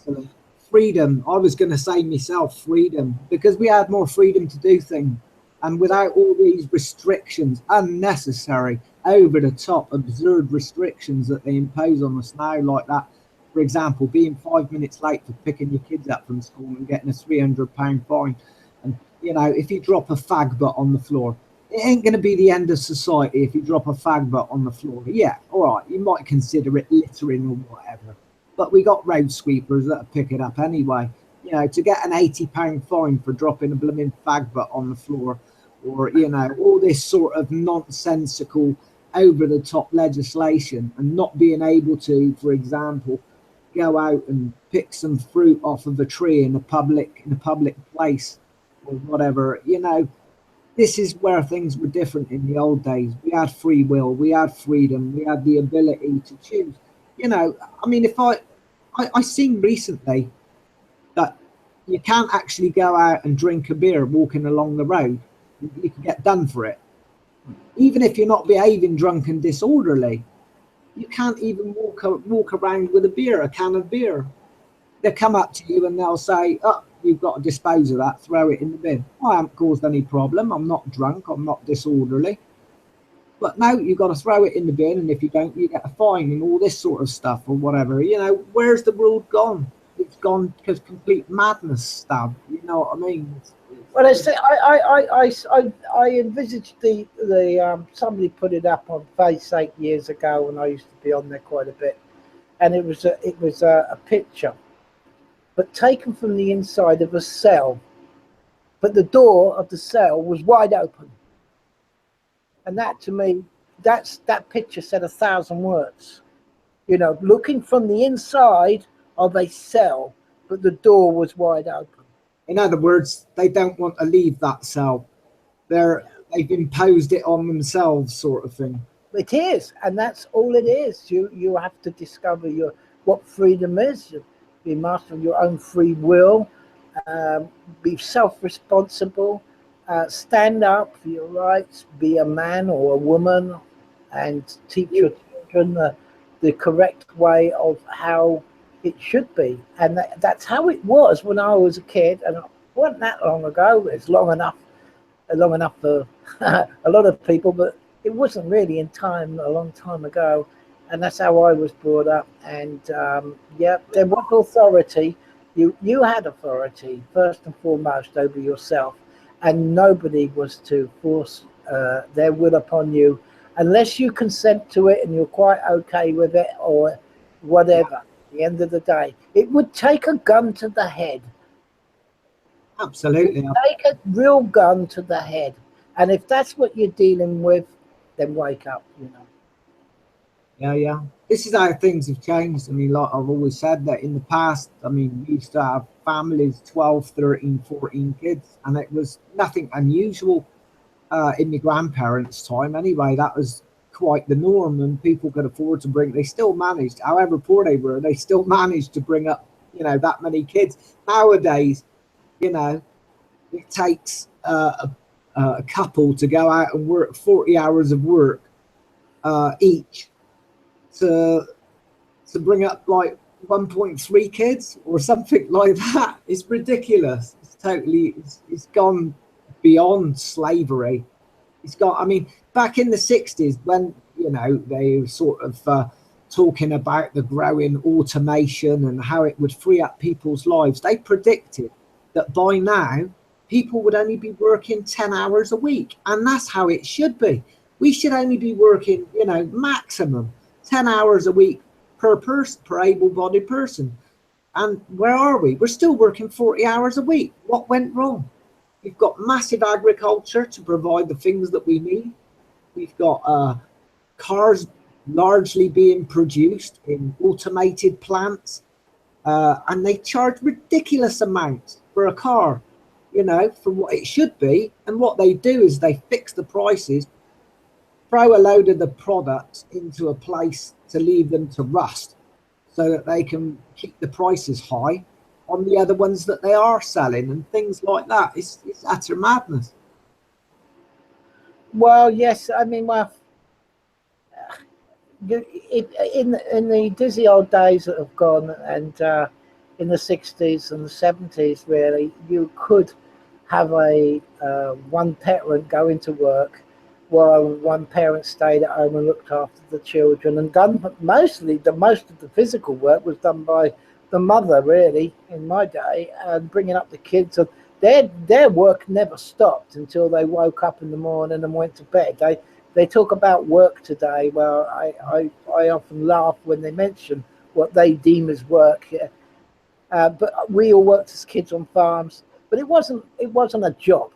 means. Freedom. I was going to say myself, freedom, because we had more freedom to do things. And without all these restrictions, unnecessary, over the top, absurd restrictions that they impose on us now, like that, for example, being 5 minutes late for picking your kids up from school and getting a £300 fine. And, you know, if you drop a fag butt on the floor, it ain't going to be the end of society if you drop a fag butt on the floor. Yeah, all right, you might consider it littering or whatever. But we got road sweepers that'll pick it up anyway. You know, to get an £80 fine for dropping a blooming fag butt on the floor, or, you know, all this sort of nonsensical, over-the-top legislation, and not being able to, for example, go out and pick some fruit off of a tree in a public place or whatever. You know, this is where things were different in the old days. We had free will, we had freedom, we had the ability to choose. You know, I mean, if I seen recently that you can't actually go out and drink a beer walking along the road. You can get done for it. Even if you're not behaving drunk and disorderly, you can't even walk around with a can of beer. They'll come up to you and they'll say, oh, you've got to dispose of that, throw it in the bin. I haven't caused any problem. I'm not drunk. I'm not disorderly. But no, you've got to throw it in the bin, and if you don't, you get a fine and all this sort of stuff or whatever. You know, where's the world gone? It's gone because complete madness, Stav. You know what I mean? Well, I envisaged the somebody put it up on Face 8 years ago when I used to be on there quite a bit, and it was a picture, but taken from the inside of a cell, but the door of the cell was wide open, and that, to me, that picture said 1,000 words. You know, looking from the inside of a cell, but the door was wide open. In other words, they don't want to leave that cell. They've imposed it on themselves, sort of thing. It is, and that's all it is. You have to discover what freedom is. Be master of your own free will. Be self-responsible. Stand up for your rights. Be a man or a woman, and teach your children the correct way of how it should be. And that's how it was when I was a kid, and it wasn't that long ago. It's long enough for a lot of people, but it wasn't really a long time ago. And that's how I was brought up. And yeah, there was authority. You had authority first and foremost over yourself, and nobody was to force their will upon you unless you consent to it and you're quite okay with it or whatever. At the end of the day, it would take a gun to the head. Absolutely. Take a real gun to the head. And if that's what you're dealing with, then wake up, you know. Yeah. This is how things have changed. I mean, like I've always said, that in the past, I mean, we used to have families, 12, 13, 14 kids, and it was nothing unusual in my grandparents' time. Anyway, that was quite the norm, and people could afford to they still managed, however poor they were, they still managed to bring up, you know, that many kids. Nowadays, you know, it takes a a couple to go out and work 40 hours of work each to bring up like 1.3 kids or something like that. It's ridiculous. It's totally, it's gone beyond slavery. It's got, I mean, back in the 60s when, you know, they were sort of talking about the growing automation and how it would free up people's lives, they predicted that by now people would only be working 10 hours a week. And that's how it should be. We should only be working, you know, maximum 10 hours a week per person, per able-bodied person. And where are we? We're still working 40 hours a week. What went wrong? We've got massive agriculture to provide the things that we need. We've got cars largely being produced in automated plants, and they charge ridiculous amounts for a car, you know, for what it should be. And what they do is they fix the prices, throw a load of the products into a place to leave them to rust so that they can keep the prices high on the other ones that they are selling and things like that. It's utter madness. Well, yes, I mean, well, in the dizzy old days that have gone, and in the 60s and the 70s, really, you could have a one parent go into work while one parent stayed at home and looked after the children, and done most of the physical work was done by the mother, really, in my day, and bringing up the kids. And their work never stopped until they woke up in the morning and went to bed. They talk about work today. Well, I often laugh when they mention what they deem as work. But we all worked as kids on farms, but it wasn't a job.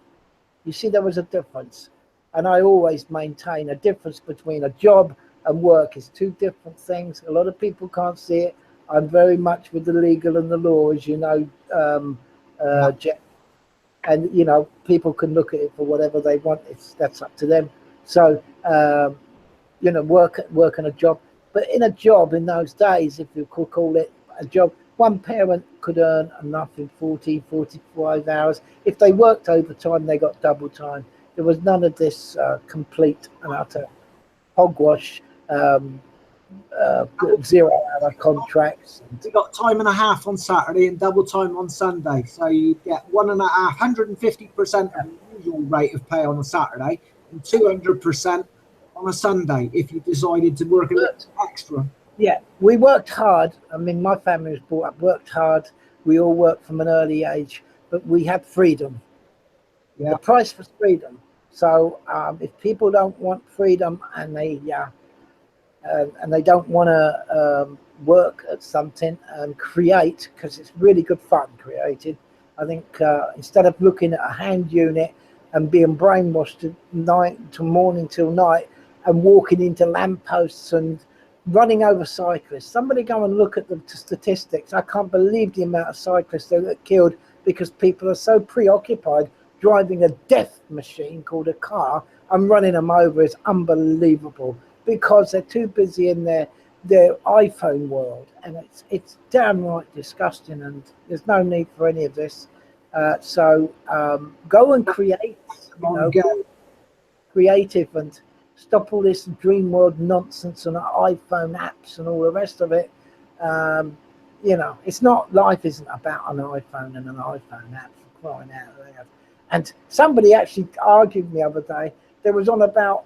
You see, there was a difference, and I always maintain a difference between a job and work is two different things. A lot of people can't see it. I'm very much with the legal and the law, as you know, Jeff. And you know, people can look at it for whatever they want. That's up to them. So, you know, work and a job. But in a job in those days, if you could call it a job, one parent could earn enough in 40, 45 hours. If they worked overtime, they got double time. There was none of this complete and utter hogwash, 0-hour contracts. You got time and a half on Saturday and double time on Sunday. So you get 150% of the usual rate of pay on a Saturday, and 200% on a Sunday if you decided to work a little extra. Yeah, we worked hard. I mean, my family was brought up, worked hard. We all worked from an early age, but we had freedom. Yeah. The price was freedom. So if people don't want freedom and they don't want to work at something and create, because it's really good fun creating. I think instead of looking at a hand unit and being brainwashed to morning till night and walking into lampposts and running over cyclists. Somebody go and look at the statistics. I can't believe the amount of cyclists that get killed because people are so preoccupied driving a death machine called a car and running them over. Is unbelievable because they're too busy in their iPhone world, and it's downright disgusting, and there's no need for any of this. So go and create, go creative and stop all this dream world nonsense and iPhone apps and all the rest of it. You know, it's not, life isn't about an iPhone and an iPhone app, for crying out loud. And somebody actually argued the other day, there was on about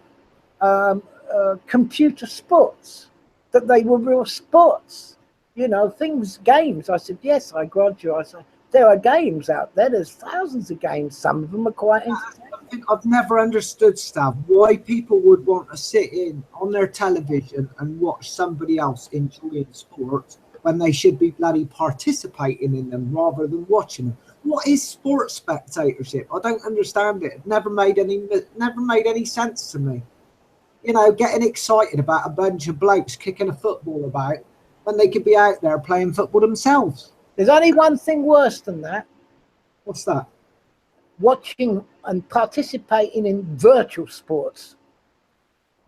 computer sports, that they were real sports, you know, things, games. I said, yes, I grant you. I said, there are games out there. There's thousands of games. Some of them are quite entertaining. I've never understood, Stav, why people would want to sit in on their television and watch somebody else enjoying sports when they should be bloody participating in them rather than watching them. What is sports spectatorship? I don't understand it. It never made any sense to me. You know, getting excited about a bunch of blokes kicking a football about when they could be out there playing football themselves. There's only one thing worse than that. What's that? Watching and participating in virtual sports.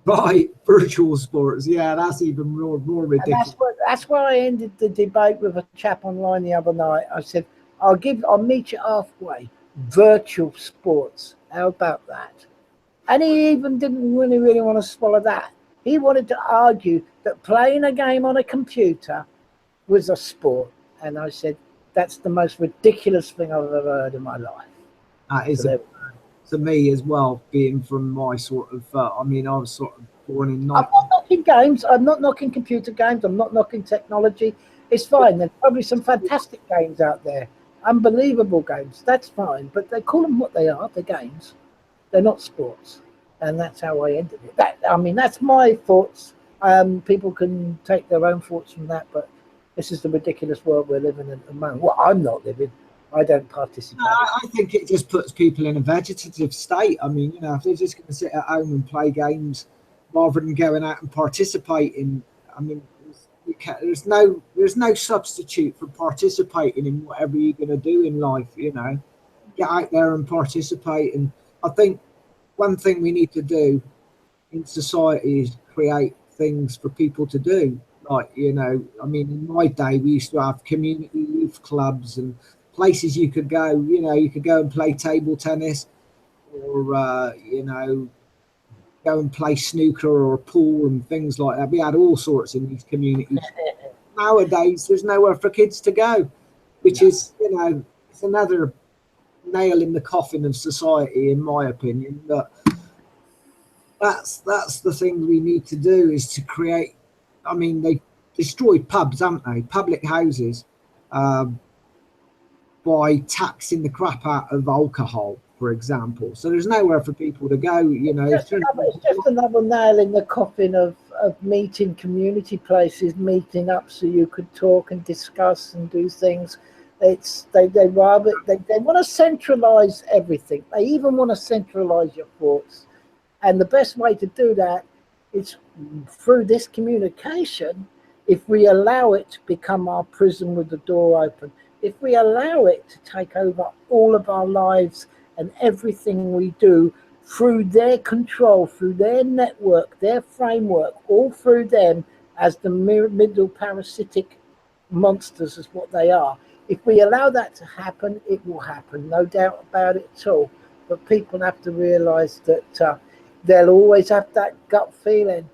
Right, virtual sports. Yeah, that's even more ridiculous. And that's where I ended the debate with a chap online the other night. I said, I'll meet you halfway. virtual sports. How about that? And he even didn't really want to swallow that. He wanted to argue that playing a game on a computer was a sport. And I said, that's the most ridiculous thing I've ever heard in my life. That is to me as well, being from my sort of, I mean, I was sort of born in... I'm not knocking games. I'm not knocking computer games. I'm not knocking technology. It's fine. There's probably some fantastic games out there. Unbelievable games. That's fine. But they call them what they are. They're games. They're not sports. And that's how I ended it. I mean, that's my thoughts. People can take their own thoughts from that, but this is the ridiculous world we're living in at the moment. Well, I'm not living. I don't participate. I think it just puts people in a vegetative state. I mean, you know, if they're just going to sit at home and play games rather than going out and participating, I mean, there's no substitute for participating in whatever you're going to do in life. You know, get out there and participate. And I think one thing we need to do in society is create things for people to do. Like, you know, I mean, in my day, we used to have community youth clubs and places you could go. You know, you could go and play table tennis, or you know, go and play snooker or pool and things like that. We had all sorts in these communities. Nowadays, there's nowhere for kids to go, which is, you know, it's another nail in the coffin of society, in my opinion. But that's the thing we need to do, is to create. I mean, they destroyed pubs, haven't they? Public houses, by taxing the crap out of alcohol, for example. So there's nowhere for people to go, you know. It's just another nail in the coffin of meeting community places, meeting up so you could talk and discuss and do things. They want to centralize everything. They even want to centralize your thoughts. And the best way to do that is through this communication. If we allow it to become our prison with the door open, if we allow it to take over all of our lives and everything we do through their control, through their network, their framework, all through them as the middle parasitic monsters is what they are. If we allow that to happen, it will happen, no doubt about it at all. But people have to realize that they'll always have that gut feeling.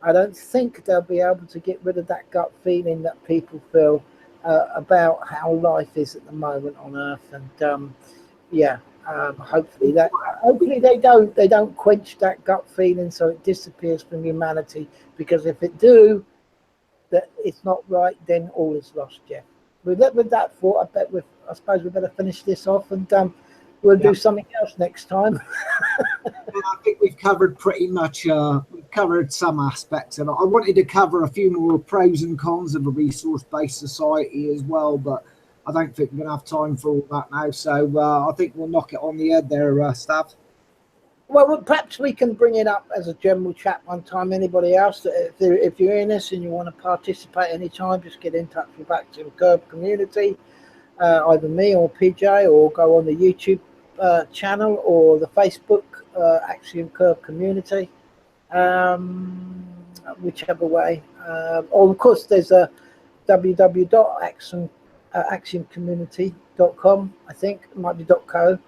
I don't think they'll be able to get rid of that gut feeling that people feel about how life is at the moment on Earth. And hopefully they don't quench that gut feeling so it disappears from humanity. Because if it do, that it's not right, then all is lost, Jeff. With that thought, I suppose we better finish this off, and we'll do something else next time. I think we've covered pretty much, we've covered some aspects, and I wanted to cover a few more pros and cons of a resource-based society as well, but I don't think we're going to have time for all that now, so I think we'll knock it on the head there, Stav. Well, perhaps we can bring it up as a general chat one time. Anybody else, if you're in this and you want to participate anytime, just get in touch with Axiom Curve Community, either me or PJ, or go on the YouTube channel or the Facebook Axiom Curve Community, whichever way. Or of course, there's a www.axiomcommunity.com. I think it might be .co.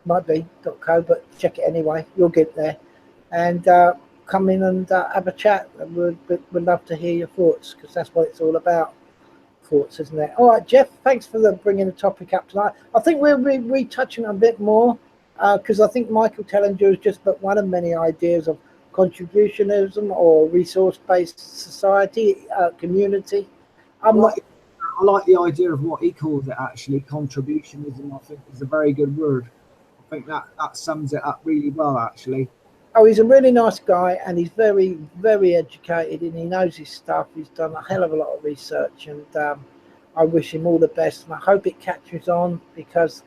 Might be .co, but check it anyway. You'll get there, and come in and have a chat. We'd love to hear your thoughts, because that's what it's all about. Thoughts, isn't it? All right, Jeff. Thanks for bringing the topic up tonight. I think we'll be retouching a bit more, because I think Michael Tellinger is just but one of many ideas of contributionism or resource-based society, community. I like the idea of what he calls it, actually, contributionism. I think is a very good word. I think that sums it up really well, actually. Oh, he's a really nice guy, and he's very, very educated, and he knows his stuff. He's done a hell of a lot of research, and I wish him all the best, and I hope it catches on, because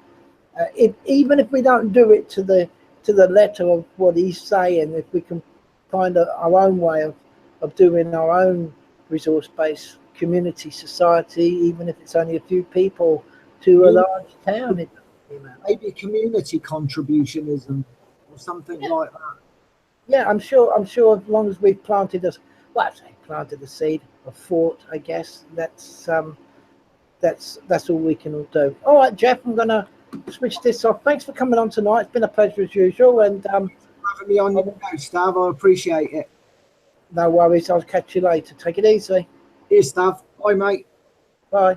even if we don't do it to the letter of what he's saying, if we can find our own way of doing our own resource-based community society, even if it's only a few people to a large town. Maybe community contributionism or something like that. Yeah, I'm sure as long as we've planted a seed, a thought, I guess that's all we can all do. All right, Jeff, I'm gonna switch this off. Thanks for coming on tonight. It's been a pleasure as usual. And having me on your show, Stav. I appreciate it. no worries. I'll catch you later. Take it easy. Cheers, Stav. Bye, mate. Bye.